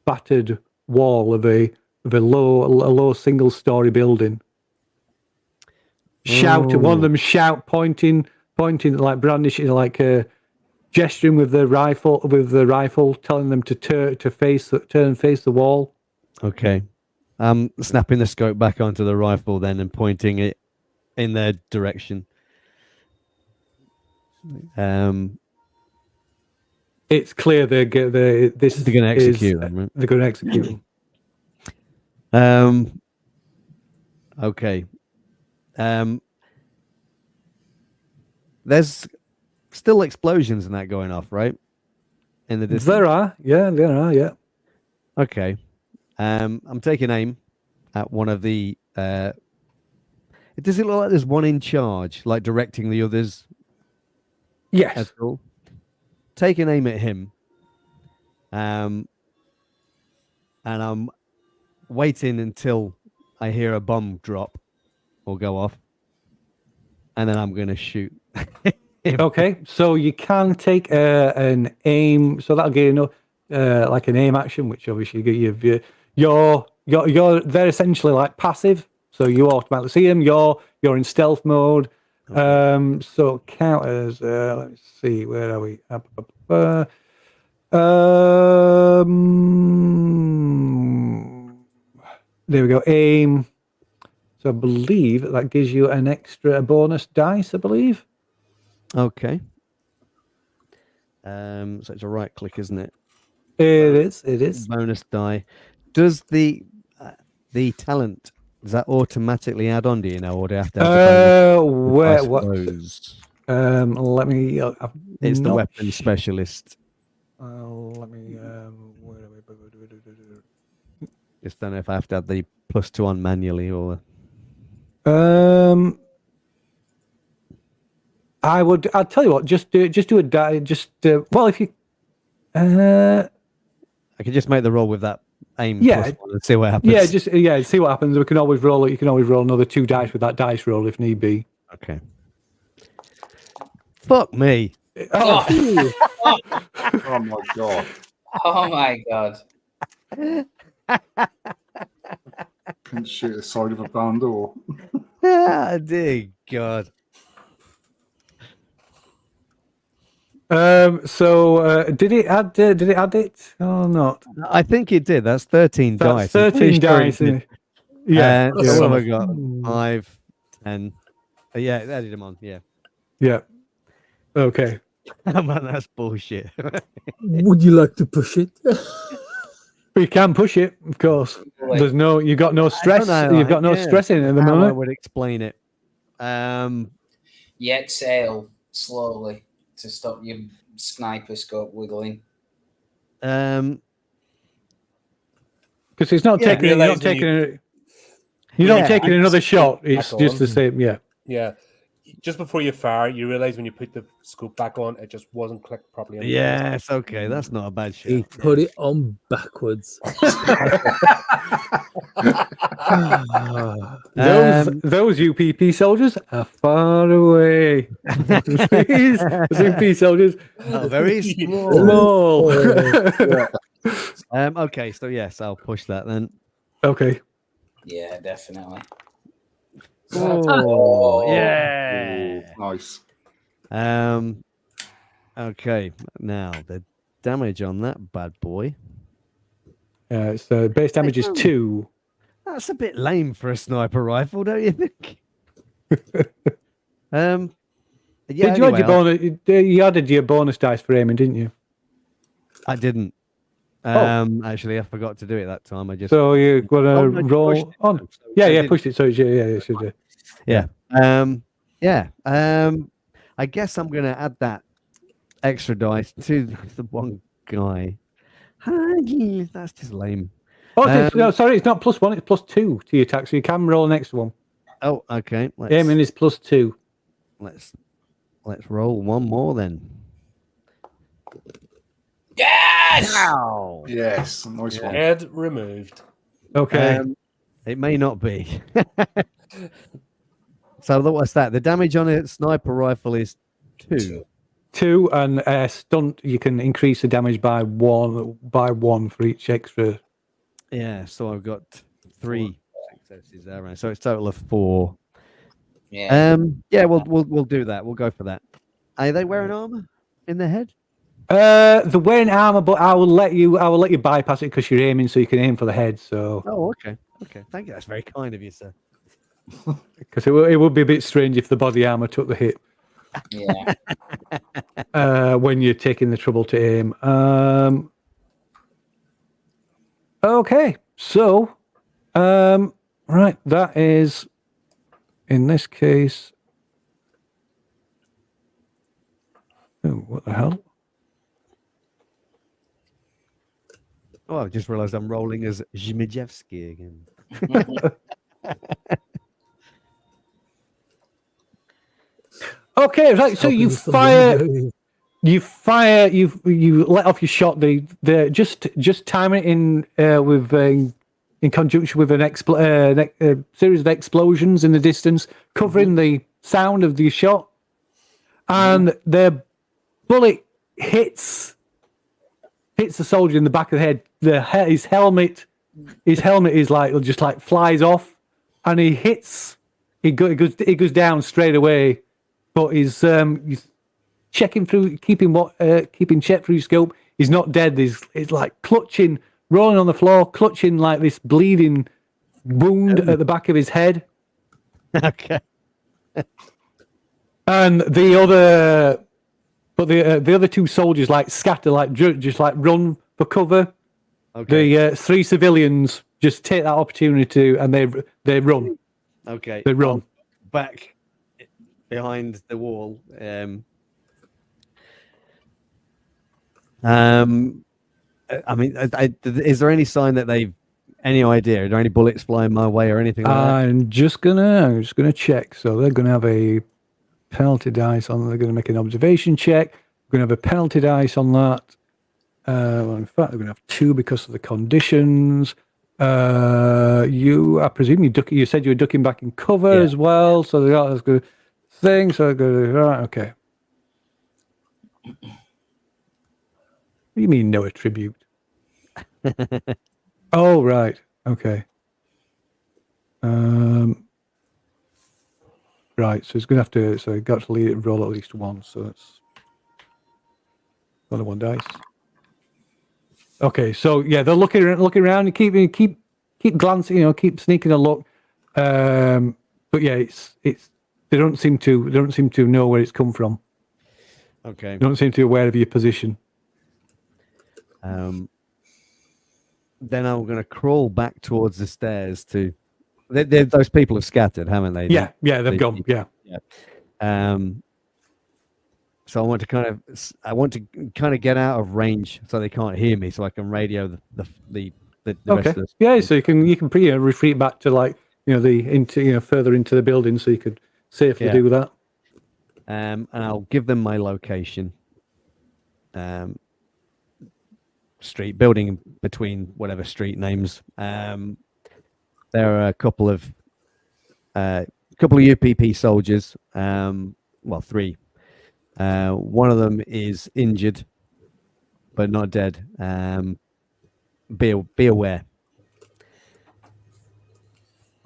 battered wall of a low single-story building. One of them pointing, like brandishing, like gesturing with the rifle, telling them to turn and face the wall. okay. Snapping the scope back onto the rifle then and pointing it in their direction. It's clear they're going to execute them, right? They're going to execute them. Okay. There's still explosions and that going off, right? In the distance. There are, yeah. Okay. I'm taking aim at one of the. Does it look like there's one in charge, like directing the others? Yes. That's cool. Taking aim at him. And I'm waiting until I hear a bomb drop or go off, and then I'm going to shoot. Okay, so you can take an aim. So that'll give you like an aim action, which obviously you're they're essentially like passive. So you automatically see them. You're in stealth mode. Okay. So count as let's see, where are we? There we go. Aim. So I believe that gives you a bonus dice, I believe. Okay. So it's a right click, isn't it? It is. Bonus die. Does the talent, does that automatically add on, do you know, or do you have to have what? Let me. It's the weapon specialist. Let me. Where are we? Just don't know if I have to add the +2 on manually or. I'll tell you what. Just do a die. Well, if you. I could just make the roll with that aim. Yeah. +1 and see what happens. Yeah, see what happens. We can always roll it. You can always roll another 2 dice with that dice roll if need be. Okay. Fuck me. Oh my god. Oh my god. Can shoot the side of a barn door. Ah, dear God. So did it add it or not? I think it did. That's 13 dice. That's 13 dice. Yeah. So what have I got? 5, 10. Yeah, I added them on. Yeah. Yeah. Okay. Man, that's bullshit. Would you like to push it? You can push it, of course. There's you've got no stress. You've got no stress in it at the How moment. I would explain it. You exhale slowly to stop your sniper scope wiggling. Because it's not taking. You're not taking. You're not taking another shot. It's just the same. Yeah. Yeah. Just before you fire, you realize when you put the scope back on, it just wasn't clicked properly. Yes, okay, that's not a bad shot. He put it on backwards. Those UPP soldiers are far away. These UPP soldiers are very small. Okay, so yes, I'll push that then. Okay. Yeah, definitely. Oh, yeah. Ooh, nice. Okay, now the damage on that bad boy. So base damage is 2. That's a bit lame for a sniper rifle, don't you think? Yeah. Did you add your bonus? You added your bonus dice for aiming, didn't you? I didn't. Actually, I forgot to do it that time. I just so you're gonna roll on. Yeah, pushed it. So it should do. Yeah. I guess I'm gonna add that extra dice to the one guy. That's just lame. no, sorry, it's not +1. It's +2 to your attack. So you can roll the next one. Oh, okay. Aiming is +2. Let's roll one more then. Yes! Wow. Yes, nice one. Head removed. Okay. It may not be. So what's that? The damage on a sniper rifle is 2. 2 and stunt. You can increase the damage by one for each extra. Yeah. So I've got 3 successes there, right? So it's a total of 4. Yeah. Yeah. We'll do that. We'll go for that. Are they wearing armor in their head? They're wearing armor, but I will let you bypass it because you're aiming, so you can aim for the head. So. Oh, okay. Okay. Thank you. That's very kind of you, sir. Because it would be a bit strange if the body armor took the hit. Yeah. When you're taking the trouble to aim. Okay, so right, that is in this case. Oh, what the hell? Oh, I just realized I'm rolling as Zmijewski again. Okay, right. So you fire. You let off your shot. The just timing it in with in conjunction with a series of explosions in the distance, covering the sound of the shot, and the bullet hits the soldier in the back of the head. His helmet is just flies off, and he hits. He goes down straight away, but he's checking through, keeping check through scope. He's not dead. He's like clutching, rolling on the floor, clutching like this bleeding wound at the back of his head. Okay. And the other 2 soldiers scatter, just run for cover. Okay. The 3 civilians just take that opportunity and they run. Okay. They run back behind the wall. I mean, is there any sign that they've any idea? Are there any bullets flying my way or anything like that? I'm just gonna check. So they're gonna have a penalty dice on. They're gonna make an observation check. We're gonna have a penalty dice on that. Well, in fact, they're gonna have 2 because of the conditions. I presume you said you were ducking back in cover as well. So they got this good thing. So good. Right. Okay. What do you mean no attribute? Oh, right. Okay. Right. So it's going to have to. So you got to lead it and roll at least 1. So that's only 1 dice. Okay. So yeah, they're looking around and keep glancing. Keep sneaking a look. But yeah, it's they don't seem to know where it's come from. Okay. They don't seem to be aware of your position. Then I'm going to crawl back towards the stairs to. Those people have scattered, haven't they? Yeah, they've gone. Yeah. So I want to kind of get out of range so they can't hear me, so I can radio the rest of the. Yeah, so you can retreat back to further into the building, so you could safely do that. And I'll give them my location. Street building between whatever street names. There are a couple of UPP soldiers. 3. One of them is injured, but not dead. Be aware.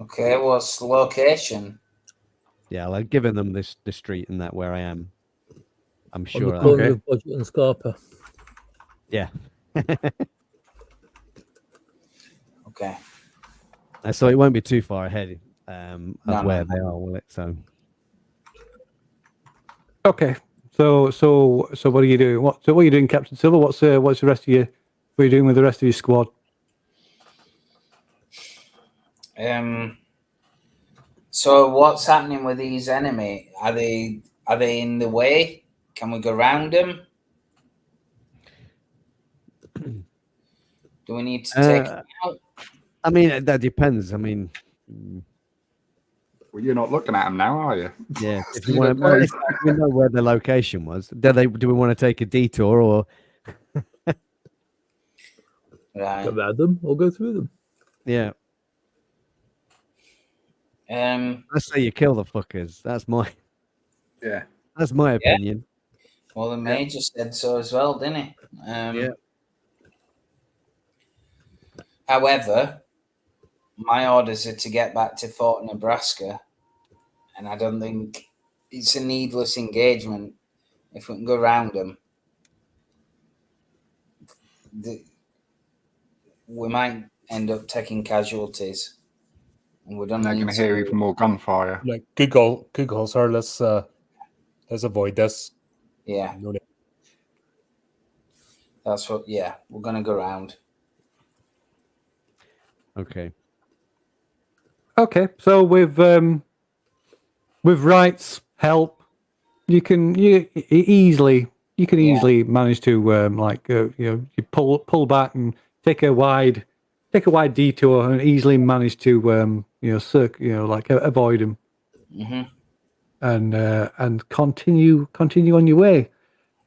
Okay, what's the location? Yeah, I've given them the street and that where I am. I'm sure. On the corner of Budget and Scarpa. Yeah. Okay. So it won't be too far ahead of where they are, will it? So. Okay. So what are you doing? What are you doing, Captain Silver? What's the rest of your? What are you doing with the rest of your squad? So what's happening with these enemy? Are they in the way? Can we go around them? Do we need to take them out? I mean, that depends. I mean, Well, you're not looking at them now, are you? yeah. If You you want don't know. to, if we know where the location was. Do we want to take a detour or? Right. Go around them or go through them. Yeah, Um. I say you kill the fuckers. That's my Yeah. opinion. Well, the major said so as well, didn't he? Yeah. However, my orders are to get back to Fort Nebraska, and I don't think it's a needless engagement if we can go around them. We might end up taking casualties, and we don't They're need going to hear even more gunfire. Like, good goal, sir. Let's avoid this. Yeah, No need. that's what. Yeah, we're gonna go around. Okay. Okay, so with Wright's help, you can easily manage to you pull back and take a wide detour and easily manage to avoid him Mm-hmm. and continue on your way.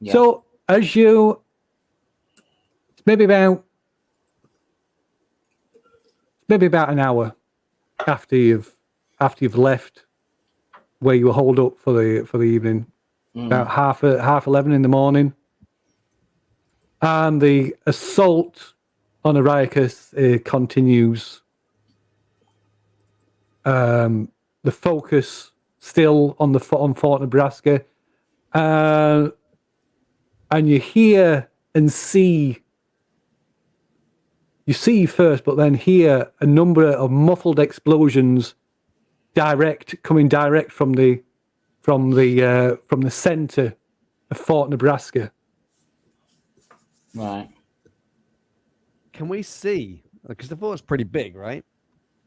Yeah. So as you maybe about an hour after you've left where you were holed up for the evening, about half 11 in the morning, and the assault on Ariacus continues. The focus still on Fort Nebraska, and you hear and see. You see first, but then hear a number of muffled explosions coming direct from the center of Fort Nebraska. Right. Can we see? Because the fort's pretty big, right?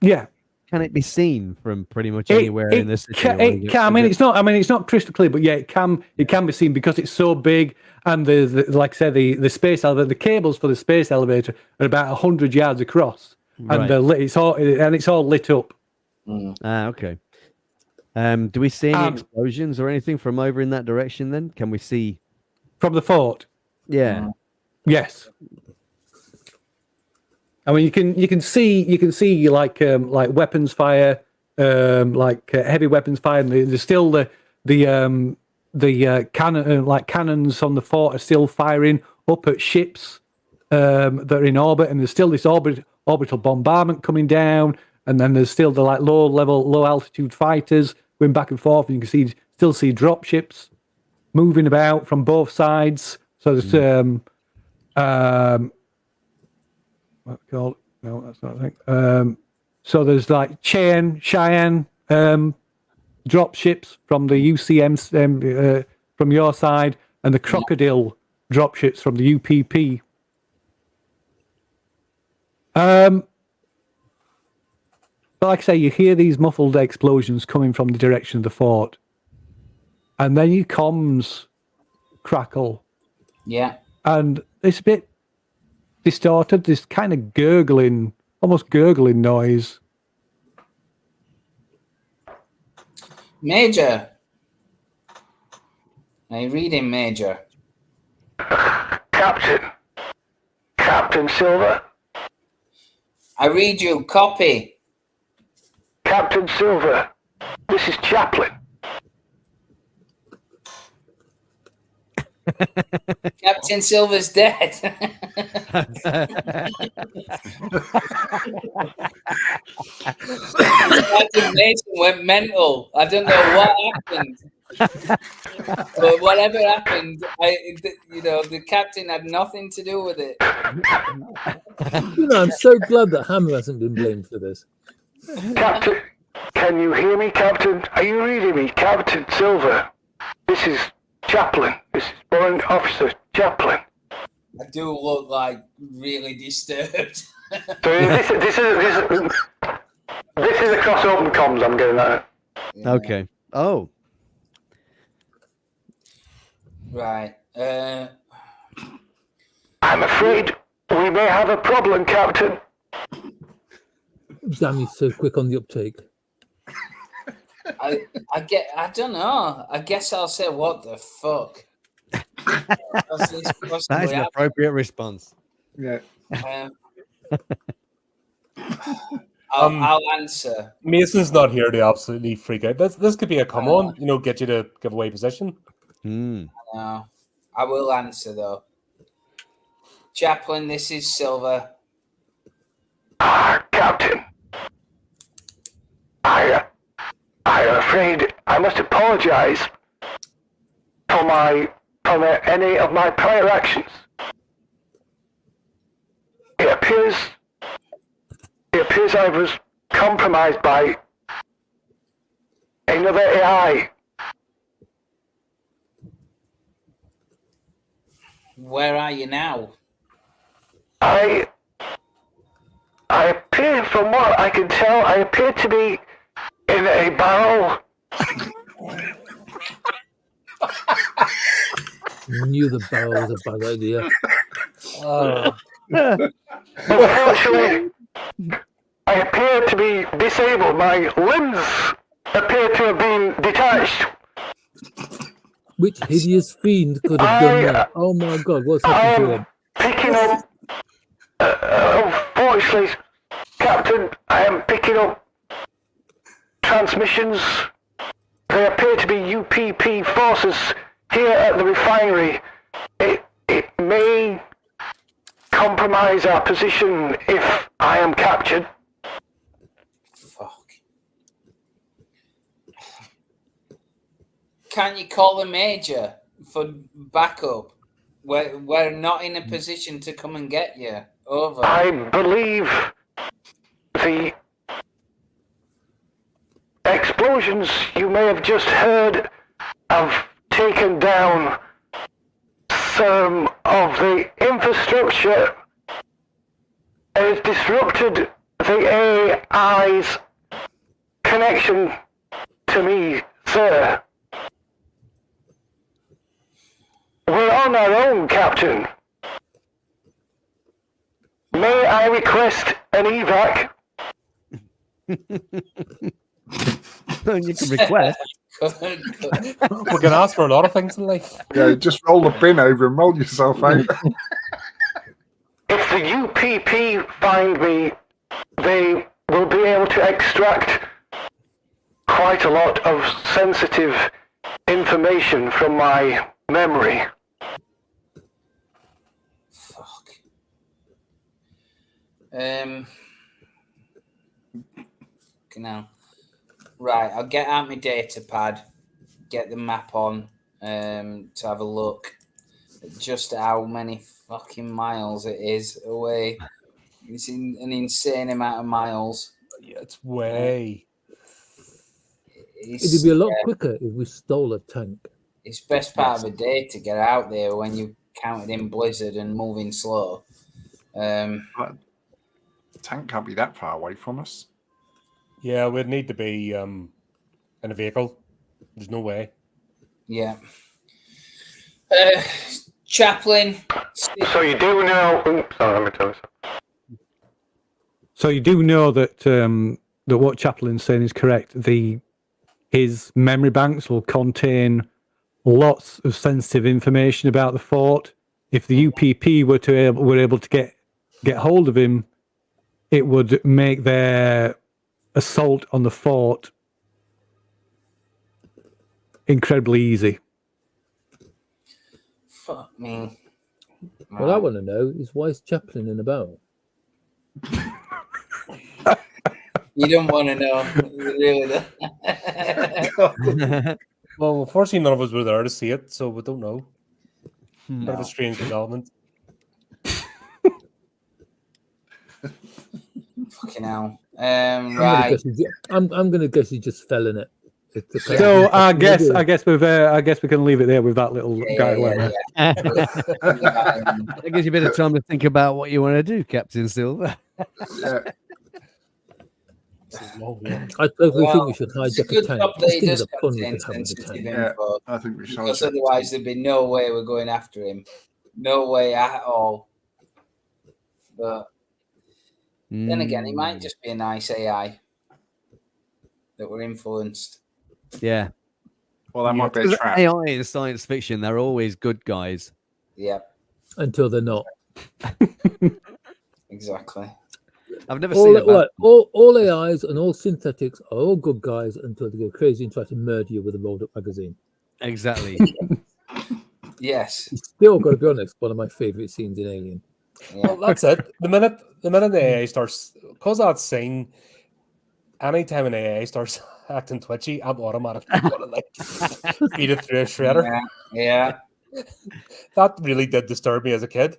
Yeah. Can it be seen from pretty much anywhere in the city? It can. It's not crystal clear, but yeah, it can be seen because it's so big. And the like I said, the space elevator, the cables for the space elevator are about 100 yards across, Right. and it's all lit up. Okay. Do we see any explosions or anything from over in that direction? Then can we see From the fort? Yeah. Yes. I mean, you can see like weapons fire, heavy weapons fire. And there's still the cannon, cannons on the fort are still firing up at ships that are in orbit, and there's still this orbital bombardment coming down, and then there's still the low altitude fighters going back and forth, and you can still see drop ships moving about from both sides. So there's what's it called? No, that's not a thing. So there's like Cheyenne drop ships from the UCM from your side, and the Crocodile drop ships from the UPP. But like I say, you hear these muffled explosions coming from the direction of the fort, and then your comms crackle. Yeah. And it's a bit distorted, this kind of gurgling, almost gurgling noise. Major. Are you reading, Major? Captain Silver. I read you. Copy. Captain Silver. This is Chaplin. Captain Silver's dead. Captain Mason went mental. I don't know what happened. But whatever happened, the captain had nothing to do with it. I'm so glad that Hammer hasn't been blamed for this. Captain, can you hear me, Captain? Are you reading me, Captain Silver? This is Chaplin. This is Warrant Officer Chaplin. I do look like really disturbed. So this is across open comms I'm getting at. Yeah. Okay. Oh. Right. I'm afraid we may have a problem, Captain. Damn, he's so quick on the uptake. I don't know. I guess I'll say, what the fuck? That is an appropriate response. Yeah. I'll answer. Mason's not here to absolutely freak out. This could be a come on, get you to give away position. No, I will answer though. Chaplain, this is Silver. Captain, I'm afraid I must apologize for any of my prior actions. It appears I was compromised by another AI. Where are you now? I appear, from what I can tell, I appear to be in a barrel. Knew the barrel was a bad idea. Unfortunately, I appear to be disabled. My limbs appear to have been detached. Which hideous fiend could have done that? Oh my god, what's happened to him? Picking up, unfortunately, Captain, I am picking up transmissions. They appear to be UPP forces here at the refinery. It may compromise our position if I am captured. Fuck. Can't you call the major for backup? We're not in a position to come and get you. Over. I believe the explosions you may have just heard have taken down some of the infrastructure and has disrupted the AI's connection to me, sir. We're on our own, Captain. May I request an evac? You can request. We can ask for a lot of things in life. Yeah, just roll the bin over and roll yourself out. If the UPP find me, they will be able to extract quite a lot of sensitive information from my memory. Fuck. Now, right, I'll get out my data pad, get the map on, to have a look at just how many fucking miles it is away. It's an insane amount of miles. Yeah, it's way. It'd be a lot quicker if we stole a tank. It's best part of a day to get out there when you counted in blizzard and moving slow. The tank can't be that far away from us. Yeah, we'd need to be in a vehicle. There's no way. Yeah. Chaplain. So you do know... Sorry, let me tell you. So you do know that that what Chaplin's saying is correct. His memory banks will contain lots of sensitive information about the fort. If the UPP were able to get hold of him, it would make their assault on the fort incredibly easy. Fuck me. What I want to know is why is Chaplin in a barrel? You don't want to know. You really don't. Well, unfortunately, none of us were there to see it, so we don't know. Bit of a strange development. Fucking hell. I'm Right. going to guess he just fell in it. So I guess we can leave it there with that little guy. That gives you a bit of time to think about what you want to do, Captain Silver. I totally think we should hijack a tank. That he These does things are fun we contain could have with a sensitive tank. info, I think we should. because otherwise there'd be no way we're going after him. No way at all. But Then again, it might just be a nice AI that were influenced. Yeah. Well, that might be a Because trap. AI in science fiction, they're always good guys. Yeah, Until they're not. exactly. I've never seen it. All AIs and all synthetics are all good guys until they go crazy and try to murder you with a rolled up magazine. Exactly. Yes. Still, got to be honest, one of my favorite scenes in Alien. Yeah. Well, that's it. The minute the AI starts, because that scene, anytime an AI starts acting twitchy, I'm automatically going to like beat it through a shredder. Yeah. That really did disturb me as a kid.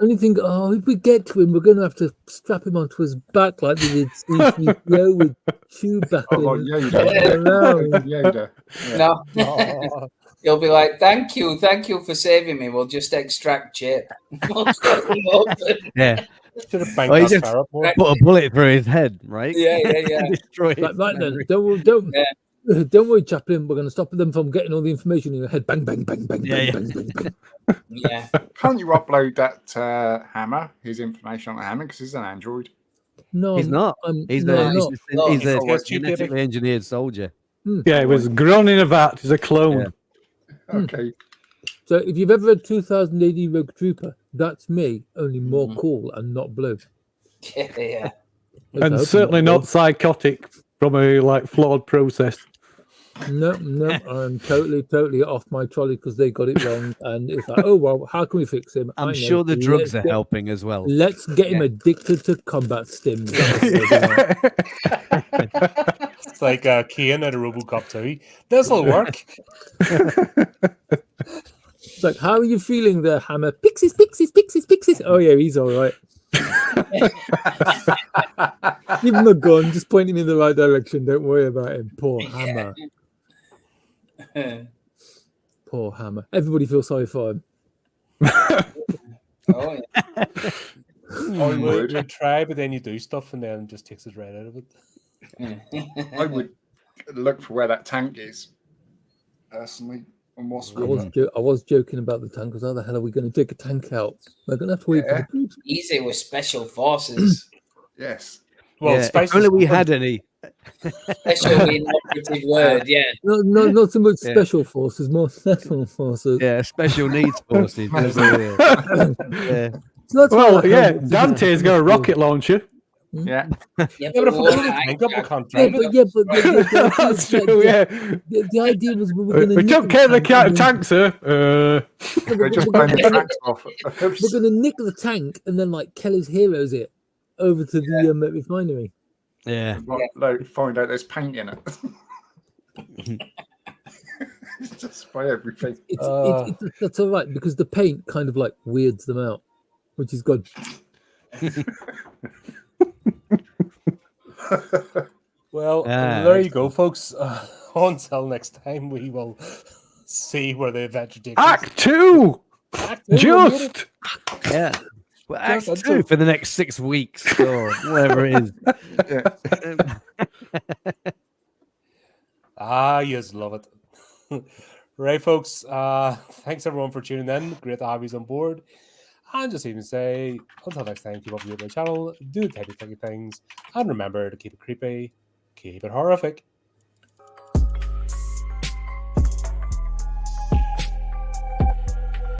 Only think, if we get to him, we're going to have to strap him onto his back like they did C-3PO with Chewbacca. Oh, like Yoda. Yoda. Yeah. No. You'll be like, thank you for saving me. We'll just extract chip. Yeah. Should have banked Oh, he that just carrot more. put a bullet through his head, right? Yeah. Destroy Like, his right then, memory. don't worry, Chaplin. We're going to stop them from getting all the information in your head. Bang, bang, bang, bang, Yeah, bang, bang, bang. Yeah. Can't you upload that hammer, his information on the hammer, because he's an android? No, He's not. He's no, a, I'm not. he's a He's cheap, genetically engineered soldier. Yeah, it was grown in a vat. He's a clone. Yeah. Okay. So if you've ever read 2000 AD Rogue Trooper, that's me, only more cool and not blue. Yeah. And certainly not psychotic from a flawed process. No, I'm totally off my trolley because they got it wrong, and it's like, oh well, how can we fix him? I'm I know. sure the drugs Let's are helping as well. Let's get him addicted to combat stims. It's like Kane at a RoboCop 2. This'll work. It's like, how are you feeling there, Hammer? Pixies. Oh yeah, he's all right. Give him a gun, just point him in the right direction. Don't worry about him. Poor Hammer. Poor Hammer. Everybody feels sorry for him. Oh, yeah. You would try, but then you do stuff and then it just takes it right out of it. I would look for where that tank is, personally. And what's I was joking about the tank because how the hell are we going to take a tank out? We're going to have to wait for the groups. Easy with special forces. Yes. Well, Yeah, if only we had any. Special being an operative word, yeah. No, not so much special forces, more special forces. Yeah, special needs forces. Yeah. So that's Dante's got a rocket launcher. Yeah. But if we're going to tank up, we can't drive it. That's true, yeah. The idea was we were going to We took care of the tank, sir. They just burn the tracks off. We're going to nick the tank and then Kelly's heroes it over to the refinery. Yeah. Find out there's paint in it. Just spray everything. That's all right because the paint kind of weirds them out, which is good. Well, there you go, folks. Until next time, we will see where the adventure takes us. Act 2! Just! Yeah. Well, Act 2 for the next 6 weeks or whatever it is. Yes, love it. Right, folks. Thanks everyone for tuning in. Great to have you on board. And just even say, until next time, keep up with my channel, do the typey things, and remember to keep it creepy, keep it horrific.